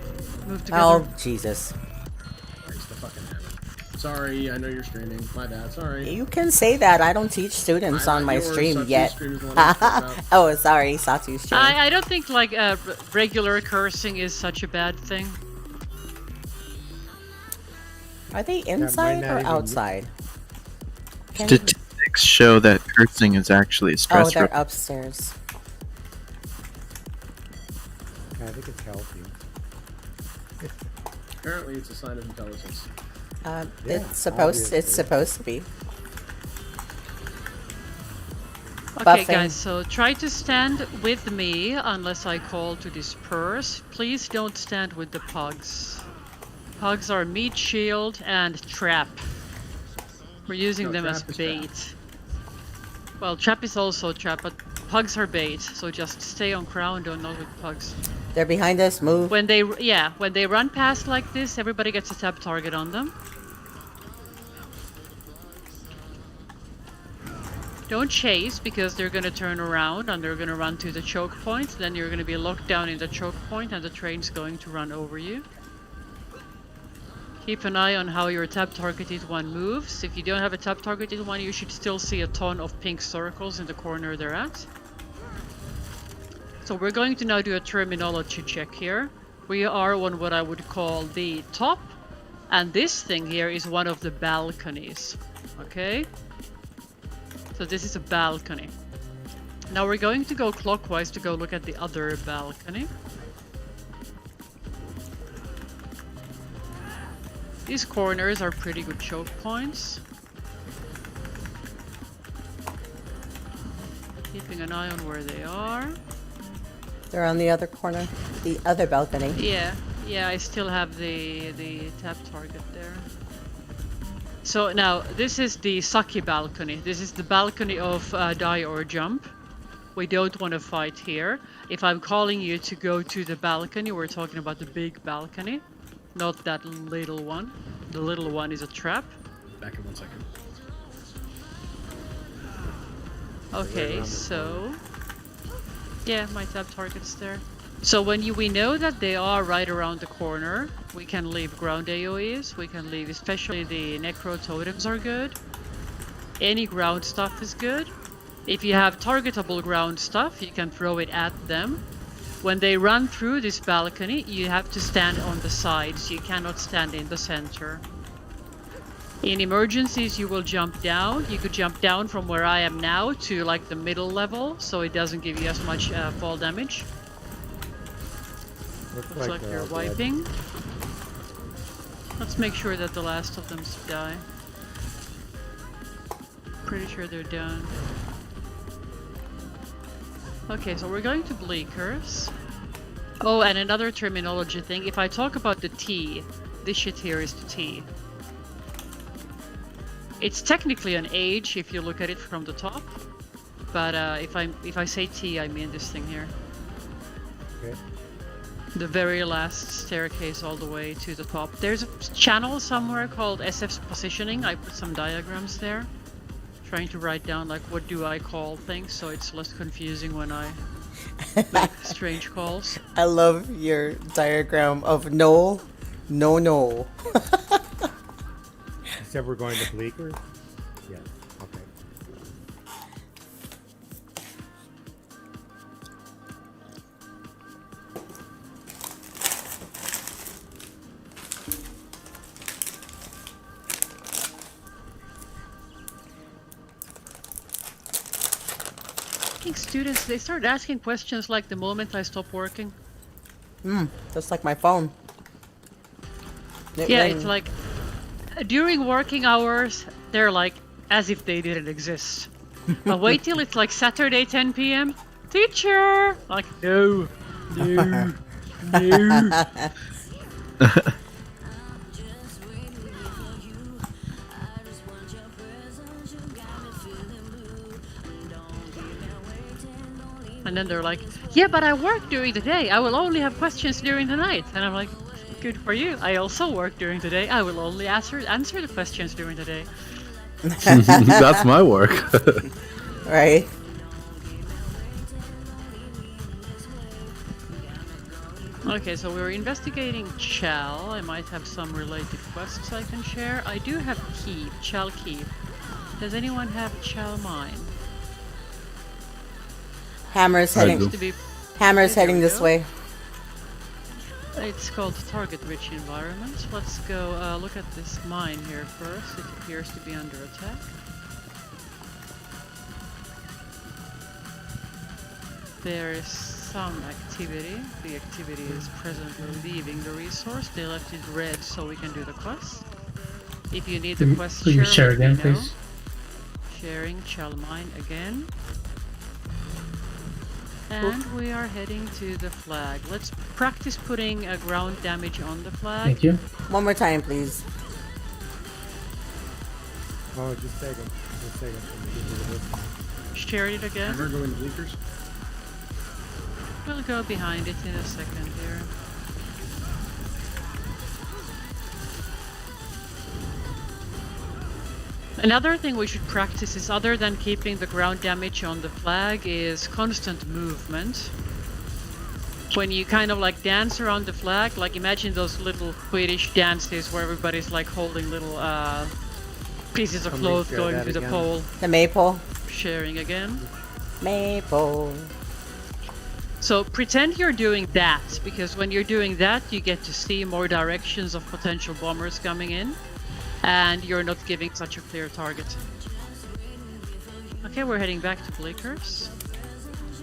Speaker 12: move together.
Speaker 1: Oh, Jesus.
Speaker 4: Christ, the fucking hammer. Sorry, I know you're streaming. My bad, sorry.
Speaker 1: You can say that. I don't teach students
Speaker 4: I'm
Speaker 1: on
Speaker 4: not
Speaker 1: my
Speaker 4: yours.
Speaker 1: stream
Speaker 4: Satu's
Speaker 1: yet.
Speaker 4: stream is the one I'm talking about.
Speaker 1: Oh, sorry. Satu's stream.
Speaker 12: I don't think like regular cursing is such a bad thing.
Speaker 1: Are they
Speaker 10: might
Speaker 1: inside
Speaker 10: not
Speaker 1: or
Speaker 10: even-
Speaker 1: outside? Can-
Speaker 13: Statistics show that cursing is actually a
Speaker 1: Oh,
Speaker 13: stress
Speaker 1: they're
Speaker 13: relief.
Speaker 1: upstairs.
Speaker 10: I think it's healthy.
Speaker 4: Apparently, it's a sign of intelligence.
Speaker 10: Yeah,
Speaker 1: It's
Speaker 10: obviously.
Speaker 1: supposed to be.
Speaker 12: Okay,
Speaker 1: Buffing.
Speaker 12: guys, so try to stand with me unless I call to disperse. Please don't stand with the pugs. Pugs are meat shield and trap. We're using
Speaker 4: No,
Speaker 12: them as
Speaker 4: trap is
Speaker 12: bait. Well, trap is also trap, but pugs are bait, so just stay on ground, don't not with pugs.
Speaker 1: They're behind us. Move.
Speaker 12: When they run past like this, everybody gets a tap target on them. Don't chase, because they're gonna turn around and they're gonna run to the choke point. Then you're gonna be locked down in the choke point and the train's going to run over you. Keep an eye on how your tap targeted one moves. If you don't have a tap targeted one, you should still see a ton of pink circles in the corner they're at. So we're going to now do a terminology check here. We are on what I would call the top, and this thing here is one of the balconies. Okay? So this is a balcony. Now we're going to go clockwise to go look at the other balcony. These corners are pretty good choke points. Keeping an eye on where they are.
Speaker 1: They're on the other corner, the other balcony.
Speaker 12: Yeah, I still have the tap target there. So now, this is the Saki balcony. This is the balcony of die or jump. We don't want to fight here. If I'm calling you to go to the balcony, we're talking about the big balcony, not that little one. The little one is a trap.
Speaker 4: Back in 1 second.
Speaker 12: Okay, so... yeah, my tap target's there. So when we know that they are right around the corner, we can leave ground AoEs, we can leave, especially the necro totems are good. Any ground stuff is good. If you have targetable ground stuff, you can throw it at them. When they run through this balcony, you have to stand on the sides, you cannot stand in the center. In emergencies, you will jump down. You could jump down from where I am now to like the middle level, so it doesn't give you as much fall damage. Looks like they're wiping. Let's make sure that the last of them die. Pretty sure they're done. Okay, so we're going to Bleakers. Oh, and another terminology thing. If I talk about the T, this shit here is the T. It's technically an H if you look at it from the top, but if I say T, I mean this thing here.
Speaker 10: Okay.
Speaker 12: The very last staircase all the way to the top. There's a channel somewhere called SF's positioning. I put some diagrams there, trying to write down like what do I call things so it's less confusing when I make strange calls.
Speaker 1: I love your diagram of no.
Speaker 10: You said we're going to Bleaker? Yeah, okay.
Speaker 12: I think students, they start asking questions like the moment I stop working.
Speaker 1: Just like my phone.
Speaker 12: Yeah, it's like during working hours, they're like as if they didn't exist. But wait till it's like Saturday 10 p.m. Teacher! Like, no. And then they're like, yeah, but I work during the day. I will only have questions during the night. And I'm like, good for you. I also work during the day. I will only answer the questions during the day.
Speaker 7: That's my work.
Speaker 1: Right.
Speaker 12: Okay, so we're investigating Chal. I might have some related quests I can share. I do have Keep, Chal Keep. Does anyone have Chal Mine?
Speaker 1: Hammer's heading this way.
Speaker 12: It's called Target Rich Environments. Let's go look at this mine here first. It appears to be under attack. There is some activity. The activity is presently leaving the resource. They left it red so we can do the quest. If you need the quest, share again, please. Sharing Chal Mine again. And we are heading to the flag. Let's practice putting ground damage on the flag.
Speaker 14: Thank you.
Speaker 1: One more time, please.
Speaker 10: Oh, just a second. Just a second.
Speaker 12: Share it again.
Speaker 4: We're going to Bleakers.
Speaker 12: We'll go behind it in a second here. Another thing we should practice is, other than keeping the ground damage on the flag, is constant movement. When you kind of like dance around the flag, like imagine those little Swedish dances where everybody's like holding little pieces of cloth going to the pole.
Speaker 1: The maypole.
Speaker 12: Sharing again.
Speaker 1: Maypole.
Speaker 12: So pretend you're doing that, because when you're doing that, you get to see more directions of potential bombers coming in, and you're not giving such a clear target. Okay, we're heading back to Bleakers.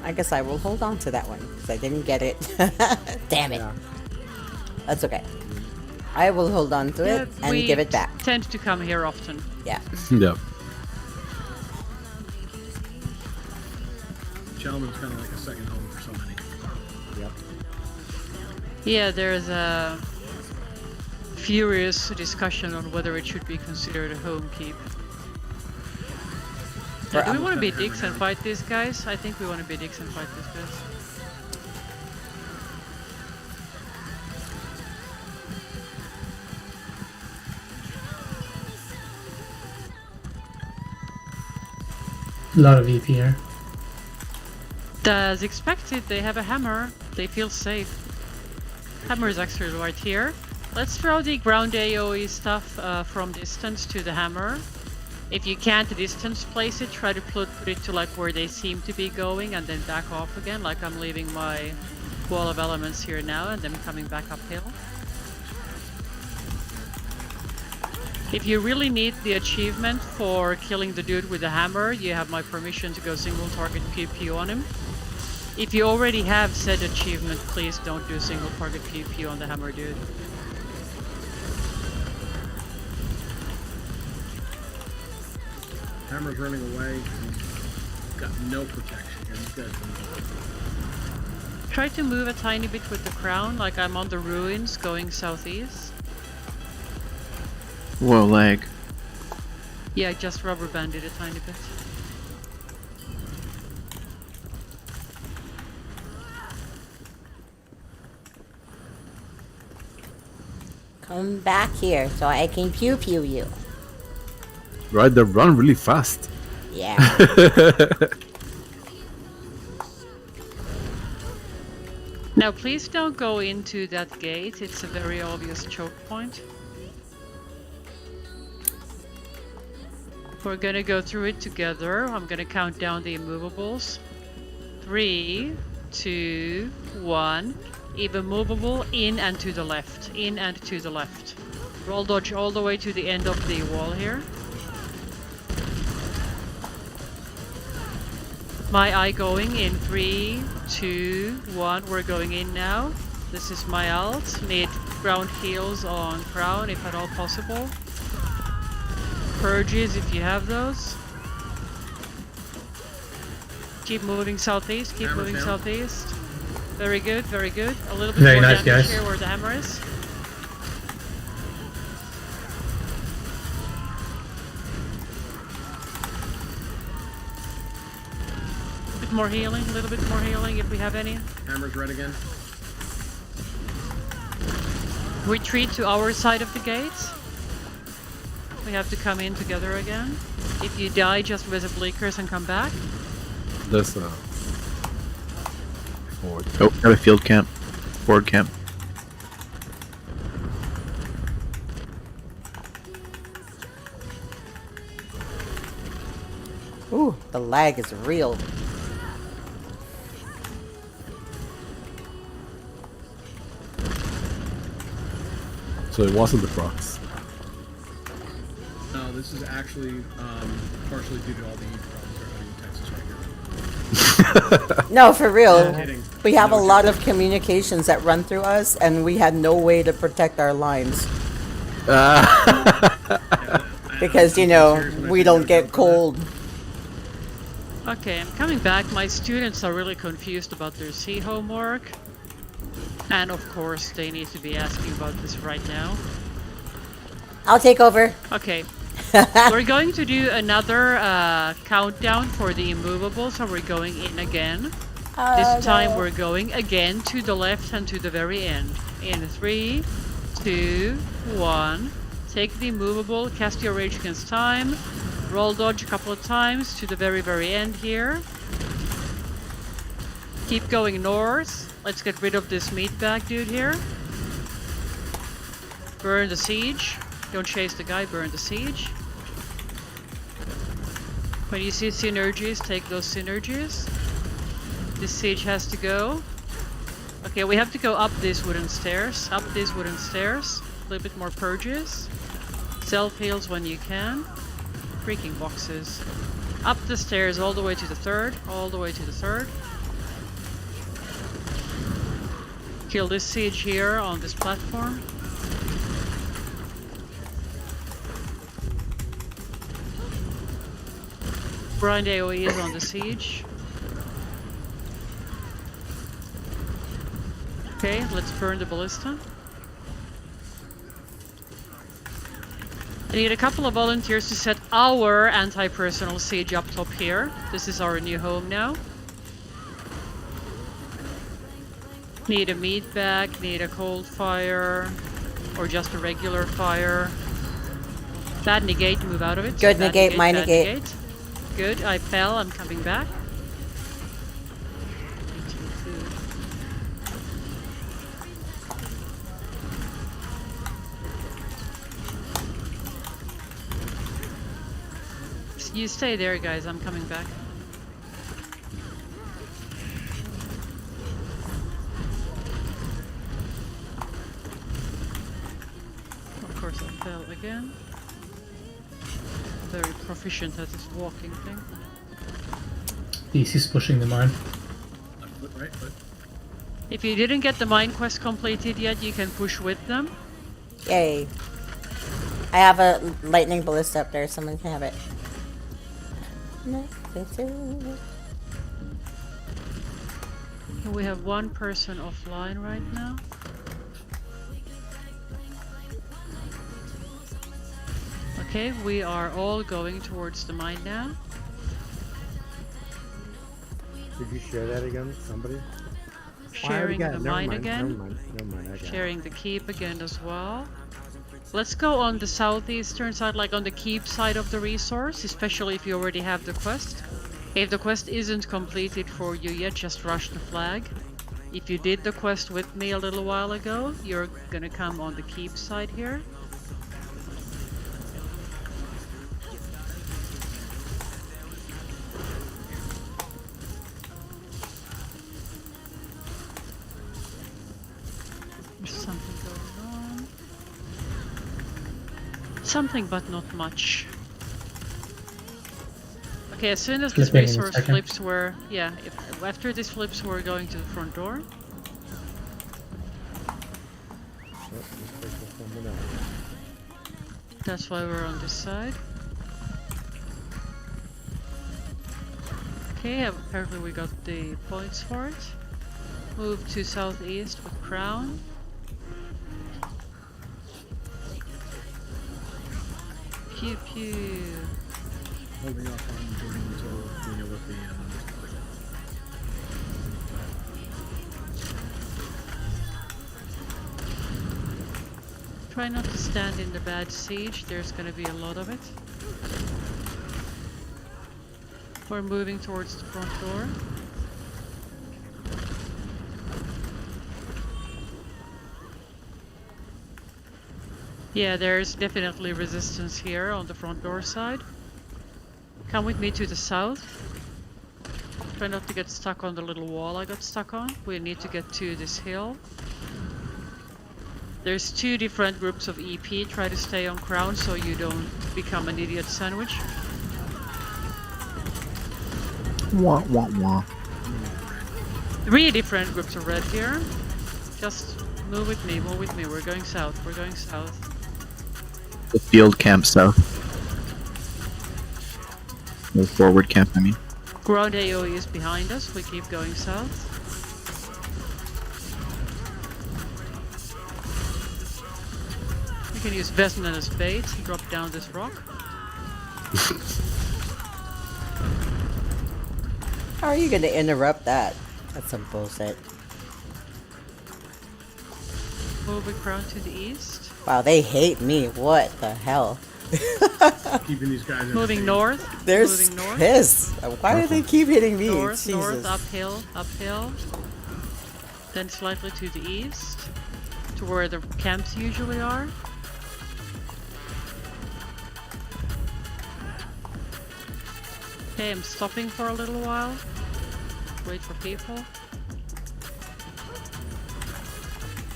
Speaker 1: I guess I will hold on to that one because I didn't get it. Damn it.
Speaker 10: Yeah.
Speaker 1: That's okay. I will hold on to it and
Speaker 12: we
Speaker 1: give it back.
Speaker 12: Tend to come here often.
Speaker 1: Yeah.
Speaker 7: Yep.
Speaker 4: Chelman's kind of like a second home for so many.
Speaker 10: Yep.
Speaker 12: Yeah, there's a furious discussion on whether it should be considered a home keep. Do we want to be dicks and fight these guys? I think we want to be dicks and fight these guys.
Speaker 14: A lot of VP here.
Speaker 12: As expected, they have a hammer. They feel safe. Hammer is actually right here. Let's throw the ground AoE stuff from distance to the hammer. If you can't distance place it, try to put it to like where they seem to be going and then back off again, like I'm leaving my wall of elements here now and then coming back uphill. If you really need the achievement for killing the dude with the hammer, you have my permission to go single target PvP on him. If you already have said achievement, please don't do single target PvP on the hammer dude.
Speaker 4: Hammer's running away. He's got no protection here. He's got
Speaker 12: Try to move a tiny bit with the crown, like I'm on the ruins going southeast.
Speaker 13: Whoa, lag.
Speaker 12: Yeah, I just rubber banded a tiny bit.
Speaker 1: Come back here so I can pew pew you.
Speaker 7: Right, they run really fast.
Speaker 1: Yeah.
Speaker 12: Now please don't go into that gate, it's a very obvious choke point. We're gonna go through it together. I'm gonna count down the immovables. 3, 2, 1. Even movable, in and to the left. In and to the left. Roll dodge all the way to the end of the wall here. My eye going in 3, 2, 1. We're going in now. This is my alt. Need ground heals on crown if at all possible. Purges if you have those. Keep moving southeast, keep moving southeast. Very good, very good. A little bit
Speaker 14: Very
Speaker 12: more
Speaker 14: nice,
Speaker 12: damage
Speaker 14: guys.
Speaker 12: here where the hammer is. Bit more healing, a little bit more healing if we have any.
Speaker 4: Hammer's red again.
Speaker 12: Retreat to our side of the gates. We have to come in together again. If you die, just visit Bleakers and come back.
Speaker 7: There's
Speaker 13: Oh, got a field camp. Board camp.
Speaker 1: Ooh, the lag is real.
Speaker 7: So it wasn't the procs.
Speaker 4: No, this is actually partially due to all the heat problems we're having in Texas right now.
Speaker 1: No, for real.
Speaker 4: No kidding.
Speaker 1: We have
Speaker 4: No
Speaker 1: a lot of communications that run through us, and we had no way to protect our lines. Because, you know, we don't get cold.
Speaker 12: Okay, I'm coming back. My students are really confused about their C homework. And of course, they need to be asking about this right now.
Speaker 1: I'll take over.
Speaker 12: Okay. We're going to do another countdown for the immovable, so we're going in again. This time we're going again to the left and to the very end. In 3, 2, 1. Take the immovable, cast your rage against time. Roll dodge a couple of times to the very, very end here. Keep going north. Let's get rid of this meatbag dude here. Burn the siege. Don't chase the guy, burn the siege. When you see synergies, take those synergies. This siege has to go. Okay, we have to go up these wooden stairs. Up these wooden stairs. A little bit more purges. Self-heals when you can. Freaking boxes. Up the stairs all the way to the third. All the way to the third. Kill this siege here on this platform. Grind AoE is on the siege. Okay, let's burn the ballista. I need a couple of volunteers to set our anti-personal siege up top here. This is our new home now. Need a meat bag, need a cold fire, or just a regular fire. Bad negate, move out of it.
Speaker 1: Good
Speaker 12: Bad
Speaker 1: negate, my
Speaker 12: bad
Speaker 1: negate.
Speaker 12: Good, I fell, I'm coming back. You stay there, guys, I'm coming back. Of course I fell again. Very proficient at this walking thing.
Speaker 14: DC's pushing the mine.
Speaker 4: Left foot, right foot.
Speaker 12: If you didn't get the mine quest completed yet, you can push with them.
Speaker 1: Yay. I have a lightning ballista up there, someone can have it.
Speaker 12: We have one person offline right now. Okay, we are all going towards the mine now.
Speaker 10: Did you share that again, somebody?
Speaker 12: Sharing the mine again.
Speaker 10: Never mind, I got it.
Speaker 12: Sharing the keep again as well. Let's go on the southeastern side, like on the keep side of the resource, especially if you already have the quest. If the quest isn't completed for you yet, just rush the flag. If you did the quest with me a little while ago, you're gonna come on the keep side here. There's something going on. Something, but not much. Okay, as soon as this
Speaker 14: Flipping in a
Speaker 12: resource
Speaker 14: second.
Speaker 12: flips, after this flips, we're going to the front door. That's why we're on this side. Okay, apparently we got the points for it. Move to southeast with crown. Pew pew.
Speaker 4: Holding off on doing until we know what the
Speaker 12: Try not to stand in the bad siege, there's gonna be a lot of it. We're moving towards the front door. Yeah, there's definitely resistance here on the front door side. Come with me to the south. Try not to get stuck on the little wall I got stuck on. We need to get to this hill. There's two different groups of EP. Try to stay on crown so you don't become an idiot sandwich.
Speaker 13: Wah wah wah.
Speaker 12: 3 different groups of red here. Just move with me, we're going south, we're going south.
Speaker 13: The field camp south. No forward camp, I mean.
Speaker 12: Ground AoE is behind us, we keep going south. You can use Vesman as bait, drop down this rock.
Speaker 1: How are you going to interrupt that? That's some bullshit.
Speaker 12: Move with crown to the east.
Speaker 1: Wow, they hate me. What the hell?
Speaker 4: keeping these guys
Speaker 12: Moving north.
Speaker 1: They're
Speaker 12: moving north.
Speaker 1: pissed. Why do they keep hitting me?
Speaker 12: North,
Speaker 1: Jesus.
Speaker 12: north, uphill, uphill. Then slightly to the east. To where the camps usually are. Okay, I'm stopping for a little while. Wait for people.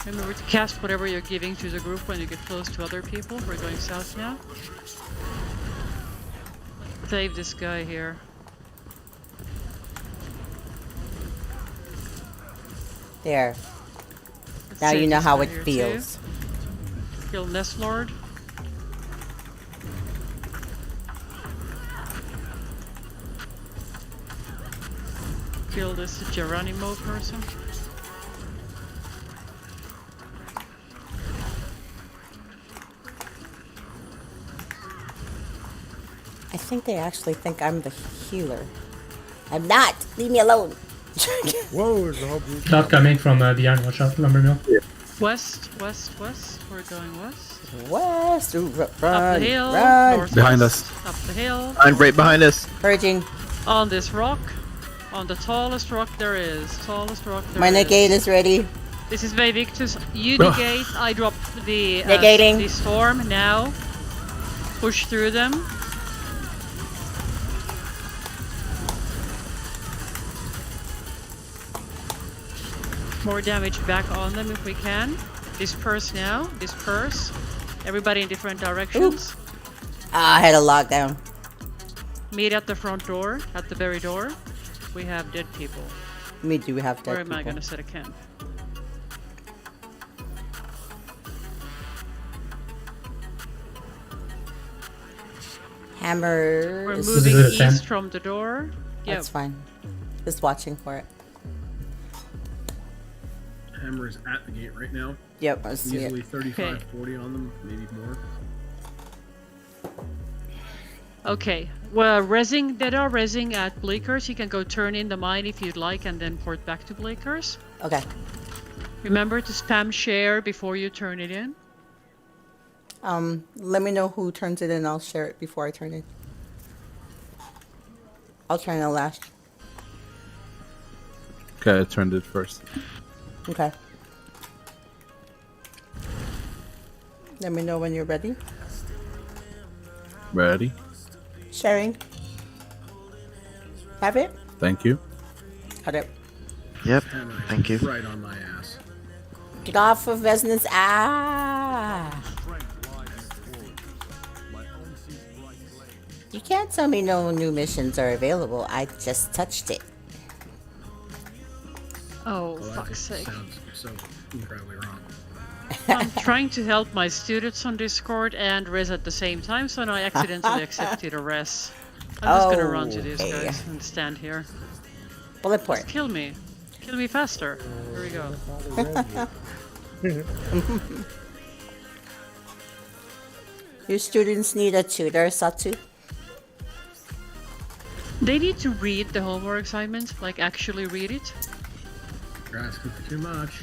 Speaker 12: Remember to cast whatever you're giving to the group when you get close to other people. We're going south now. Save this guy here.
Speaker 1: There.
Speaker 12: Let's
Speaker 1: Now
Speaker 12: save
Speaker 1: you know
Speaker 12: this
Speaker 1: how
Speaker 12: guy
Speaker 1: it
Speaker 12: here
Speaker 1: feels.
Speaker 12: too. Kill Nest Lord. Kill this Geronimo person.
Speaker 1: I think they actually think I'm the healer. I'm not. Leave me alone.
Speaker 10: Whoa, there's a whole group.
Speaker 14: Shot coming from behind. Watch out, lumber mill.
Speaker 12: West. We're going west.
Speaker 1: West. Ooh, run,
Speaker 12: Up the hill.
Speaker 1: run.
Speaker 12: Northwest.
Speaker 7: Behind us.
Speaker 12: Up the hill.
Speaker 13: I'm right behind us.
Speaker 1: Purging.
Speaker 12: On this rock. On the tallest rock there is. Tallest rock there
Speaker 1: My
Speaker 12: is.
Speaker 1: negate is ready.
Speaker 12: This is very Victus. You negate. I drop the
Speaker 1: Negating.
Speaker 12: the storm now. Push through them. More damage back on them if we can. Disperse now. Disperse. Everybody in different directions.
Speaker 1: Ah, I had a lockdown.
Speaker 12: Meet at the front door. At the very door. We have dead people.
Speaker 1: We do have dead
Speaker 12: Where am I
Speaker 1: people.
Speaker 12: gonna set a camp?
Speaker 1: Hammer.
Speaker 12: We're
Speaker 1: is-
Speaker 12: moving
Speaker 14: Is it a 10?
Speaker 12: east from the door. Yep.
Speaker 1: That's fine. Just watching for it.
Speaker 4: Hammer is at the gate right now.
Speaker 1: Yep, I see
Speaker 4: Easily
Speaker 1: it.
Speaker 4: 35,
Speaker 12: Okay.
Speaker 4: 40 on them, maybe more.
Speaker 12: Okay. Well, resing. That are resing at Bleakers. You can go turn in the mine if you'd like, and then port back to Bleakers.
Speaker 1: Okay.
Speaker 12: Remember to spam share before you turn it in.
Speaker 1: Let me know who turns it in. I'll share it before I turn it. I'll turn it last.
Speaker 7: Okay, I turned it first.
Speaker 1: Okay. Let me know when you're ready.
Speaker 7: Ready?
Speaker 1: Sharing. Have it?
Speaker 7: Thank you.
Speaker 1: Got it.
Speaker 13: Yep.
Speaker 4: Hammer is
Speaker 13: Thank you.
Speaker 4: right on my ass.
Speaker 1: Get off of Vesna's. Ah! You can't tell me no new missions are available. I just touched it.
Speaker 12: Oh,
Speaker 4: Well, that
Speaker 12: fuck's
Speaker 4: just
Speaker 12: sake.
Speaker 4: sounds so incredibly wrong.
Speaker 12: I'm trying to help my students on Discord and res at the same time, so now I accidentally accepted a res. I'm just gonna run to these
Speaker 1: Okay.
Speaker 12: guys and stand here.
Speaker 1: Bullet port.
Speaker 12: Just kill me. Kill me faster. Here we go.
Speaker 1: Your students need a tutor, Satu?
Speaker 12: They need to read the homework assignment, like actually read it.
Speaker 4: You're asking for too much.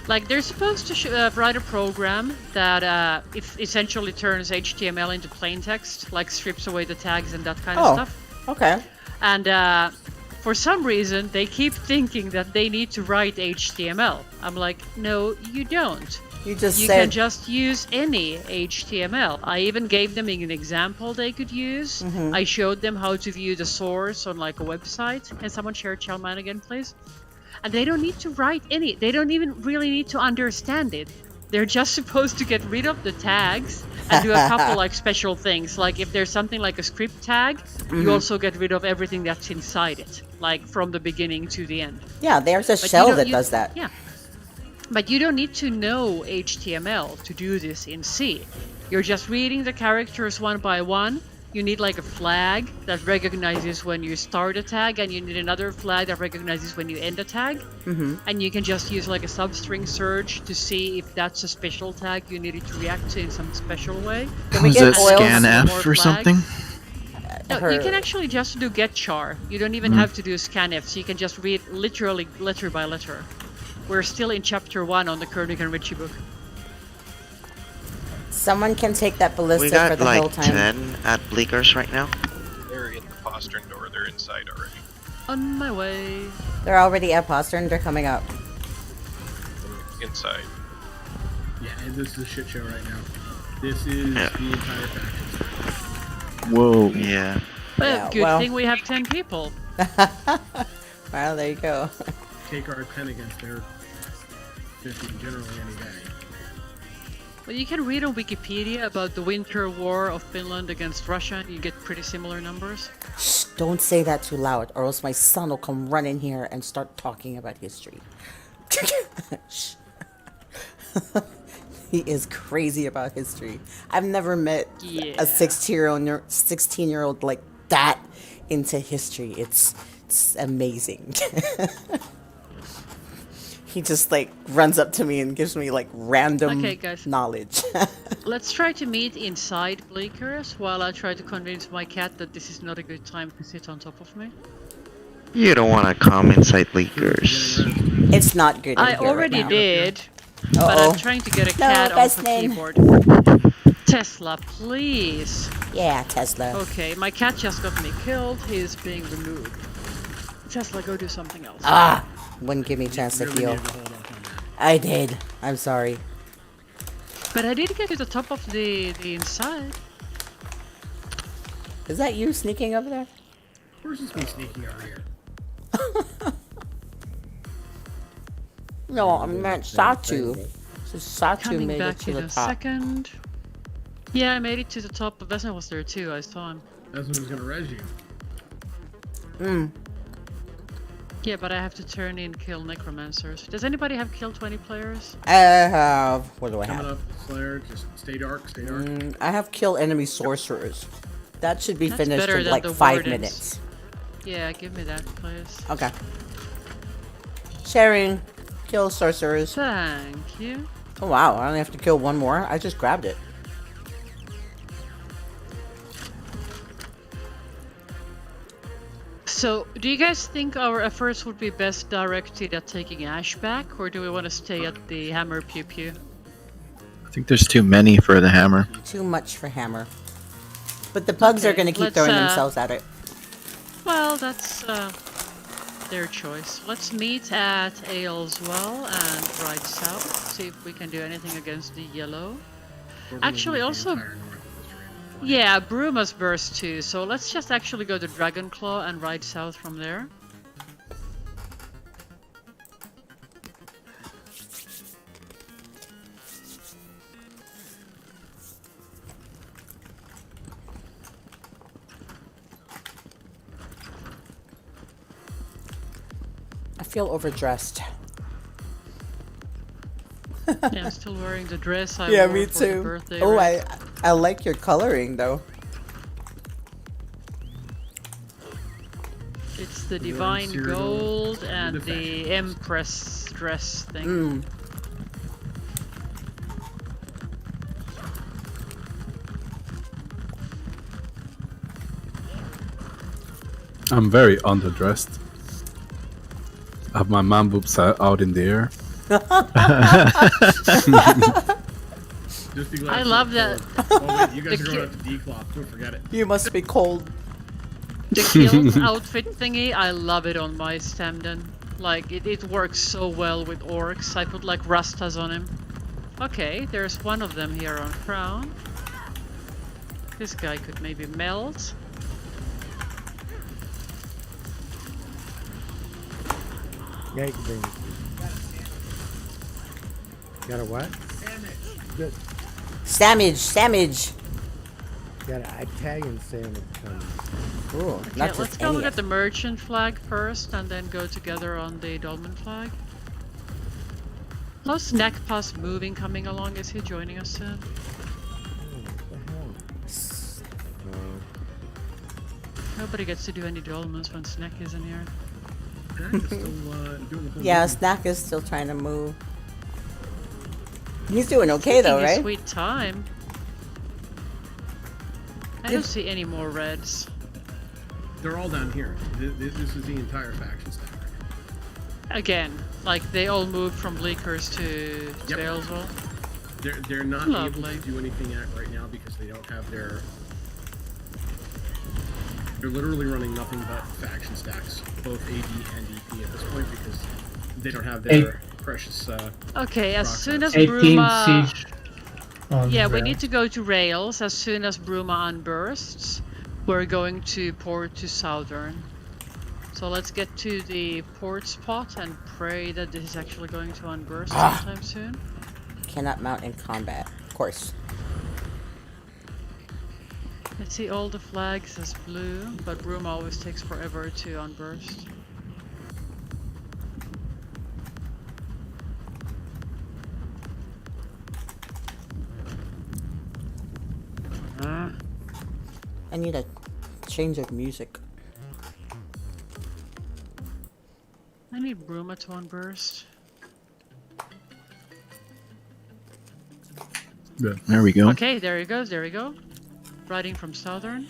Speaker 12: Like they're supposed to write a program that it essentially turns HTML into plain text, like strips away the tags and that kind of stuff.
Speaker 1: Okay.
Speaker 12: And for some reason, they keep thinking that they need to write HTML. I'm like, no, you don't.
Speaker 1: You just
Speaker 12: You
Speaker 1: said
Speaker 12: can just use any HTML. I even gave them an example they could use.
Speaker 1: Mhm.
Speaker 12: I showed them how to view the source on like a website. Can someone share Chalman again, please? And they don't need to write any. They don't even really need to understand it. They're just supposed to get rid of the tags and do a couple like special things. Like if there's something like a script tag,
Speaker 1: Mhm.
Speaker 12: you also get rid of everything that's inside it, like from the beginning to the end.
Speaker 1: yeah, there's a
Speaker 12: But you
Speaker 1: shell
Speaker 12: don't-
Speaker 1: that
Speaker 12: you-
Speaker 1: does that.
Speaker 12: Yeah. But you don't need to know HTML to do this in C. You're just reading the characters one by one. You need like a flag that recognizes when you start a tag, and you need another flag that recognizes when you end a tag.
Speaker 1: Mm-hmm.
Speaker 12: And you can just use like a substring search to see if that's a special tag you needed to react to in some special way.
Speaker 13: Was
Speaker 1: get
Speaker 13: it
Speaker 1: oils?
Speaker 13: scan
Speaker 12: More
Speaker 13: F or
Speaker 12: flags.
Speaker 13: something?
Speaker 12: No, you can actually just do get char. You don't even have to do scanf, so you can just read literally letter by letter. We're still in chapter 1 on the Koenig and Ritchie book.
Speaker 1: Someone can take that
Speaker 15: We
Speaker 1: ballista for
Speaker 15: got
Speaker 1: the whole
Speaker 15: like
Speaker 1: time.
Speaker 15: 10 at Bleakers right now.
Speaker 11: They're in the postern door. They're inside already.
Speaker 12: On my way.
Speaker 1: They're already at Postern. They're coming up.
Speaker 11: Inside.
Speaker 4: Yeah, and this is a shit show right now. This is
Speaker 15: Yeah.
Speaker 4: the entire faction.
Speaker 13: Whoa.
Speaker 15: Yeah.
Speaker 12: Well, good thing we have 10 people.
Speaker 1: Well, there you go.
Speaker 4: Take our 10 against their 50 generally any day.
Speaker 12: Well, you can read on Wikipedia about the Winter War of Finland against Russia, and you get pretty similar numbers.
Speaker 1: Shh, don't say that too loud, or else my son will come run in here and start talking about history. Shh. He is crazy about history. I've never met a 16-year-old like that into history. It's amazing. He just like runs up to me and gives me like random knowledge.
Speaker 12: Let's try to meet inside Bleakers while I try to convince my cat that this is not a good time to sit on top of me.
Speaker 15: You don't want to come inside leakers.
Speaker 1: It's not good.
Speaker 12: I already did, but I'm trying to get a cat off the keyboard. Tesla, please.
Speaker 1: Yeah, Tesla.
Speaker 12: Okay, my cat just got me killed. He's being removed. Tesla, go do something else.
Speaker 1: Ah! Wouldn't give me a chance to heal. I did. I'm sorry.
Speaker 12: But I did get to the top of the inside.
Speaker 1: Is that you sneaking over there?
Speaker 4: Of course it's me sneaking over here.
Speaker 1: No, I meant Satu. So Satu
Speaker 12: Coming
Speaker 1: made
Speaker 12: back
Speaker 1: it to the
Speaker 12: in a
Speaker 1: top.
Speaker 12: second. Yeah, I made it to the top, but Vesna was there too, I saw him.
Speaker 4: That's what was gonna res you.
Speaker 12: Yeah, but I have to turn in kill necromancers. Does anybody have kill 20 players?
Speaker 1: I have... What do I
Speaker 4: Coming
Speaker 1: have?
Speaker 4: up, Slayer, just stay dark, stay dark.
Speaker 1: I have kill enemy sorcerers. That should be
Speaker 12: That's
Speaker 1: finished
Speaker 12: better
Speaker 1: in
Speaker 12: than
Speaker 1: like
Speaker 12: the
Speaker 1: 5
Speaker 12: wardens.
Speaker 1: minutes.
Speaker 12: Yeah, give me that, please.
Speaker 1: Okay. Sharing. Kill sorcerers.
Speaker 12: Thank you.
Speaker 1: Oh wow, I only have to kill one more? I just grabbed it.
Speaker 12: So, do you guys think our efforts would be best directed at taking Ash back, or do we want to stay at the Hammer Pew Pew?
Speaker 13: I think there's too many for the hammer.
Speaker 1: Too much for hammer. But the pugs are going to keep
Speaker 12: let's,
Speaker 1: throwing themselves at it.
Speaker 12: Well, that's their choice. Let's meet at Ayleswell and ride south, see if we can do anything against the yellow. Actually, also... Yeah, Bruma's burst too, so let's just actually go to Dragonclaw and ride south from there.
Speaker 1: I feel overdressed.
Speaker 12: Yeah, I'm still wearing the dress I
Speaker 1: Yeah,
Speaker 12: wore
Speaker 1: me
Speaker 12: for the
Speaker 1: too.
Speaker 12: birthday.
Speaker 1: Oh,
Speaker 12: right?
Speaker 1: I like your coloring though.
Speaker 12: It's the Divine Gold and the Empress dress thing.
Speaker 7: I'm very underdressed. I have my man boobs out in the air.
Speaker 12: I love that.
Speaker 4: Oh wait, you guys are going up to decloth. Don't forget it.
Speaker 1: You must be cold.
Speaker 12: The Guild outfit thingy, I love it on my Stamden. Like, it works so well with orcs. I put like Rastas on him. Okay, there's one of them here on Crown. This guy could maybe melt.
Speaker 10: Yeah, you can bring it. Got a what? Good.
Speaker 1: Samage.
Speaker 10: Got an Italian sandwich coming.
Speaker 1: Ooh,
Speaker 12: Okay,
Speaker 1: not
Speaker 12: let's
Speaker 1: just
Speaker 12: go look
Speaker 1: any.
Speaker 12: at the merchant flag first and then go together on the dolmen flag. How's Snackpass moving coming along? Is he joining us soon? Nobody gets to do any dolmens when Snack isn't here.
Speaker 1: Yeah, Snack is still trying to move. He's doing okay though,
Speaker 12: Taking his
Speaker 1: right?
Speaker 12: sweet time. I don't see any more reds.
Speaker 4: They're all down here. This is the entire faction stack.
Speaker 12: Again, like they all moved from Bleakers to Ayleswell.
Speaker 4: They're not
Speaker 12: Lovely.
Speaker 4: able to do anything right now because they don't have their... They're literally running nothing but faction stacks, both AD and EP at this point, because they don't have their precious...
Speaker 12: Okay, as soon as
Speaker 14: 18
Speaker 12: Bruma...
Speaker 14: siege on
Speaker 12: Yeah, we
Speaker 14: rail.
Speaker 12: need to go to Rails as soon as Bruma unbursts. We're going to port to southern. So let's get to the port spot and pray that this is actually going to unburst sometime soon.
Speaker 1: Cannot mount in combat, of course.
Speaker 12: I see all the flags as blue, but room always takes forever to unburst.
Speaker 1: I need a change of music.
Speaker 12: I need Bruma to unburst.
Speaker 13: Yeah. There we go.
Speaker 12: Okay, there he goes, there we go. Riding from southern.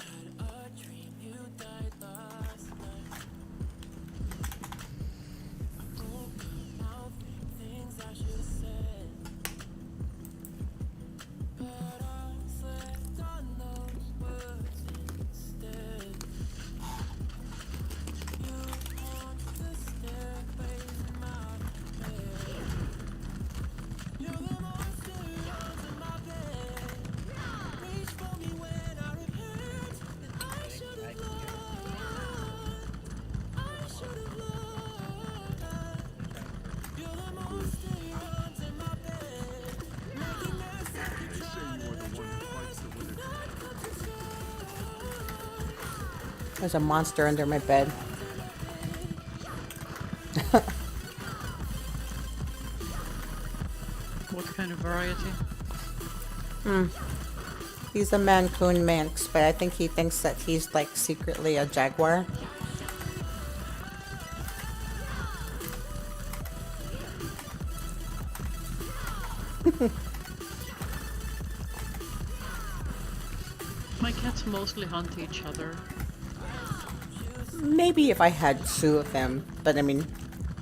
Speaker 1: There's a monster under my bed.
Speaker 12: What kind of variety?
Speaker 1: He's a Mancoon Manx, but I think he thinks that he's like secretly a jaguar.
Speaker 12: My cats mostly hunt each other.
Speaker 1: Maybe if I had 2 of them, but I mean,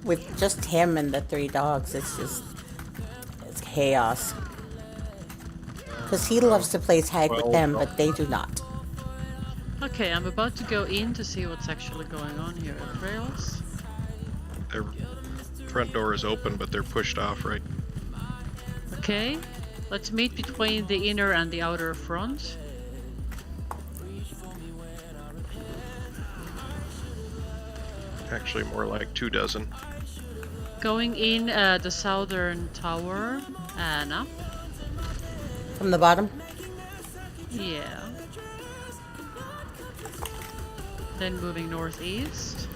Speaker 1: with just him and the 3 dogs, it's chaos. Because he loves to play tag with them, but they do not.
Speaker 12: Okay, I'm about to go in to see what's actually going on here at Trails.
Speaker 11: Their front door is open, but they're pushed off, right?
Speaker 12: Okay, let's meet between the inner and the outer front.
Speaker 11: Actually, more like 2 dozen.
Speaker 12: Going in the southern tower and up.
Speaker 1: From the bottom?
Speaker 12: Yeah. Then moving northeast.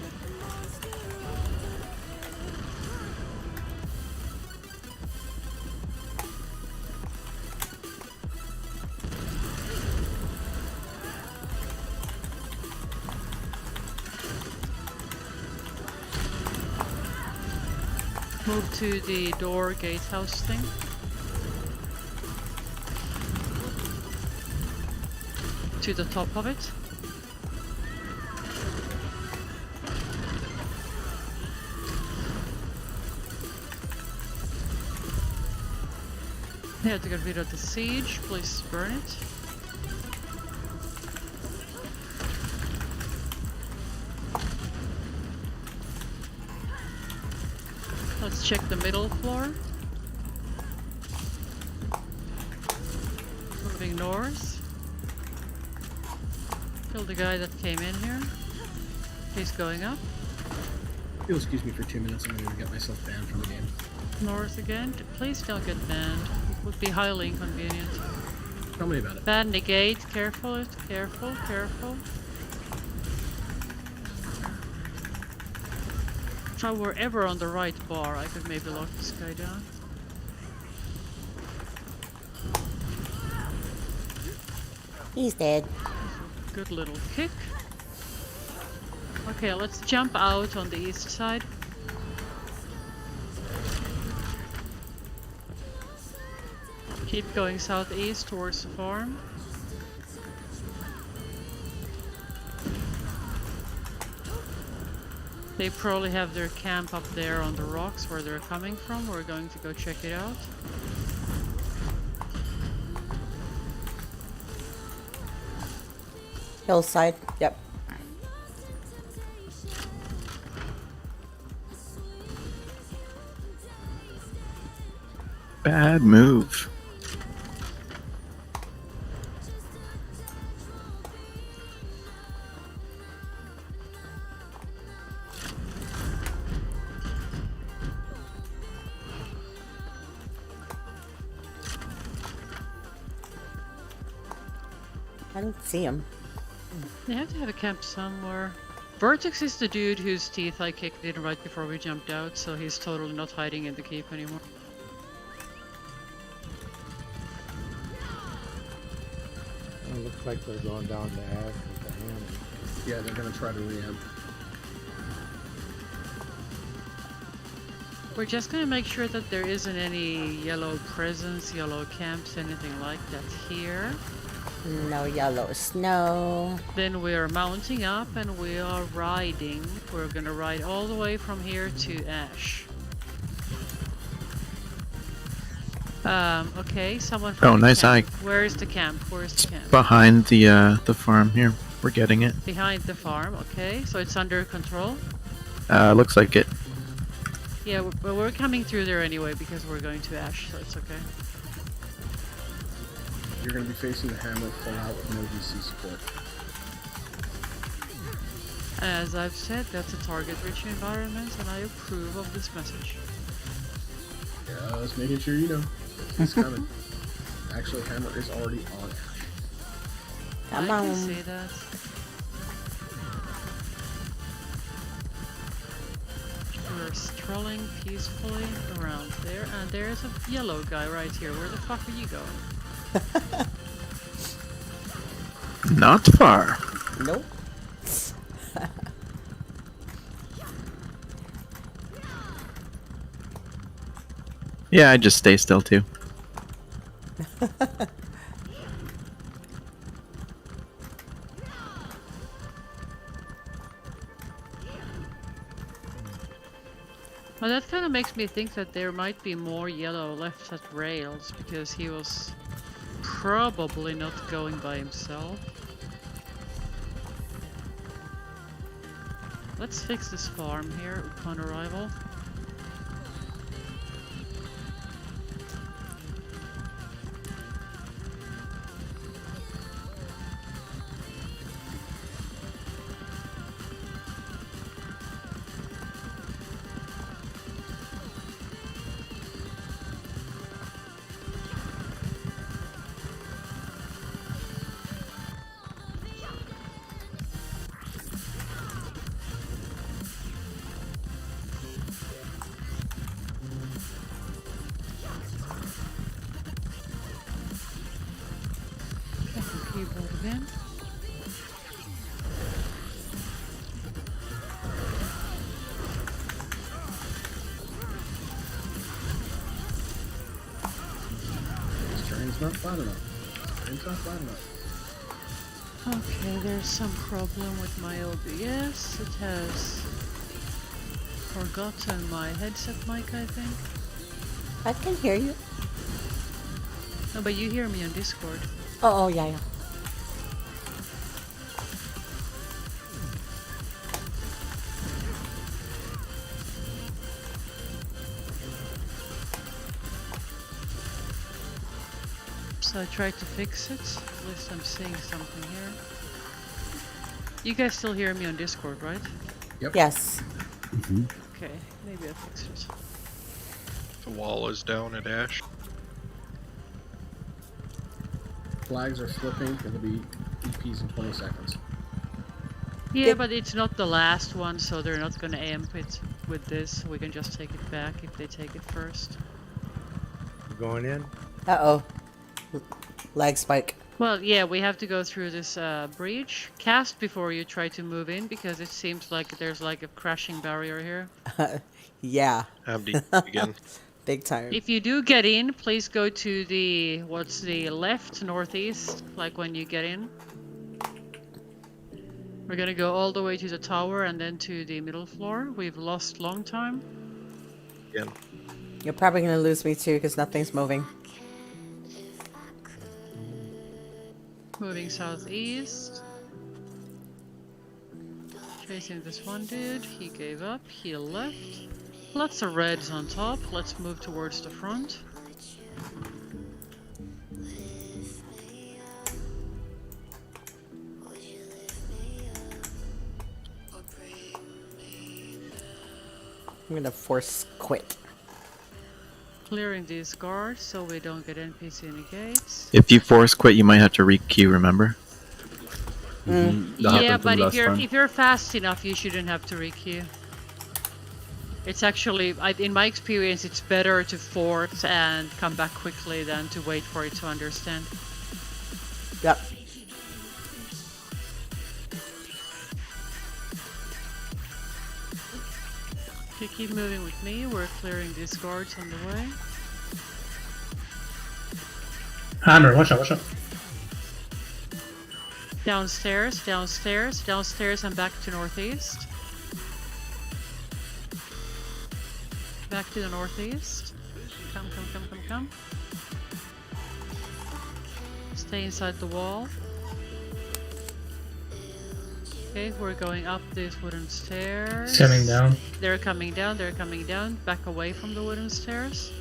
Speaker 12: Move to the door gatehouse thing. To the top of it. You have to get rid of the siege, please burn it. Let's check the middle floor. Moving north. Kill the guy that came in here. He's going up.
Speaker 4: If you'll excuse me for 2 minutes, I'm going to get myself banned from the game.
Speaker 12: North again. Please don't get banned. It would be highly inconvenient.
Speaker 4: Tell me about it.
Speaker 12: Bad negate. Careful, careful, careful. If I were ever on the right bar, I could maybe lock this guy down.
Speaker 1: He's dead.
Speaker 12: Good little kick. Okay, let's jump out on the east side. Keep going southeast towards the farm. They probably have their camp up there on the rocks where they're coming from. We're going to go check it out.
Speaker 1: Hillside, yep.
Speaker 13: Bad move.
Speaker 1: I don't see him.
Speaker 12: They have to have a camp somewhere. Vertex is the dude whose teeth I kicked in right before we jumped out, so he's totally not hiding in the keep anymore.
Speaker 10: It looks like they're going down to Ash with the hammer.
Speaker 4: Yeah, they're gonna try to re-amp.
Speaker 12: We're just gonna make sure that there isn't any yellow presence, yellow camps, anything like that here.
Speaker 1: No yellow snow.
Speaker 12: Then we are mounting up and we are riding. We're gonna ride all the way from here to Ash. Okay, someone from
Speaker 13: Oh,
Speaker 12: the
Speaker 13: nice
Speaker 12: camp.
Speaker 13: eye.
Speaker 12: Where is the camp? Where's the camp?
Speaker 13: Behind the farm here. We're getting it.
Speaker 12: Behind the farm, okay. So it's under control?
Speaker 13: Looks like it.
Speaker 12: Yeah, but we're coming through there anyway because we're going to Ash, so it's okay.
Speaker 4: You're going to be facing the hammer full out with no DC support.
Speaker 12: As I've said, that's a target-rich environment, and I approve of this message.
Speaker 4: Just making sure you know. It's coming. Actually, hammer is already on Ash.
Speaker 1: Come
Speaker 12: I
Speaker 1: on.
Speaker 12: can see that. We're strolling peacefully around there, and there's a yellow guy right here. Where the fuck are you going?
Speaker 13: Not far.
Speaker 1: Nope.
Speaker 13: Yeah, I just stay still too.
Speaker 12: Well, that kind of makes me think that there might be more yellow left at rails, because he was probably not going by himself. Let's fix this farm here upon arrival. Keyboard again.
Speaker 4: This terrain's not flat enough. This terrain's not flat enough.
Speaker 12: Okay, there's some problem with my OBS. It has forgotten my headset mic, I think.
Speaker 1: I can hear you.
Speaker 12: No, but you hear me on Discord.
Speaker 1: Oh, yeah, yeah.
Speaker 12: So I tried to fix it. At least I'm seeing something here. You guys still hear me on Discord, right?
Speaker 4: Yep.
Speaker 1: Yes.
Speaker 12: Okay, maybe I fixed it.
Speaker 11: The wall is down at Ash.
Speaker 4: Flags are flipping. It'll be EPs in 20 seconds.
Speaker 12: Yeah, but it's not the last one, so they're not gonna amp it with this. We can just take it back if they take it first.
Speaker 10: You going in?
Speaker 1: Uh-oh. Lag spike.
Speaker 12: Well, yeah, we have to go through this breach. Cast before you try to move in, because it seems like there's like a crashing barrier here.
Speaker 1: Yeah.
Speaker 11: Abdi again.
Speaker 1: Big time.
Speaker 12: If you do get in, please go to the, what's the left, northeast, like when you get in. We're gonna go all the way to the tower and then to the middle floor. We've lost long time.
Speaker 11: Again.
Speaker 1: You're probably going to lose me too because nothing's moving.
Speaker 12: Moving southeast. Chasing this one dude. He gave up. He left. Lots of reds on top. Let's move towards the front.
Speaker 1: I'm going to force quit.
Speaker 12: Clearing these guards so we don't get NPC negates.
Speaker 13: If you force quit, you might have to re-queue, remember?
Speaker 7: That
Speaker 12: Yeah,
Speaker 7: happened to
Speaker 12: but
Speaker 7: me last time.
Speaker 12: if you're fast enough, you shouldn't have to requeue. It's actually, in my experience, it's better to force and come back quickly than to wait for it to understand.
Speaker 1: Yep.
Speaker 12: Okay, keep moving with me. We're clearing these guards on the way.
Speaker 14: Hammer, watch out, watch out.
Speaker 12: Downstairs, downstairs, downstairs, and back to northeast. Back to the northeast. Come, come, come, come, come. Stay inside the wall. Okay, we're going up these wooden stairs.
Speaker 14: Coming down.
Speaker 12: They're coming down, they're coming down. Back away from the wooden stairs.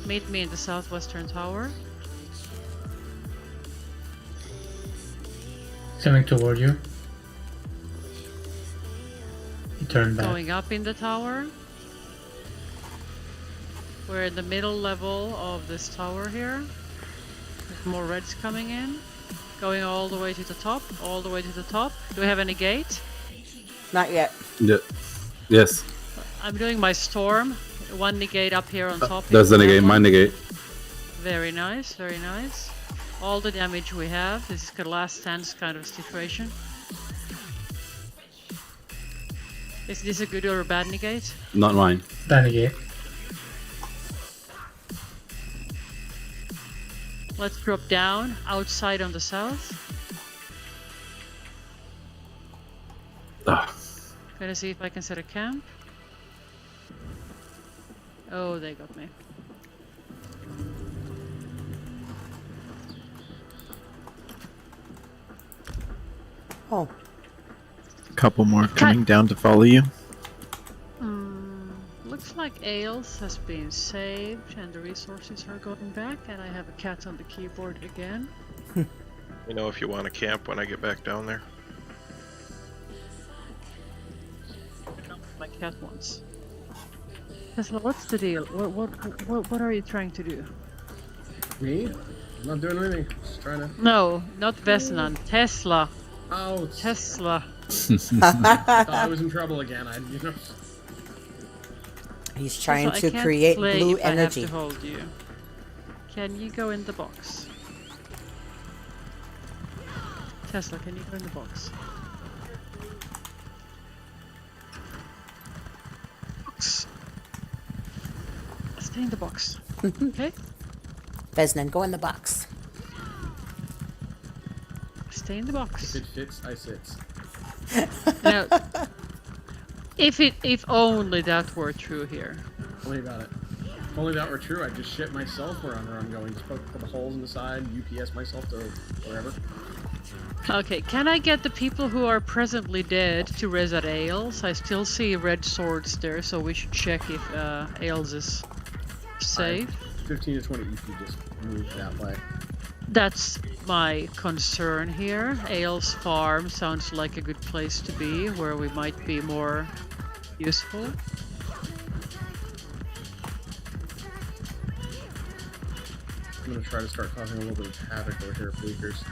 Speaker 12: Meet me in the southwestern tower.
Speaker 14: Coming toward you. You turn back.
Speaker 12: Going up in the tower. We're in the middle level of this tower here. There's more reds coming in. Going all the way to the top, all the way to the top. Do we have any gate?
Speaker 1: Not yet.
Speaker 7: Yeah. Yes.
Speaker 12: I'm doing my storm. One negate up here on top.
Speaker 7: That's the negate, my negate.
Speaker 12: Very nice, very nice. All the damage we have. This is a last stands kind of situation. Is this a good or a bad negate?
Speaker 7: Not mine.
Speaker 14: Bad negate.
Speaker 12: Let's drop down outside on the south. Gonna see if I can set a camp. Oh, they got me.
Speaker 1: Oh.
Speaker 13: Couple more coming down to follow you.
Speaker 12: Looks like Ales has been saved and the resources are going back, and I have a cat on the keyboard again.
Speaker 11: You know if you want to camp when I get back down there.
Speaker 12: My cat wants. Tesla, what's the deal? What are you trying to do?
Speaker 4: Me? I'm not doing anything. Just trying to.
Speaker 12: No, not Vesnan. Tesla.
Speaker 4: Oh,
Speaker 12: Tesla.
Speaker 4: I thought I was in trouble again.
Speaker 1: He's trying
Speaker 12: Tesla,
Speaker 1: to
Speaker 12: I can't
Speaker 1: create
Speaker 12: play
Speaker 1: blue
Speaker 12: if
Speaker 1: energy.
Speaker 12: I have to hold you. Can you go in the box? Tesla, can you go in the box? Box. Stay in the box. Okay?
Speaker 1: Vesnan, go in the box.
Speaker 12: Stay in the box.
Speaker 4: If it fits, I sits.
Speaker 12: Now, if only that were true here.
Speaker 4: Tell me about it. If only that were true, I'd just shit myself wherever I'm going. Just poke a couple holes in the side, UPS myself to wherever.
Speaker 12: Okay, can I get the people who are presently dead to res at Ales? I still see red swords there, so we should check if Ales is safe.
Speaker 4: 15 to 20 EP just moved that way.
Speaker 12: That's my concern here. Ales Farm sounds like a good place to be, where we might be more useful.
Speaker 4: I'm gonna try to start causing a little bit of havoc over here at Bleakers.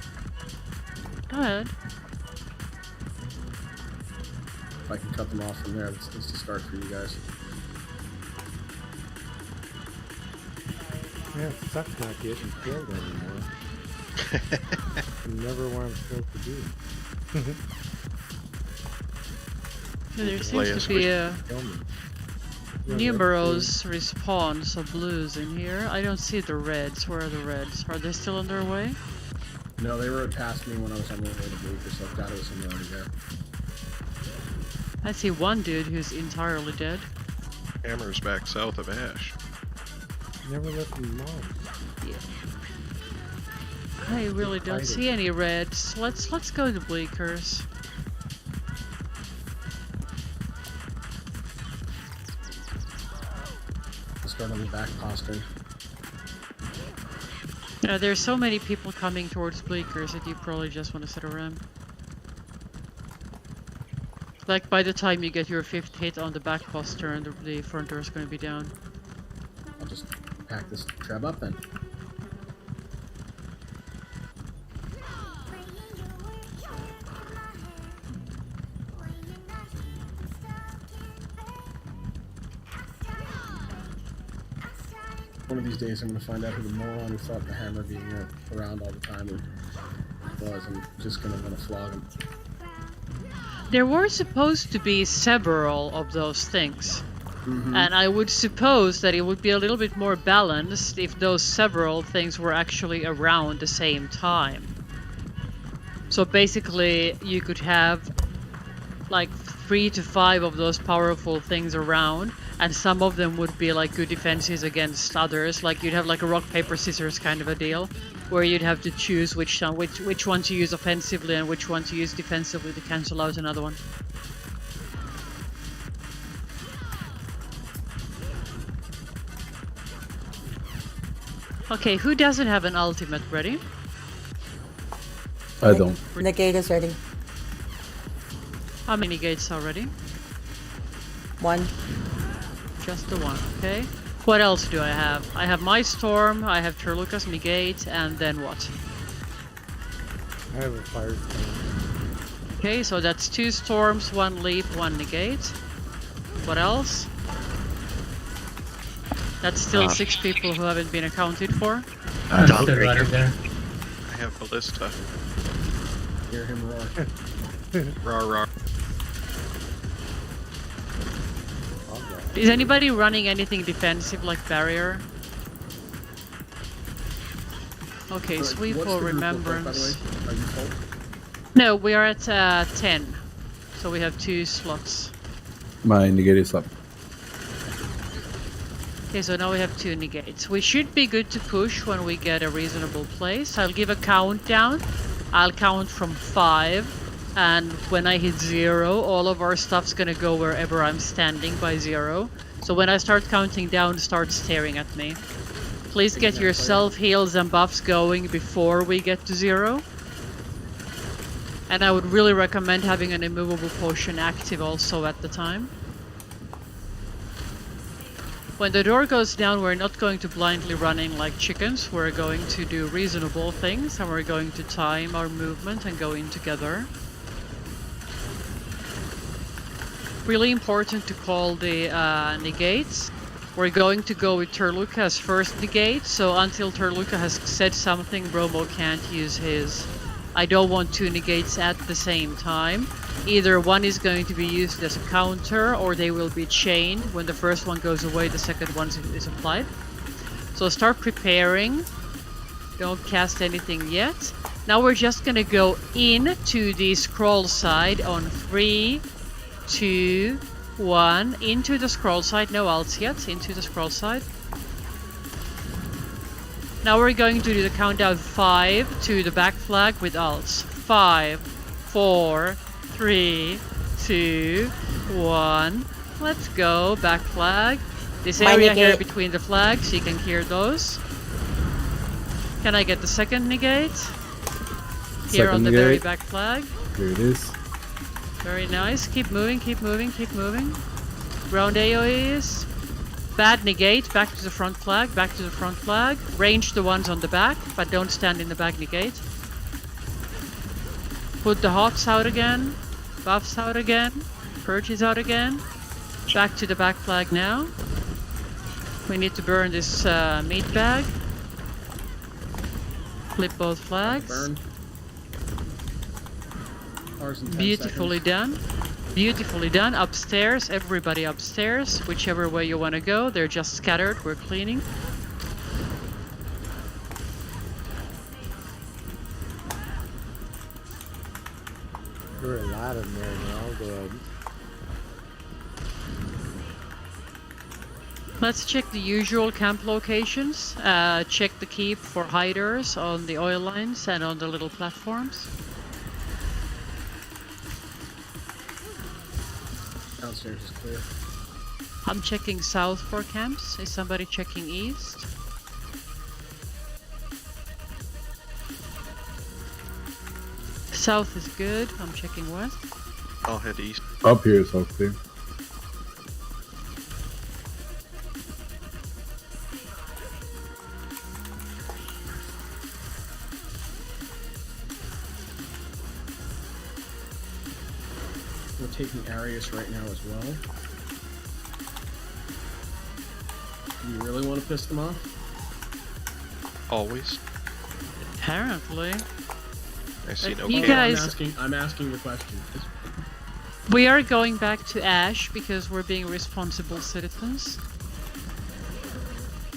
Speaker 12: Go ahead.
Speaker 4: If I can cut them off from there, that's a start for you guys.
Speaker 10: Yeah, it sucks not getting killed anymore. I'm never where I'm supposed to be.
Speaker 12: There seems to be a numerous response of blues in here. I don't see the reds. Where are the reds? Are they still on their way?
Speaker 4: No, they rode past me when I was on the way to Bleakers, so I thought it was somewhere already there.
Speaker 12: I see one dude who's entirely dead.
Speaker 11: Hammer's back south of Ash.
Speaker 10: Never let them know.
Speaker 12: Yeah. I really don't see any reds. Let's go to Bleakers.
Speaker 4: Let's start on the back posting.
Speaker 12: There's so many people coming towards Bleakers that you probably just want to sit around. Like by the time you get your 5th hit on the back poster and the front door is going to be down.
Speaker 4: I'll just pack this treb up then. One of these days I'm going to find out who the moron who thought the hammer being around all the time was. I'm just going to want to flog him.
Speaker 12: There were supposed to be several of those things. And I would suppose that it would be a little bit more balanced if those several things were actually around the same time. So basically, you could have like 3 to 5 of those powerful things around, and some of them would be like good defenses against others. Like you'd have like a rock, paper, scissors kind of a deal, where you'd have to choose which one to use offensively and which one to use defensively to cancel out another one. Okay, who doesn't have an ultimate ready?
Speaker 7: I don't.
Speaker 1: Negate is ready.
Speaker 12: How many gates are ready?
Speaker 1: 1.
Speaker 12: Just the one, okay. What else do I have? I have my storm, I have Tirluka's negate, and then what?
Speaker 10: I have a firestorm.
Speaker 12: Okay, so that's 2 storms, 1 leap, 1 negate. What else? That's still 6 people who haven't been accounted for.
Speaker 14: I'm still right there.
Speaker 11: I have ballista.
Speaker 4: Hear him roar.
Speaker 11: Raw, raw.
Speaker 12: Is anybody running anything defensive like barrier? Okay, sweep for remembrance.
Speaker 4: Are you full?
Speaker 12: No, we are at 10. So we have 2 slots.
Speaker 7: My negate is up.
Speaker 12: Okay, so now we have 2 negates. We should be good to push when we get a reasonable place. I'll give a countdown. I'll count from 5, and when I hit 0, all of our stuff's gonna go wherever I'm standing by 0. So when I start counting down, start staring at me. Please get your self-heals and buffs going before we get to 0. And I would really recommend having an immovable potion active also at the time. When the door goes down, we're not going to blindly run in like chickens. We're going to do reasonable things, and we're going to time our movement and go in together. Really important to call the negates. We're going to go with Tirluka as first negate, so until Tirluka has said something, Bromo can't use his. I don't want 2 negates at the same time. Either one is going to be used as a counter, or they will be chained. When the first one goes away, the second one is applied. So start preparing. Don't cast anything yet. Now we're just gonna go into the scroll side on 3, 2, 1. Into the scroll side. No ults yet. Into the scroll side. Now we're going to do the countdown 5 to the back flag with ults. 5, 4, 3, 2, 1. Let's go. Back flag. This area here between the flags, you can hear those. Can I get the second negate? Here on the very back flag.
Speaker 7: Here it is.
Speaker 12: Very nice. Keep moving, keep moving, keep moving. Round AoEs. Bad negate. Back to the front flag. Back to the front flag. Range the ones on the back, but don't stand in the back negate. Put the hots out again. Buffs out again. Purges out again. Back to the back flag now. We need to burn this meat bag. Flip both flags.
Speaker 4: Burn.
Speaker 12: Beautifully done. Beautifully done. Upstairs. Everybody upstairs. Whichever way you want to go. They're just scattered. We're cleaning.
Speaker 10: There are a lot of them right now. Go ahead.
Speaker 12: Let's check the usual camp locations. Check the keep for hiders on the oil lines and on the little platforms.
Speaker 4: Downstairs is clear.
Speaker 12: I'm checking south for camps. Is somebody checking east? South is good. I'm checking west.
Speaker 11: I'll head east.
Speaker 7: Up here is all clear.
Speaker 4: We're taking Arius right now as well. Do you really want to piss them off?
Speaker 11: Always.
Speaker 12: Apparently.
Speaker 11: I see no
Speaker 12: You
Speaker 11: point.
Speaker 12: guys,
Speaker 4: I'm asking the question.
Speaker 12: we are going back to Ash because we're being responsible citizens.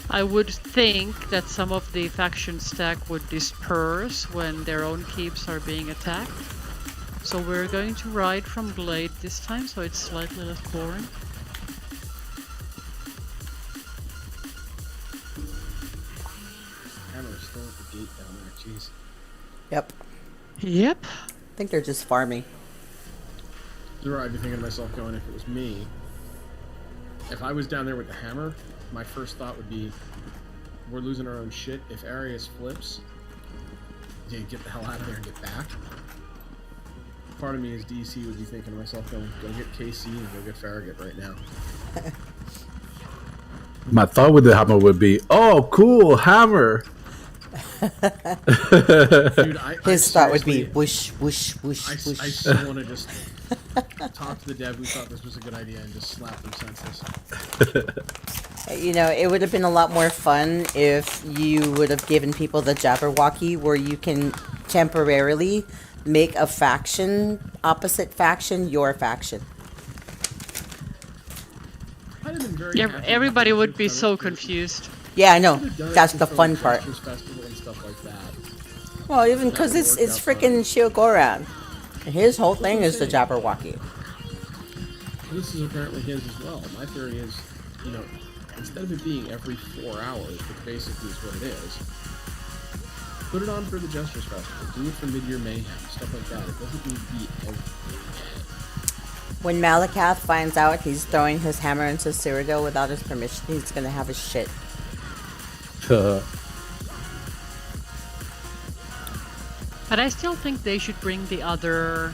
Speaker 12: I would think that some of the faction stack would disperse when their own keeps are being attacked. So we're going to ride from Glade this time, so it's slightly less boring.
Speaker 4: Hammer's still at the gate down there, jeez.
Speaker 1: Yep.
Speaker 12: Yep.
Speaker 1: I think they're just farming.
Speaker 4: I'd be thinking to myself, going, if it was me, if I was down there with the hammer, my first thought would be, we're losing our own shit. If Arius flips, get the hell out of there and get back. Part of me as DC would be thinking to myself, go get KC and go get Farragut right now.
Speaker 7: My thought with the hammer would be, oh, cool, hammer.
Speaker 4: Dude,
Speaker 1: His thought would be whoosh, whoosh, whoosh, whoosh.
Speaker 4: I still want to just talk to the dev who thought this was a good idea and just slap them senseless.
Speaker 1: You know, it would have been a lot more fun if you would have given people the Jabberwocky where you can temporarily make a faction, opposite faction, your faction.
Speaker 12: Yeah, everybody would be so confused.
Speaker 1: Yeah, I know. That's the fun part.
Speaker 4: Festival and stuff like that.
Speaker 1: Well, even because it's freaking Shiogoran. His whole thing is the Jabberwocky.
Speaker 4: This is apparently his as well. My theory is, you know, instead of it being every 4 hours, which basically is what it is, put it on for the Jesters Festival. Do it for Mid-Year Mayhem, stuff like that. It doesn't need to be every day.
Speaker 1: When Malakath finds out he's throwing his hammer into Cyrodiil without his permission, he's gonna have his shit.
Speaker 12: But I still think they should bring the other,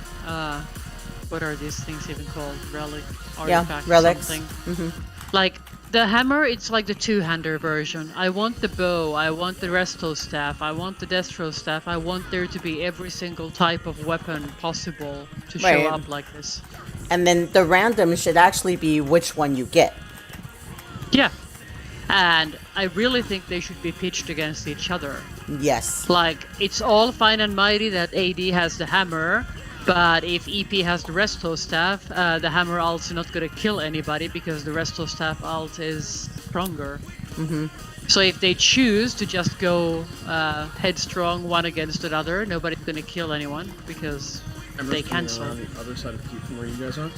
Speaker 12: what are these things even called? Relic? Artifact,
Speaker 1: yeah, relics.
Speaker 12: Something. Like, the hammer, it's like the two-hander version. I want the bow, I want the Resto staff, I want the Destro staff, I want there to be every single type of weapon possible to show
Speaker 1: Right.
Speaker 12: up like this.
Speaker 1: And then the random should actually be which one you get.
Speaker 12: Yeah. And I really think they should be pitched against each other.
Speaker 1: Yes.
Speaker 12: Like, it's all fine and mighty that AD has the hammer, but if EP has the Resto staff, the hammer ult's not gonna kill anybody because the Resto staff ult is stronger. So if they choose to just go headstrong one against another, nobody's gonna kill anyone because they cancel.
Speaker 4: On the other side of the keep from where you guys are?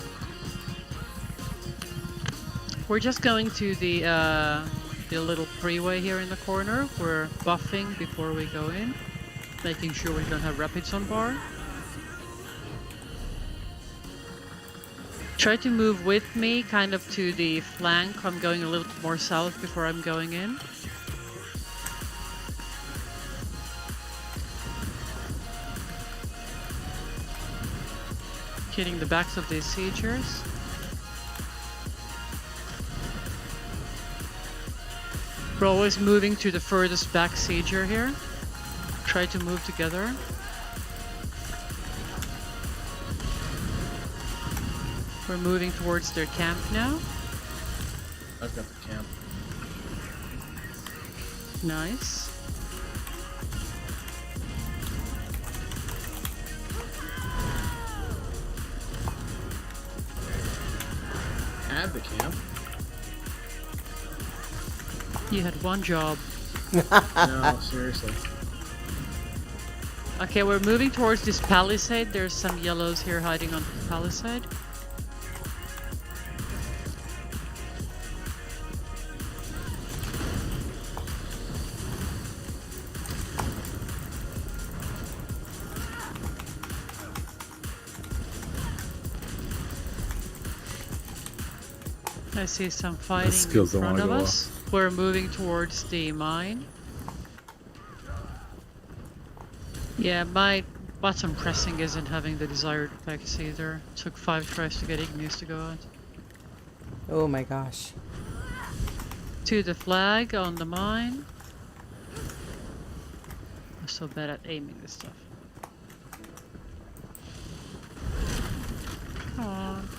Speaker 12: We're just going to the little freeway here in the corner. We're buffing before we go in, making sure we don't have rapids on bar. Try to move with me, kind of to the flank. I'm going a little bit more south before I'm going in. Hitting the backs of these siegers. We're always moving to the furthest back sieger here. Try to move together. We're moving towards their camp now.
Speaker 4: I've got the camp.
Speaker 12: Nice.
Speaker 4: Add the camp.
Speaker 12: You had one job.
Speaker 4: No, seriously.
Speaker 12: Okay, we're moving towards this palisade. There's some yellows here hiding on the palisade. I see some fighting in front of us. We're moving towards the mine. Yeah, my button pressing isn't having the desired effects either. Took 5 tries to get Ignis to go out.
Speaker 1: Oh my gosh.
Speaker 12: To the flag on the mine. I'm so bad at aiming this stuff. Come on.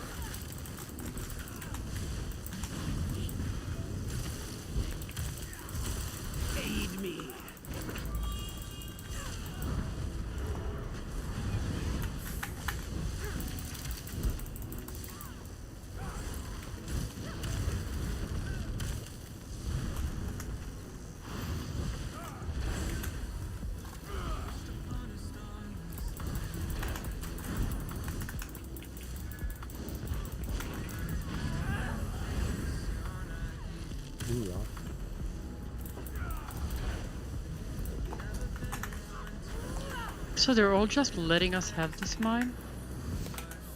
Speaker 12: So they're all just letting us have this mine?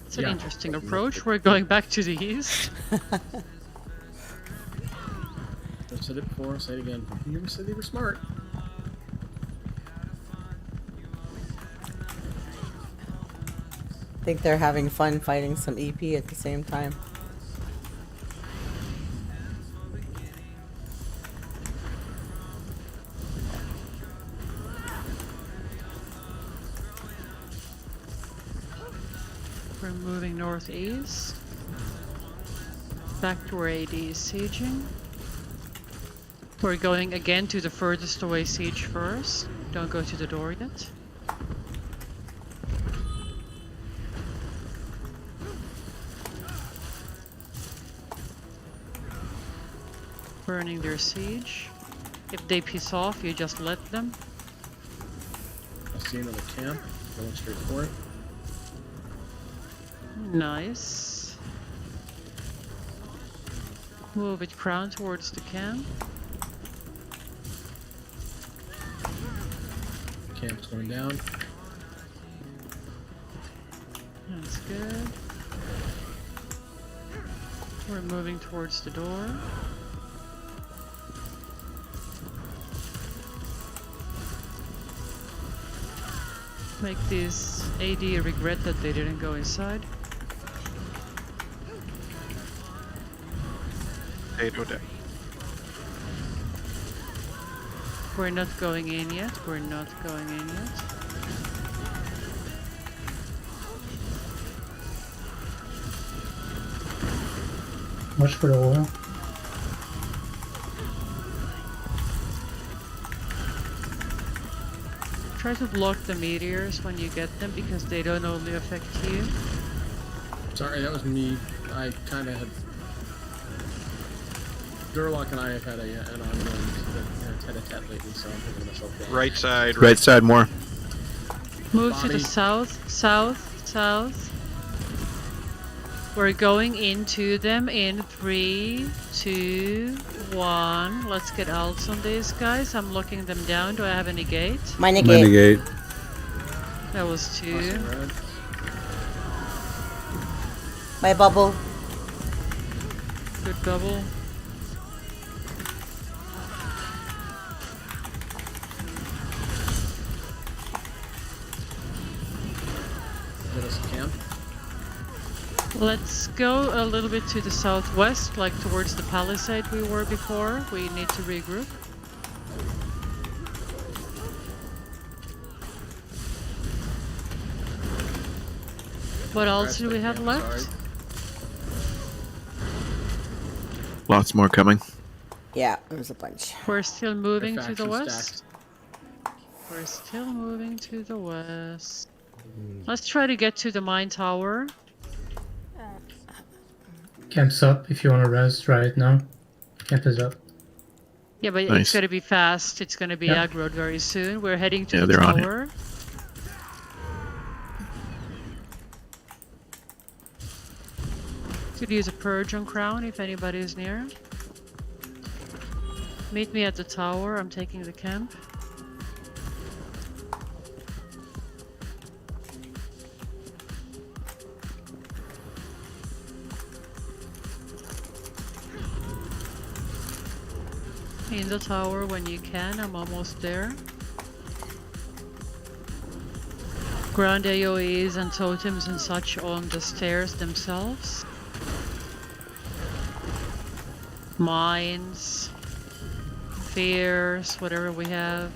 Speaker 12: It's an
Speaker 4: Yeah.
Speaker 12: interesting approach. We're going back to the east.
Speaker 4: I've said it before, I'll say it again. You ever said they were smart?
Speaker 1: I think they're having fun fighting some EP at the same time.
Speaker 12: We're moving northeast. Back to where AD is sieging. We're going again to the furthest away siege first. Don't go to the door yet. Burning their siege. If they piss off, you just let them.
Speaker 4: I see another camp. Going straight for it.
Speaker 12: Nice. Move it crown towards the camp.
Speaker 4: Camp's going down.
Speaker 12: That's good. We're moving towards the door. Make this AD regret that they didn't go inside.
Speaker 11: Potato deck.
Speaker 12: We're not going in yet. We're not going in yet.
Speaker 14: Watch for the oil.
Speaker 12: Try to block the meteors when you get them because they don't only affect you.
Speaker 4: Sorry, that was me. I kind of had... Durlock and I have had an ongoing tete-a-tete lately, so I'm thinking to myself... Well,
Speaker 11: Right side.
Speaker 13: Right side more.
Speaker 12: Move to the south, south, south. We're going into them in 3, 2, 1. Let's get ults on these guys. I'm locking them down. Do I have any gate?
Speaker 1: My negate.
Speaker 7: Renegade.
Speaker 12: That was 2.
Speaker 1: My bubble.
Speaker 12: Good double.
Speaker 4: Get us a camp.
Speaker 12: Let's go a little bit to the southwest, like towards the palisade we were before. We need to regroup. What else do we have left?
Speaker 13: Lots more coming.
Speaker 1: Yeah, there's a bunch.
Speaker 12: We're still moving
Speaker 4: Their
Speaker 12: to the
Speaker 4: faction
Speaker 12: west.
Speaker 4: stacked.
Speaker 12: We're still moving to the west. Let's try to get to the mine tower.
Speaker 14: Camp's up if you want to rest right now. Camp is up.
Speaker 12: Yeah, but
Speaker 13: Nice.
Speaker 12: it's gonna be fast. It's gonna be
Speaker 14: Yeah.
Speaker 12: aggroed very soon. We're heading to
Speaker 13: Yeah,
Speaker 12: the
Speaker 13: they're on it.
Speaker 12: tower. Could use a purge on Crown if anybody is near. Meet me at the tower. I'm taking the camp. In the tower when you can. I'm almost there. Ground AoEs and totems and such on the stairs themselves. Mines, fears, whatever we have.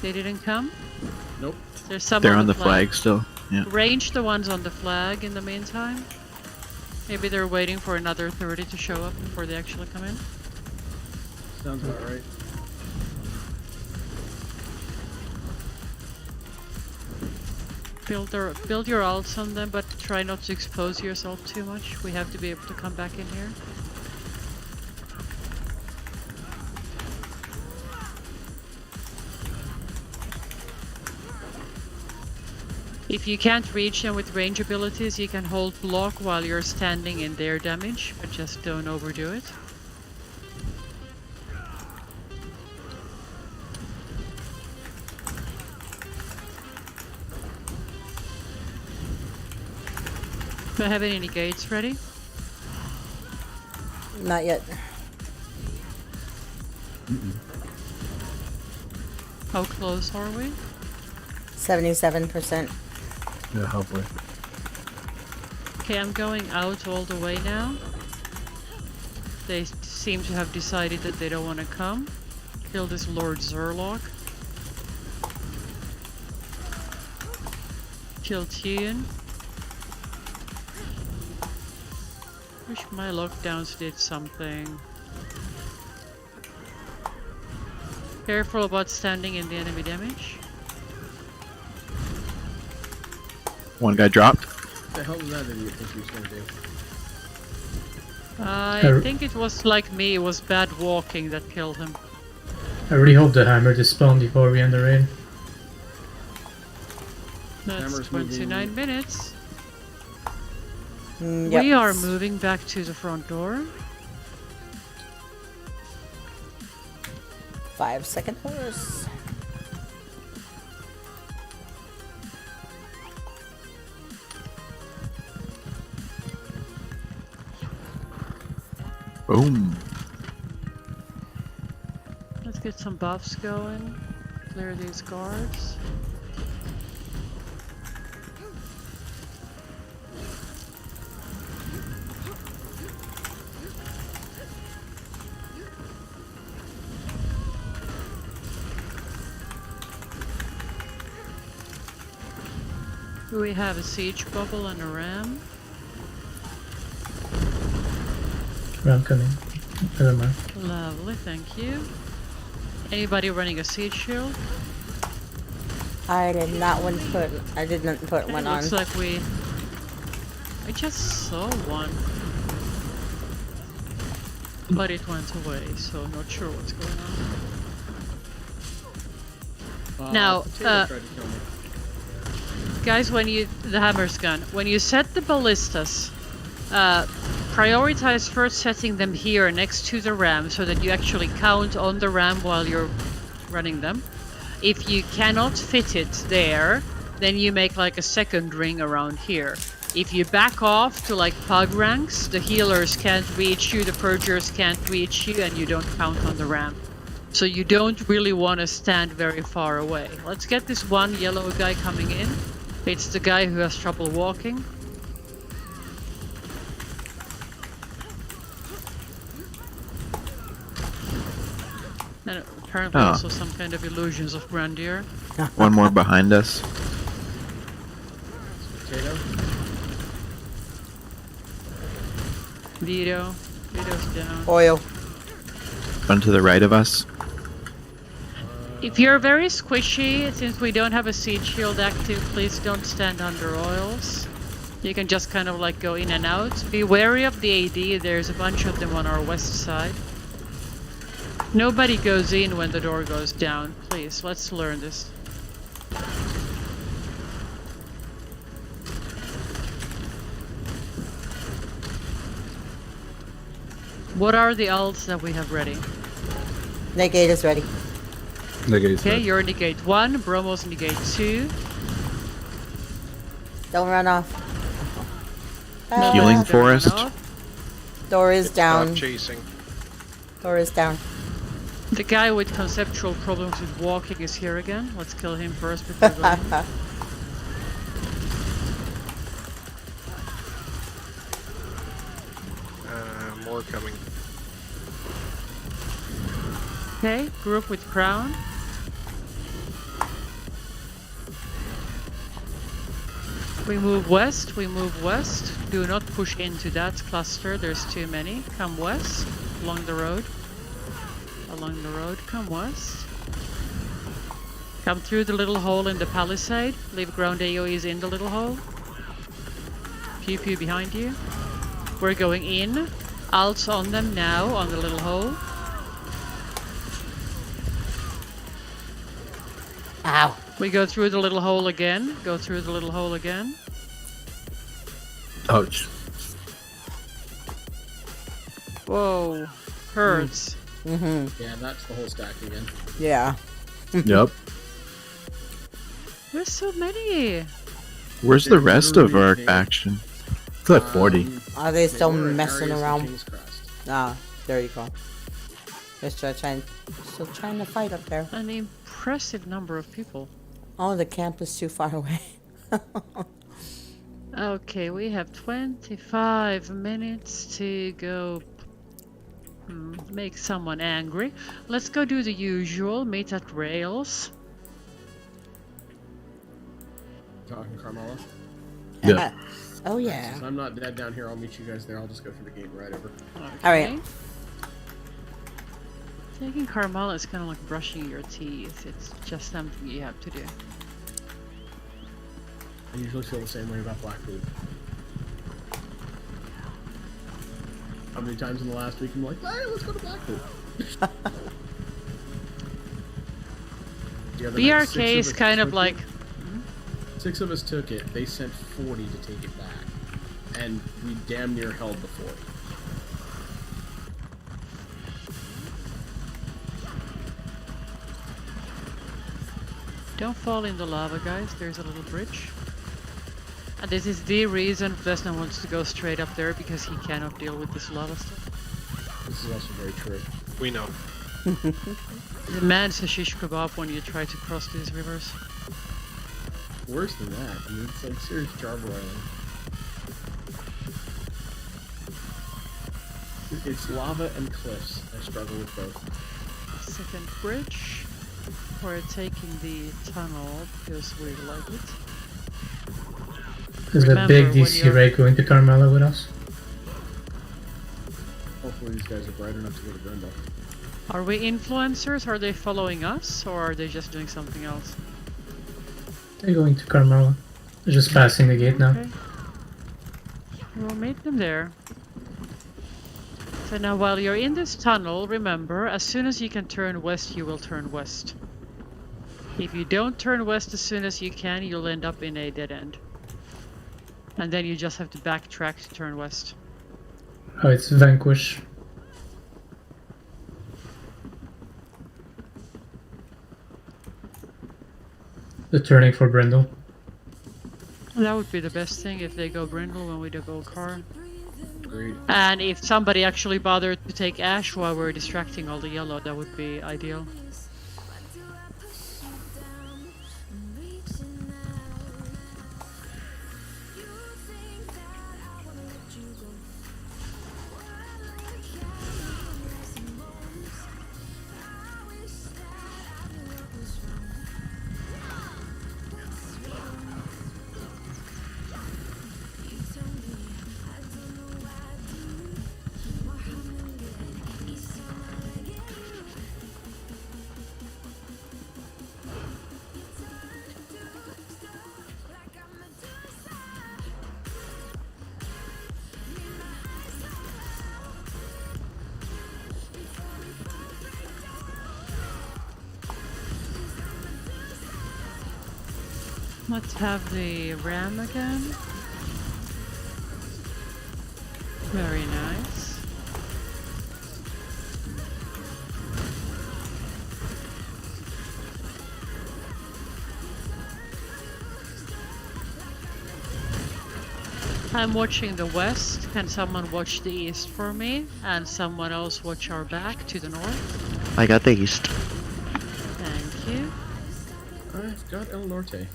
Speaker 12: They didn't come?
Speaker 4: Nope.
Speaker 12: There's some
Speaker 13: They're on the flag still. Yeah.
Speaker 12: Range the ones on the flag in the meantime. Maybe they're waiting for another 30 to show up before they actually come in.
Speaker 4: Sounds about right.
Speaker 12: Build your ults on them, but try not to expose yourself too much. We have to be able to come back in here. If you can't reach them with range abilities, you can hold block while you're standing in their damage, but just don't overdo it. Do I have any gates ready?
Speaker 1: Not yet.
Speaker 12: How close are we?
Speaker 1: 77%.
Speaker 7: Yeah, halfway.
Speaker 12: Okay, I'm going out all the way now. They seem to have decided that they don't want to come. Kill this Lord Zurlock. Kill Tune. Wish my lockdowns did something. Careful about standing in the enemy damage.
Speaker 13: One guy dropped.
Speaker 4: What the hell was that idiot think he was gonna do?
Speaker 12: I think it was like me, it was bad walking that killed him.
Speaker 14: I really hope the hammer despawned before we end the raid.
Speaker 12: That's
Speaker 4: Hammer's
Speaker 12: 29
Speaker 4: moving.
Speaker 12: minutes.
Speaker 1: Yep.
Speaker 12: We are moving back to the front door.
Speaker 1: 5-second horse.
Speaker 13: Boom.
Speaker 12: Let's get some buffs going. Clear these guards. We have a siege bubble and a ram.
Speaker 14: Ram coming. Never mind.
Speaker 12: Lovely, thank you. Anybody running a siege shield?
Speaker 1: I did not put one on.
Speaker 12: Looks like I just saw one. But it went away, so I'm not sure what's going on. Now,
Speaker 4: Potato tried to kill me.
Speaker 12: guys, the hammer's gun, when you set the ballistas, prioritize first setting them here next to the ram so that you actually count on the ram while you're running them. If you cannot fit it there, then you make like a second ring around here. If you back off to like pug ranks, the healers can't reach you, the purgers can't reach you, and you don't count on the ram. So you don't really want to stand very far away. Let's get this one yellow guy coming in. It's the guy who has trouble walking. And apparently also some kind of illusions of grandeur.
Speaker 13: One more behind us.
Speaker 4: Potato.
Speaker 12: Vito's down.
Speaker 1: Oil.
Speaker 13: One to the right of us.
Speaker 12: If you're very squishy, since we don't have a siege shield active, please don't stand under oils. You can just kind of like go in and out. Be wary of the AD, there's a bunch of them on our west side. Nobody goes in when the door goes down, please, let's learn this. What are the ults that we have ready?
Speaker 1: Negate is ready.
Speaker 12: Okay, you're negate 1, Bromo's negate 2.
Speaker 1: Don't run off.
Speaker 13: Healing forest.
Speaker 1: Door is down.
Speaker 11: Stop chasing.
Speaker 1: Door is down.
Speaker 12: The guy with conceptual problems with walking is here again. Let's kill him first before going in.
Speaker 11: More coming.
Speaker 12: Okay, group with crown. We move west, Do not push into that cluster, there's too many. Come west, along the road. Come west. Come through the little hole in the palisade. Leave ground AoEs in the little hole. Pew pew behind you. We're going in. Ults on them now, on the little hole.
Speaker 1: Ow.
Speaker 12: We go through the little hole again. Go through the little hole again.
Speaker 7: Ouch.
Speaker 12: Whoa. Hurts.
Speaker 1: Mm-hmm.
Speaker 4: Yeah, that's the whole stack again.
Speaker 1: Yeah.
Speaker 7: Yep.
Speaker 12: There's so many.
Speaker 13: Where's the rest of our action?
Speaker 7: It's like 40.
Speaker 1: Are they still
Speaker 4: were in
Speaker 1: messing
Speaker 4: areas of
Speaker 1: around?
Speaker 4: King's Crest.
Speaker 1: Ah, there you go. They're still trying to fight up there.
Speaker 12: An impressive number of people.
Speaker 1: Oh, the camp is too far away.
Speaker 12: Okay, we have 25 minutes to go make someone angry. Let's go do the usual, meet at rails.
Speaker 4: Talking Carmela.
Speaker 7: Yeah.
Speaker 1: Oh yeah.
Speaker 4: Since I'm not dead down here, I'll meet you guys there. I'll just go through the gate right over.
Speaker 1: All right.
Speaker 12: Taking Carmela is kind of like brushing your teeth. It's just something you have to do.
Speaker 4: I usually feel the same way about Blackwood. How many times in the last week I'm like, hey, let's go to Blackwood.
Speaker 12: BRK is kind of like...
Speaker 4: 6 of us took it. They sent 40 to take it back. And we damn near held the 40.
Speaker 12: Don't fall in the lava, guys. There's a little bridge. And this is the reason Vesna wants to go straight up there, because he cannot deal with this lava stuff.
Speaker 4: This is also very true.
Speaker 11: We know.
Speaker 12: The man's a shish kebab when you try to cross these rivers.
Speaker 4: Worse than that. I mean, it's like serious charbroiling. It's lava and cliffs. I struggle with both.
Speaker 12: Second bridge. We're taking the tunnel because we like it.
Speaker 14: There's a big DC raid going to Carmela with us.
Speaker 4: Hopefully these guys are bright enough to go to Brenda.
Speaker 12: Are we influencers? Are they following us, or are they just doing something else?
Speaker 14: They're going to Carmela. They're just passing the gate now.
Speaker 12: Okay. We'll meet them there. So now while you're in this tunnel, remember, as soon as you can turn west, you will turn west. If you don't turn west as soon as you can, you'll end up in a dead end. And then you just have to backtrack to turn west.
Speaker 14: Oh, it's Vanquish. The turning for Brindle.
Speaker 12: That would be the best thing if they go Brindle when we do go car.
Speaker 4: Agreed.
Speaker 12: And if somebody actually bothered to take Ash while we're distracting all the yellow, that would be ideal. Let's have the ram again. Very nice. I'm watching the west. Can someone watch the east for me? And someone else watch our back to the north?
Speaker 15: I got the east.
Speaker 12: Thank you.
Speaker 4: I've got El Norte.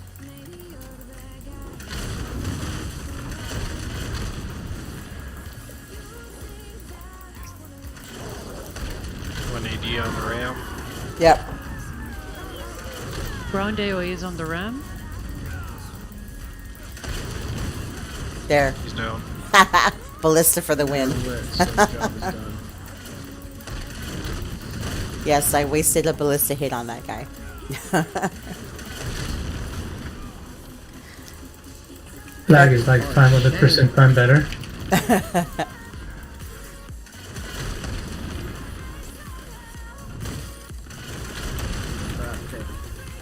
Speaker 11: AD on the ram.
Speaker 1: Yep.
Speaker 12: Brown AoE is on the ram.
Speaker 1: There.
Speaker 11: He's down.
Speaker 1: Ballista for the win. Yes, I wasted a ballista hit on that guy.
Speaker 14: Lag is like 500% time better.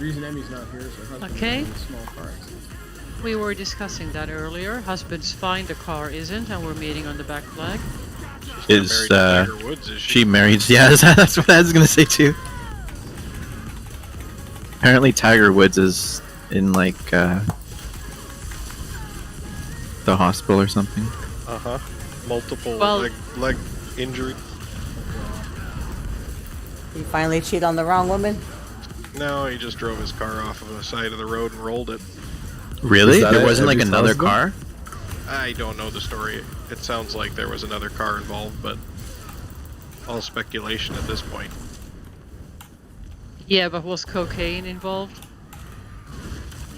Speaker 4: reason Emmy's not here is her husband
Speaker 12: Okay.
Speaker 4: is in a small car accident.
Speaker 12: We were discussing that earlier. Husband's fine, the car isn't, and we're meeting on the back flag.
Speaker 11: She's not married to Tiger Woods, is she?
Speaker 13: She married? Yeah, that's what I was gonna say too. Apparently, Tiger Woods is in like the hospital or something.
Speaker 11: Uh-huh. Multiple
Speaker 12: Well-
Speaker 11: leg injury.
Speaker 1: You finally cheat on the wrong woman?
Speaker 11: No, he just drove his car off of the side of the road and rolled it.
Speaker 13: Really?
Speaker 7: Is that
Speaker 13: There
Speaker 7: it?
Speaker 13: wasn't like
Speaker 7: Emmy's
Speaker 13: another
Speaker 7: husband?
Speaker 13: car?
Speaker 11: I don't know the story. It sounds like there was another car involved, but all speculation at this point.
Speaker 12: Yeah, but was cocaine involved?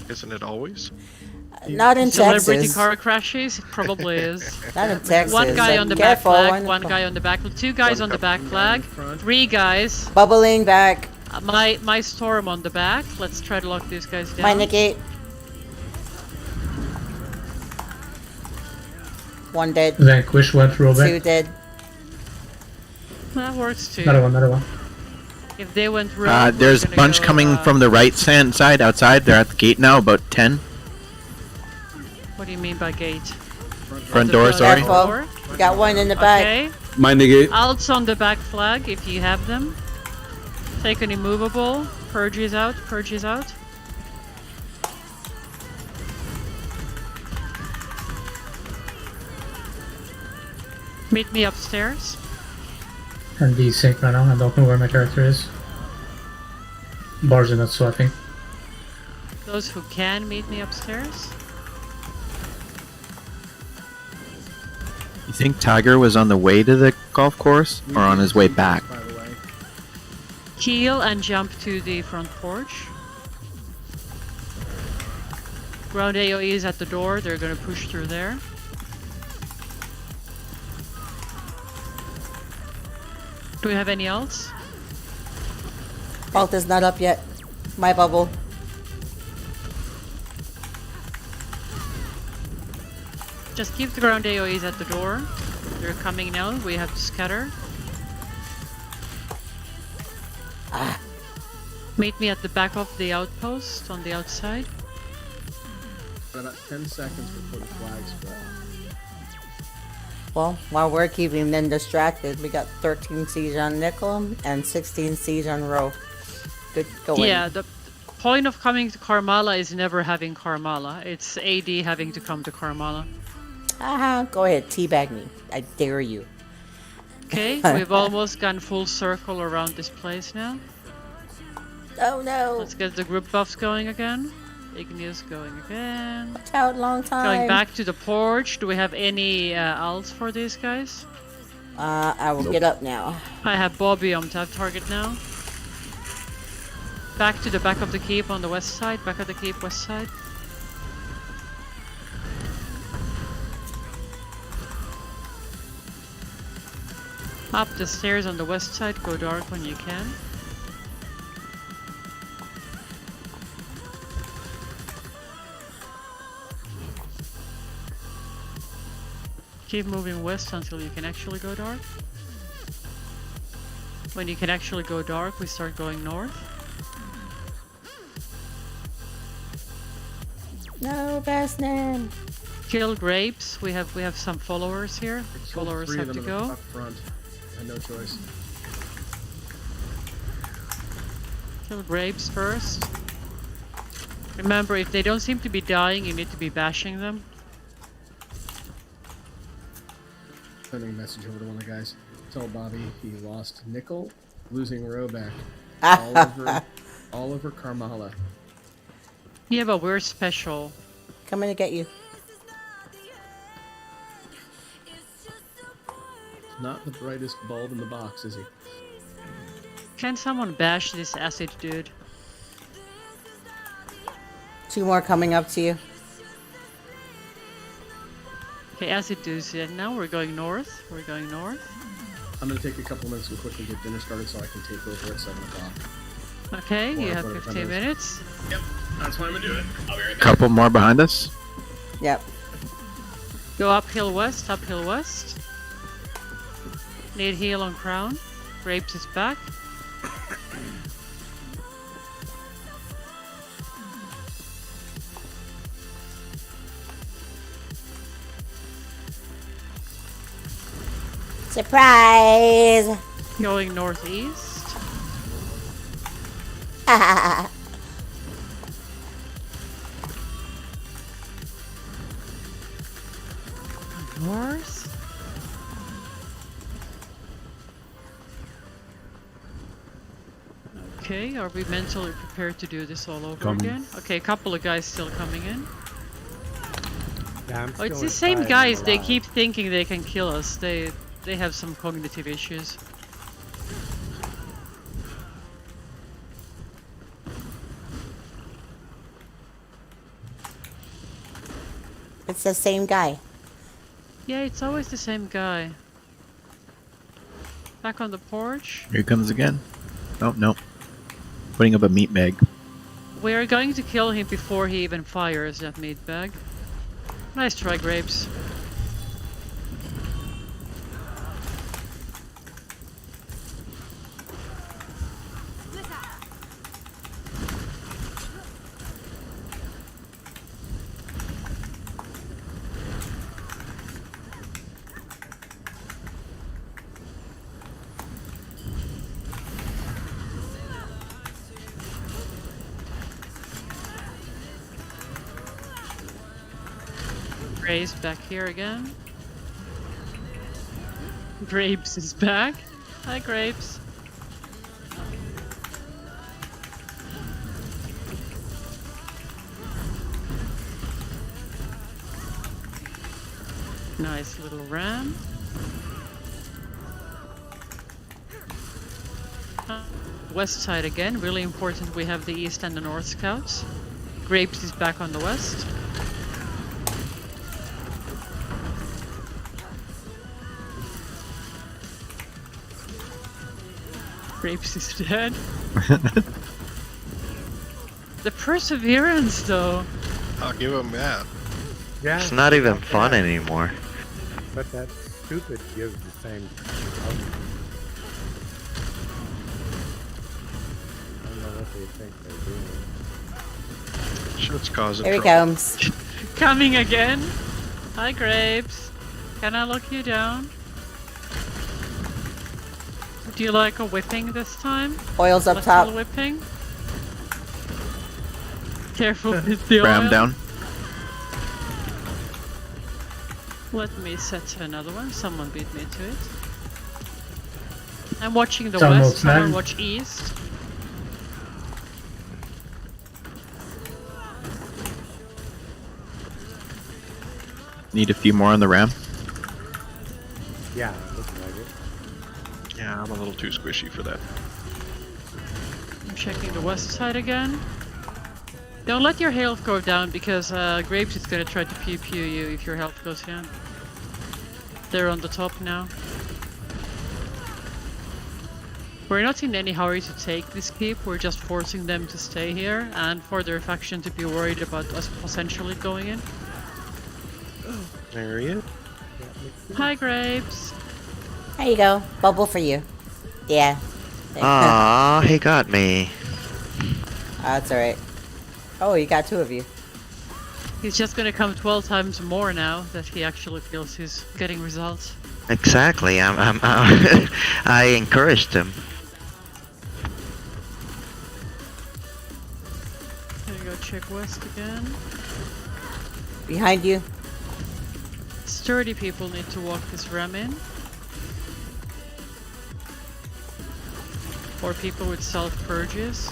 Speaker 11: Isn't it always?
Speaker 1: Not in
Speaker 12: Celebrity
Speaker 1: Texas.
Speaker 12: car crashes? It probably is.
Speaker 1: Not in Texas.
Speaker 12: One guy
Speaker 1: Like,
Speaker 12: on the back
Speaker 1: careful,
Speaker 12: flag, one guy on the back, two guys on the back flag, three guys.
Speaker 1: Bubbling back.
Speaker 12: My storm on the back. Let's try to lock these guys down.
Speaker 1: My Nikki. One dead.
Speaker 14: Vanquish what,
Speaker 1: Two
Speaker 14: rollback?
Speaker 1: dead.
Speaker 12: That works too.
Speaker 14: Another one.
Speaker 12: If they went rogue,
Speaker 13: There's a
Speaker 12: we're gonna
Speaker 13: bunch
Speaker 12: go,
Speaker 13: coming from the right hand side outside. They're at the gate now, about 10.
Speaker 12: What do you mean by gate?
Speaker 13: Front door, sorry.
Speaker 1: Careful. We got one in the back.
Speaker 12: Okay.
Speaker 7: My negate.
Speaker 12: Outs on the back flag if you have them. Take an immovable. Purge is out. Purge is out. Meet me upstairs.
Speaker 14: I'm desync right now. I don't know where my character is. Bars are not swapping.
Speaker 12: Those who can meet me upstairs.
Speaker 13: You think Tiger was on the way to the golf course or on his way back?
Speaker 4: By the way.
Speaker 12: Heal and jump to the front porch. Ground AoE is at the door. They're gonna push through there. Do we have any else?
Speaker 1: Vault is not up yet. My bubble.
Speaker 12: Just keep the ground AoEs at the door. They're coming now. We have to scatter. Meet me at the back of the outpost on the outside.
Speaker 4: About 10 seconds before the flags fall.
Speaker 1: Well, while we're keeping them distracted, we got 13 siege on Nickel and 16 siege on Row. Good going.
Speaker 12: Yeah, the point of coming to Karmala is never having Karmala. It's AD having to come to Karmala.
Speaker 1: Go ahead, teabag me. I dare you.
Speaker 12: Okay, we've almost gone full circle around this place now.
Speaker 1: Oh no!
Speaker 12: Let's get the group buffs going again. Igneous going again.
Speaker 1: Watch out, long time.
Speaker 12: Going back to the porch. Do we have any alts for these guys?
Speaker 1: I will get up now.
Speaker 12: I have Bobby on tab target now. Back to the back of the keep on the west side. Back of the keep west side. Up the stairs on the west side. Go dark when you can. Keep moving west until you can actually go dark. When you can actually go dark, we start going north.
Speaker 1: No, best name.
Speaker 12: Kill grapes. We have some followers here. Followers
Speaker 4: Three of
Speaker 12: have to
Speaker 4: them
Speaker 12: go.
Speaker 4: up front. I had no choice.
Speaker 12: Kill grapes first. Remember, if they don't seem to be dying, you need to be bashing them.
Speaker 4: Sending a message over to one of the guys. Tell Bobby he lost Nickel, losing Roback. all over Karmala.
Speaker 12: Yeah, but we're special.
Speaker 1: Coming to get you.
Speaker 4: Not the brightest bulb in the box, is he?
Speaker 12: Can someone bash this acid dude?
Speaker 1: 2 more coming up to you.
Speaker 12: Okay, acid dude's in. Now we're going north. We're going north.
Speaker 4: I'm gonna take a couple minutes and quickly get dinner started so I can take over at 7 o'clock.
Speaker 12: Okay,
Speaker 4: Or
Speaker 12: you have
Speaker 4: whatever time
Speaker 12: 15
Speaker 4: it is.
Speaker 12: minutes.
Speaker 4: Yep, that's why I'm gonna do it. I'll be right back.
Speaker 13: Couple more behind us.
Speaker 1: Yep.
Speaker 12: Go uphill west, uphill west. Need heal on crown. Grapes is back.
Speaker 1: Surprise!
Speaker 12: Going northeast. North. Okay, are we mentally prepared to do this all over
Speaker 7: Coming.
Speaker 12: again? Okay, a couple of guys still coming in.
Speaker 10: Yeah, I'm
Speaker 12: Oh, it's
Speaker 10: still
Speaker 12: the same
Speaker 10: inside,
Speaker 12: guys.
Speaker 10: I'm
Speaker 12: They
Speaker 10: alive.
Speaker 12: keep thinking they can kill us. They have some cognitive issues.
Speaker 1: It's the same guy.
Speaker 12: Yeah, it's always the same guy. Back on the porch.
Speaker 13: Here he comes again. Oh, no. Putting up a meat bag.
Speaker 12: We're going to kill him before he even fires that meat bag. Nice try, Grapes. Graves back here again. Grapes is back. Hi, Grapes. Nice little ram. West side again. Really important we have the east and the north scouts. Grapes is back on the west. Grapes is dead. The perseverance, though.
Speaker 11: I'll give him that.
Speaker 10: Yeah.
Speaker 15: It's not even
Speaker 10: not
Speaker 15: fun
Speaker 10: bad.
Speaker 15: anymore.
Speaker 10: But that stupid gives the same result. I don't know what they think they're doing.
Speaker 11: Shit's causing
Speaker 1: Here he
Speaker 11: trouble.
Speaker 1: comes.
Speaker 12: Coming again. Hi, Grapes. Can I lock you down? Do you like a whipping this time?
Speaker 1: Oil's up
Speaker 12: Literal
Speaker 1: top.
Speaker 12: whipping? Careful with the
Speaker 13: Ram
Speaker 12: oil.
Speaker 13: down.
Speaker 12: Let me set another one. Someone beat me to it. I'm watching the
Speaker 14: Someone
Speaker 12: west. Someone
Speaker 14: plan.
Speaker 12: watch east.
Speaker 13: Need a few more on the ram.
Speaker 10: Yeah, it looks like it.
Speaker 11: Yeah, I'm a little too squishy for that.
Speaker 12: I'm checking the west side again. Don't let your health go down because Grapes is gonna try to pew pew you if your health goes down. They're on the top now. We're not in any hurry to take this keep, we're just forcing them to stay here and for their faction to be worried about us potentially going in.
Speaker 11: There he is.
Speaker 12: Hi, Grapes.
Speaker 1: There you go. Bubble for you. Yeah.
Speaker 15: Aww, he got me.
Speaker 1: That's alright. Oh, you got two of you.
Speaker 12: He's just gonna come 12 times more now that he actually feels he's getting results.
Speaker 15: Exactly. I encouraged him.
Speaker 12: Gonna go check west again.
Speaker 1: Behind you.
Speaker 12: Sturdy people need to walk this ram in. Or people with self-purges.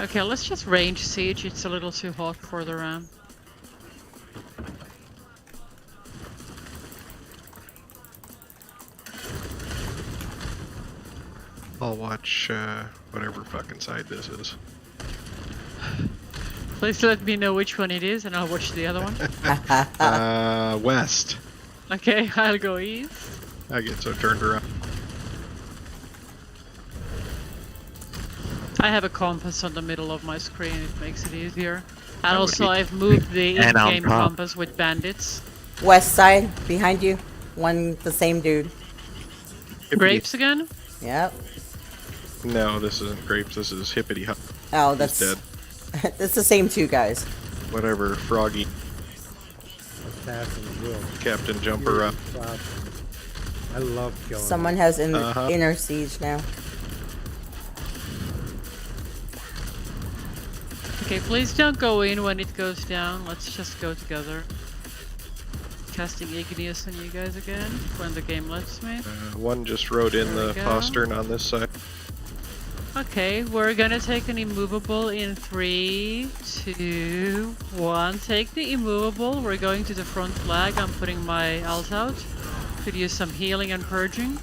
Speaker 12: Okay, let's just range siege. It's a little too hot for the ram.
Speaker 11: I'll watch whatever fucking side this is.
Speaker 12: Please let me know which one it is and I'll watch the other one.
Speaker 11: West.
Speaker 12: Okay, I'll go east.
Speaker 11: I get so turned around.
Speaker 12: I have a compass on the middle of my screen. It makes it easier.
Speaker 11: That
Speaker 12: And
Speaker 11: would
Speaker 12: also,
Speaker 11: be-
Speaker 12: I've moved the
Speaker 15: And on
Speaker 12: in-game
Speaker 15: top.
Speaker 12: compass with bandits.
Speaker 1: West side, behind you. The same dude.
Speaker 12: Grapes again?
Speaker 1: Yep.
Speaker 11: No, this isn't grapes. This is Hippity Hop.
Speaker 1: Oh,
Speaker 11: He's
Speaker 1: that's
Speaker 11: dead.
Speaker 1: it's the same two guys.
Speaker 11: Whatever, Froggy.
Speaker 10: Assassin's will.
Speaker 11: Captain Jumper Up.
Speaker 10: I love killing.
Speaker 1: Someone has
Speaker 11: Uh-huh.
Speaker 1: inner siege now.
Speaker 12: Okay, please don't go in when it goes down. Let's just go together. Casting Igneous on you guys again when the game lets me.
Speaker 11: One just rode in
Speaker 12: There
Speaker 11: the
Speaker 12: we go.
Speaker 11: postern on this side.
Speaker 12: Okay, we're gonna take an immovable in 3, 2, 1. Take the immovable. We're going to the front flag. I'm putting my alt out. Could use some healing and purging.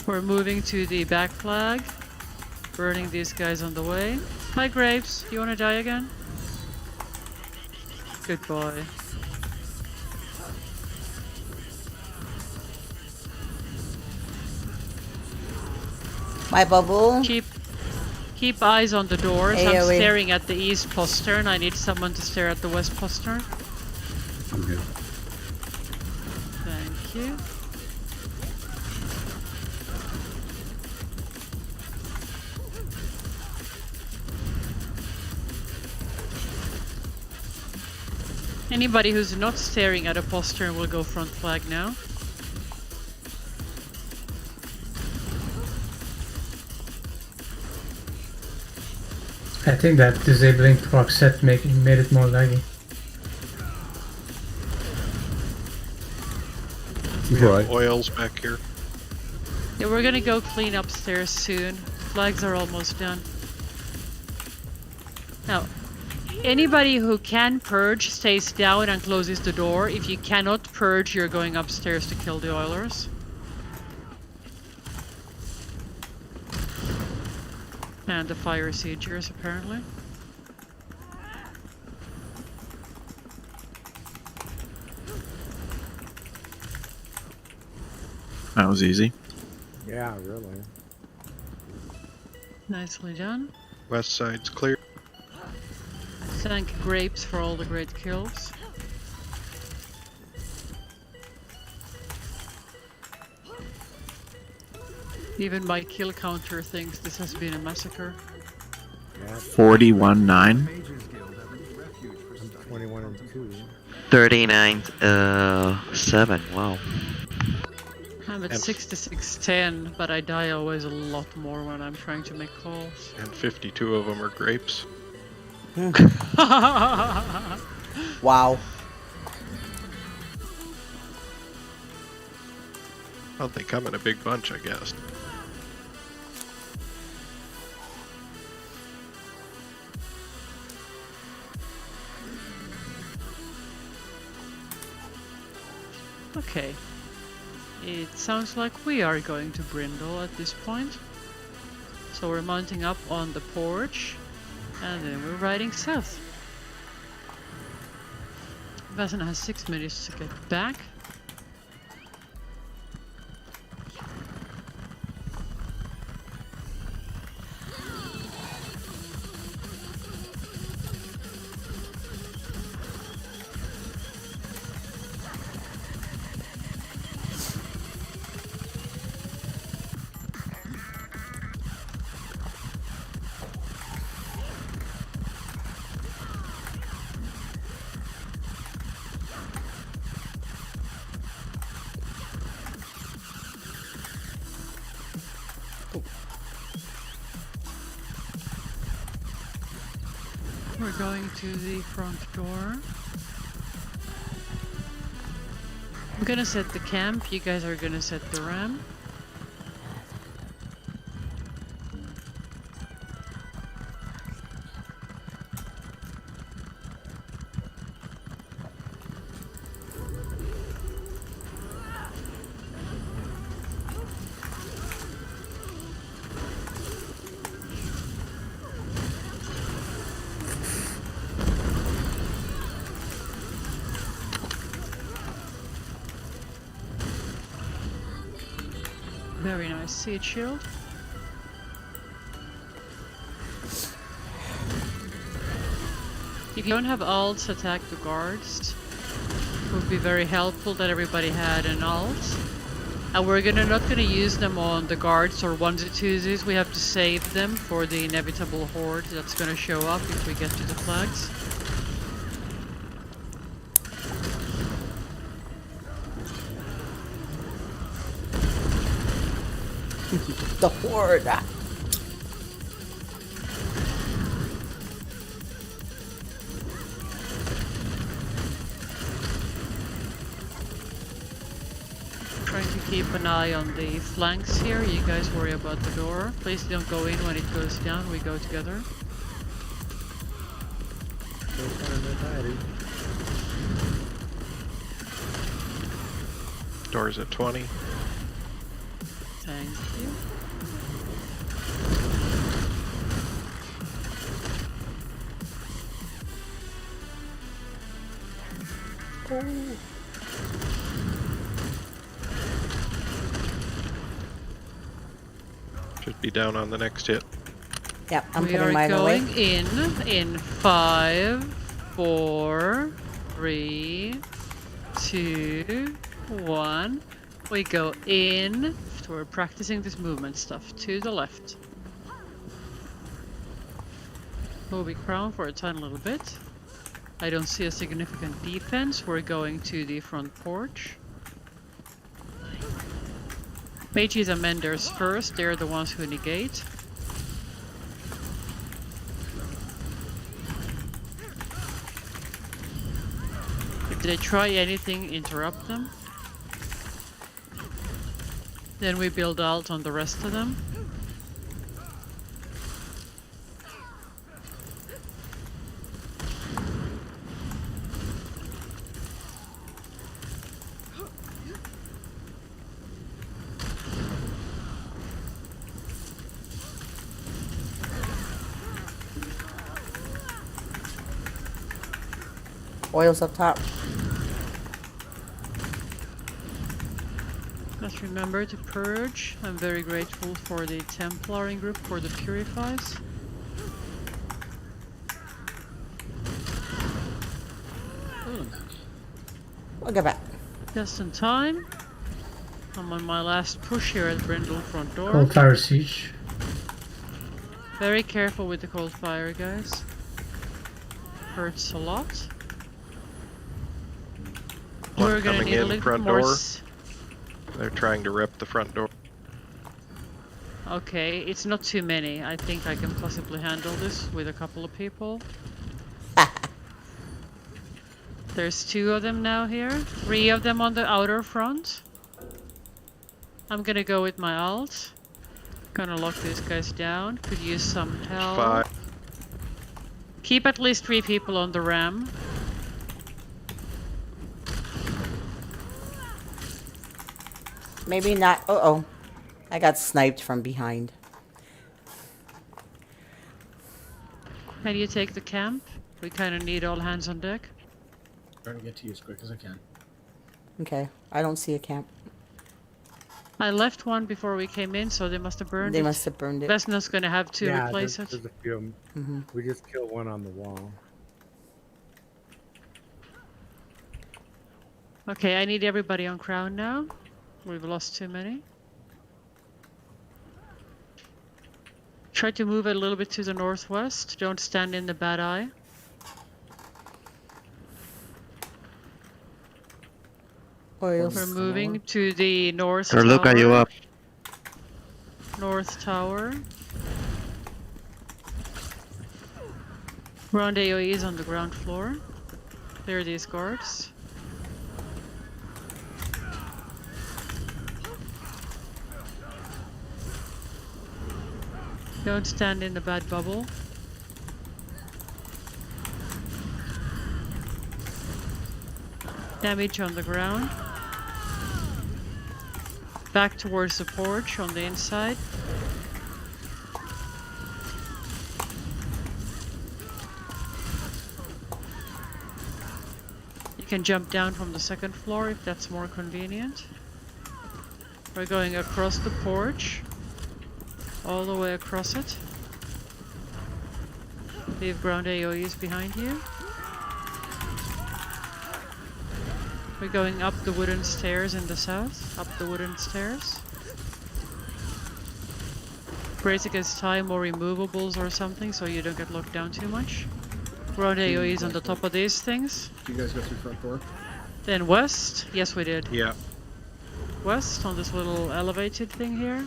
Speaker 12: We're moving to the back flag. Burning these guys on the way. Hi Grapes, you wanna die again? Good boy.
Speaker 1: My bubble.
Speaker 12: Keep eyes on the doors. I'm
Speaker 1: AoE.
Speaker 12: staring at the east postern. I need someone to stare at the west postern.
Speaker 7: Okay.
Speaker 12: Thank you. Anybody who's not staring at a postern will go front flag now.
Speaker 14: I think that disabling proc set made it more laggy.
Speaker 11: We have
Speaker 7: Right.
Speaker 11: oils back here.
Speaker 12: Yeah, we're gonna go clean upstairs soon. Flags are almost done. Now, anybody who can purge stays down and closes the door. If you cannot purge, you're going upstairs to kill the oilers. And the fire siegers, apparently.
Speaker 13: That was easy.
Speaker 10: Yeah, really.
Speaker 12: Nicely done.
Speaker 11: West side's clear.
Speaker 12: Thank Grapes for all the great kills. Even my kill counter thinks this has been a massacre.
Speaker 13: 41-9.
Speaker 10: I'm 21 and 2.
Speaker 15: 39-7. Wow.
Speaker 12: I'm at
Speaker 11: And-
Speaker 12: 66-10, but I die always a lot more when I'm trying to make calls.
Speaker 11: And 52 of them are grapes.
Speaker 1: Wow.
Speaker 11: Well, they come in a big bunch, I guess.
Speaker 12: Okay. It sounds like we are going to Brindle at this point. So we're mounting up on the porch, and then we're riding south. Vasana has 6 minutes to get back. We're going to the front door. I'm gonna set the camp, you guys are gonna set the ram. Very nice. See it, shield. If you don't have ults, attack the guards. It would be very helpful that everybody had an ult. And we're not gonna use them on the guards or onesie-twosies. We have to save them for the inevitable horde that's gonna show up if we get to the flags.
Speaker 1: The horde.
Speaker 12: Trying to keep an eye on the flanks here. You guys worry about the door. Please don't go in when it goes down. We go together.
Speaker 11: Doors at 20.
Speaker 12: Thank you.
Speaker 1: Oh.
Speaker 11: Should be down on the next hit.
Speaker 1: Yep, I'm
Speaker 12: we
Speaker 1: putting
Speaker 12: are
Speaker 1: mine away.
Speaker 12: going in 5, 4, 3, 2, 1. We go in. We're practicing this movement stuff to the left. We'll be crowned for a tiny little bit. I don't see a significant defense. We're going to the front porch. Mages and menders first. They're the ones who negate. If they try anything, interrupt them. Then we build ult on the rest of them.
Speaker 1: Oil's up top.
Speaker 12: Let's remember to purge. I'm very grateful for the Templaring group for the purifies.
Speaker 1: We'll get back.
Speaker 12: Just in time. I'm on my last push here at Brindle front door.
Speaker 14: Cold fire siege.
Speaker 12: Very careful with the cold fire, guys. Hurts a lot.
Speaker 11: One
Speaker 12: We're gonna
Speaker 11: coming
Speaker 12: need a
Speaker 11: in
Speaker 12: little
Speaker 11: front
Speaker 12: more.
Speaker 11: door. They're trying to rip the front door.
Speaker 12: Okay, it's not too many. I think I can possibly handle this with a couple of people. There's 2 of them now here. 3 of them on the outer front. I'm gonna go with my ult. Gonna lock these guys down. Could use some help.
Speaker 11: 5.
Speaker 12: Keep at least 3 people on the ram.
Speaker 1: Maybe not. Uh-oh. I got sniped from behind.
Speaker 12: Can you take the camp? We kind of need all hands on deck.
Speaker 4: Trying to get to you as quick as I can.
Speaker 1: Okay. I don't see a camp.
Speaker 12: I left one before we came in, so they must have burned it.
Speaker 1: They must have burned it.
Speaker 12: Vesna's gonna have to
Speaker 10: Yeah,
Speaker 12: replace
Speaker 10: there's,
Speaker 12: it.
Speaker 10: there's a few of 'em.
Speaker 1: Mm-hmm.
Speaker 10: We just killed one on the wall.
Speaker 12: Okay, I need everybody on crown now. We've lost too many. Try to move a little bit to the northwest. Don't stand in the bad eye. We're moving to the north
Speaker 15: Tirluka,
Speaker 12: tower.
Speaker 15: you up?
Speaker 12: North tower. Ground AoE is on the ground floor. There are these guards. Don't stand in the bad bubble. Damage on the ground. Back towards the porch on the inside. You can jump down from the second floor if that's more convenient. We're going across the porch. All the way across it. Leave ground AoEs behind you. We're going up the wooden stairs in the south. Up the wooden stairs. Brace against time or removables or something so you don't get locked down too much. Ground AoEs on the top of these things.
Speaker 4: Do you guys go through front door?
Speaker 12: Then west. Yes, we did.
Speaker 11: Yeah.
Speaker 12: West on this little elevated thing here.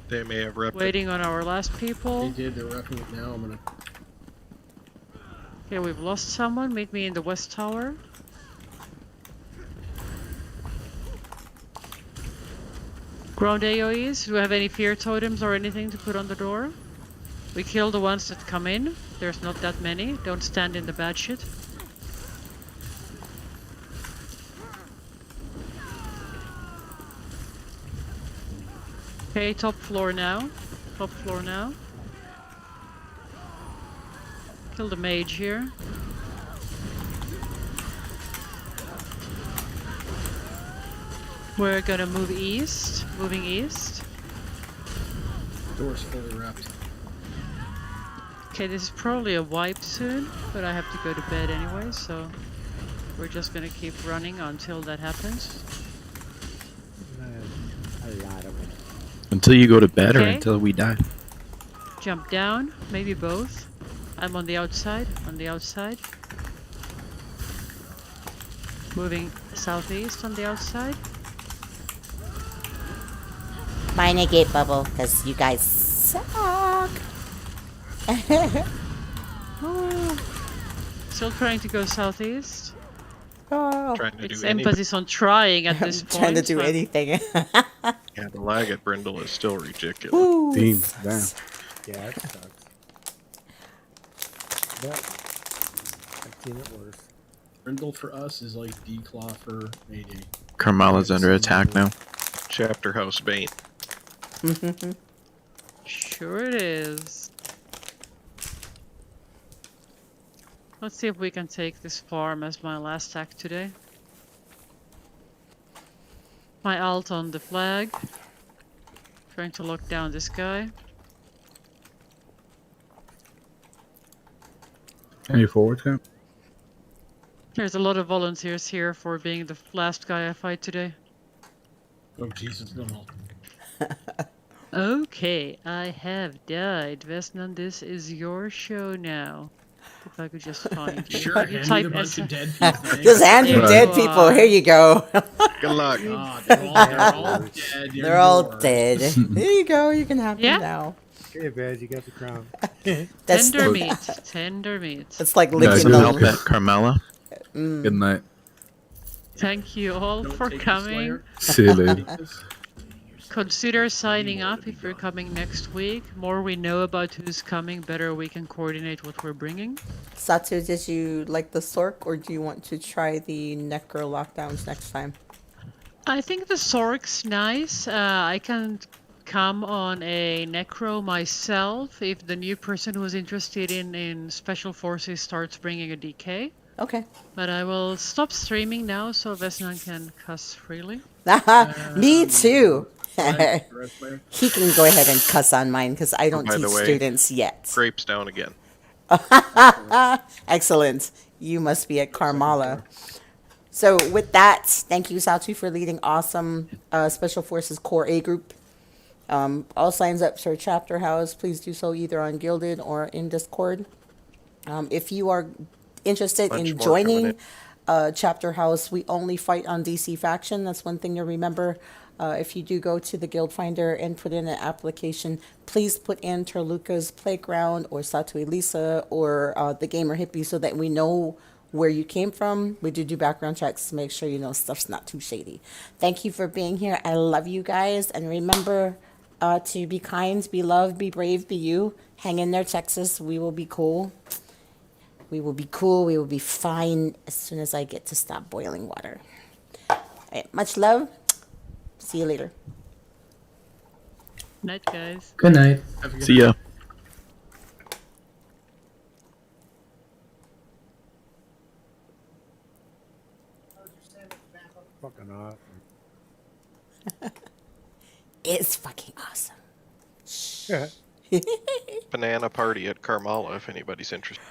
Speaker 11: They may have repped
Speaker 12: Waiting on our last people.
Speaker 4: They did. They're repping it now. I'm gonna.
Speaker 12: Okay, we've lost someone. Meet me in the west tower. Ground AoEs. Do we have any fear totems or anything to put on the door? We kill the ones that come in. There's not that many. Don't stand in the bad shit. Okay, top floor now. Top floor now. Kill the mage here. We're gonna move east. Moving east.
Speaker 4: Door's fully wrapped.
Speaker 12: Okay, this is probably a wipe soon, but I have to go to bed anyway, so we're just gonna keep running until that happens.
Speaker 10: A lot of it.
Speaker 13: Until you go to bed or
Speaker 12: Okay.
Speaker 13: until we die.
Speaker 12: Jump down, maybe both. I'm on the outside, Moving southeast on the outside.
Speaker 1: Mine a gate bubble, because you guys suck.
Speaker 12: Still trying to go southeast.
Speaker 1: Oh.
Speaker 11: Trying to
Speaker 12: It's
Speaker 11: do anything.
Speaker 12: emphasis on trying at this point.
Speaker 1: Trying to do
Speaker 12: but-
Speaker 1: anything.
Speaker 11: Yeah, the lag at Brindle is still ridiculous.
Speaker 1: Ooh,
Speaker 7: Damn.
Speaker 10: Yeah, it sucks. But I've seen it worse.
Speaker 4: Brindle for us is like declaw for Mayday.
Speaker 13: Carmela's under attack now.
Speaker 11: Chapter House Bane.
Speaker 12: Sure it is. Let's see if we can take this farm as my last act today. My alt on the flag. Trying to lock down this guy.
Speaker 7: Any forward camp?
Speaker 12: There's a lot of volunteers here for being the last guy I fight today.
Speaker 4: Oh Jesus, no, no.
Speaker 12: Okay, I have died. Vesnan, this is your show now. If I could just find you.
Speaker 4: Sure,
Speaker 12: You
Speaker 4: hand
Speaker 12: type
Speaker 4: me the bunch
Speaker 12: S-
Speaker 4: of dead people.
Speaker 1: Just hand me
Speaker 12: There
Speaker 1: dead
Speaker 12: you
Speaker 1: people.
Speaker 12: are.
Speaker 1: Here you go.
Speaker 11: Good luck.
Speaker 4: God, they're all dead.
Speaker 1: They're all dead. There you go. You can have
Speaker 12: Yeah?
Speaker 1: them now.
Speaker 10: Hey, Baz, you got the crown.
Speaker 1: That's
Speaker 12: Tender
Speaker 1: the-
Speaker 12: meat. Tender meat.
Speaker 1: It's like
Speaker 7: Yeah,
Speaker 1: licking
Speaker 13: Some
Speaker 7: good
Speaker 13: help
Speaker 1: them.
Speaker 13: at Carmela.
Speaker 7: Good night.
Speaker 12: Thank you all
Speaker 4: Don't
Speaker 12: for
Speaker 4: take the
Speaker 12: coming.
Speaker 4: Slayer.
Speaker 7: See you later.
Speaker 12: Consider signing up if you're coming next week. More we know about who's coming, better we can coordinate what we're bringing.
Speaker 1: Satu, did you like the Sork, or do you want to try the Necro lockdowns next time?
Speaker 12: I think the Sork's nice. I can come on a Necro myself if the new person who's interested in Special Forces starts bringing a DK.
Speaker 1: Okay.
Speaker 12: But I will stop streaming now so Vesnan can cuss freely.
Speaker 1: Me too.
Speaker 4: Red player.
Speaker 1: He can go ahead and cuss on mine because I don't
Speaker 11: By the
Speaker 1: teach
Speaker 11: way,
Speaker 1: students yet.
Speaker 11: Grapes down again.
Speaker 1: Excellent. You must be at Carmala. So with that, thank you, Satu, for leading awesome Special Forces Core A group. All signs up for Chapter House. Please do so either on Gilded or in Discord. If you are interested
Speaker 11: Bunch
Speaker 1: in
Speaker 11: more coming
Speaker 1: joining
Speaker 11: in.
Speaker 1: Chapter House, we only fight on DC faction. That's one thing to remember. If you do go to the Guild Finder and put in an application, please put in Tirluka's Playground or Satuelisa or the Gamer Hippie so that we know where you came from. We do background checks to make sure you know stuff's not too shady. Thank you for being here. I love you guys. And remember to be kind, be loved, be brave, be you. Hang in there, Texas. We will be cool. We will be cool. We will be fine as soon as I get to stop boiling water. All right, much love. See you later.
Speaker 12: Night, guys.
Speaker 14: Good night.
Speaker 4: Have a good
Speaker 13: See
Speaker 4: night.
Speaker 13: ya.
Speaker 10: Fucking awesome.
Speaker 1: It's fucking awesome.
Speaker 11: Banana party at Karmala if anybody's interested.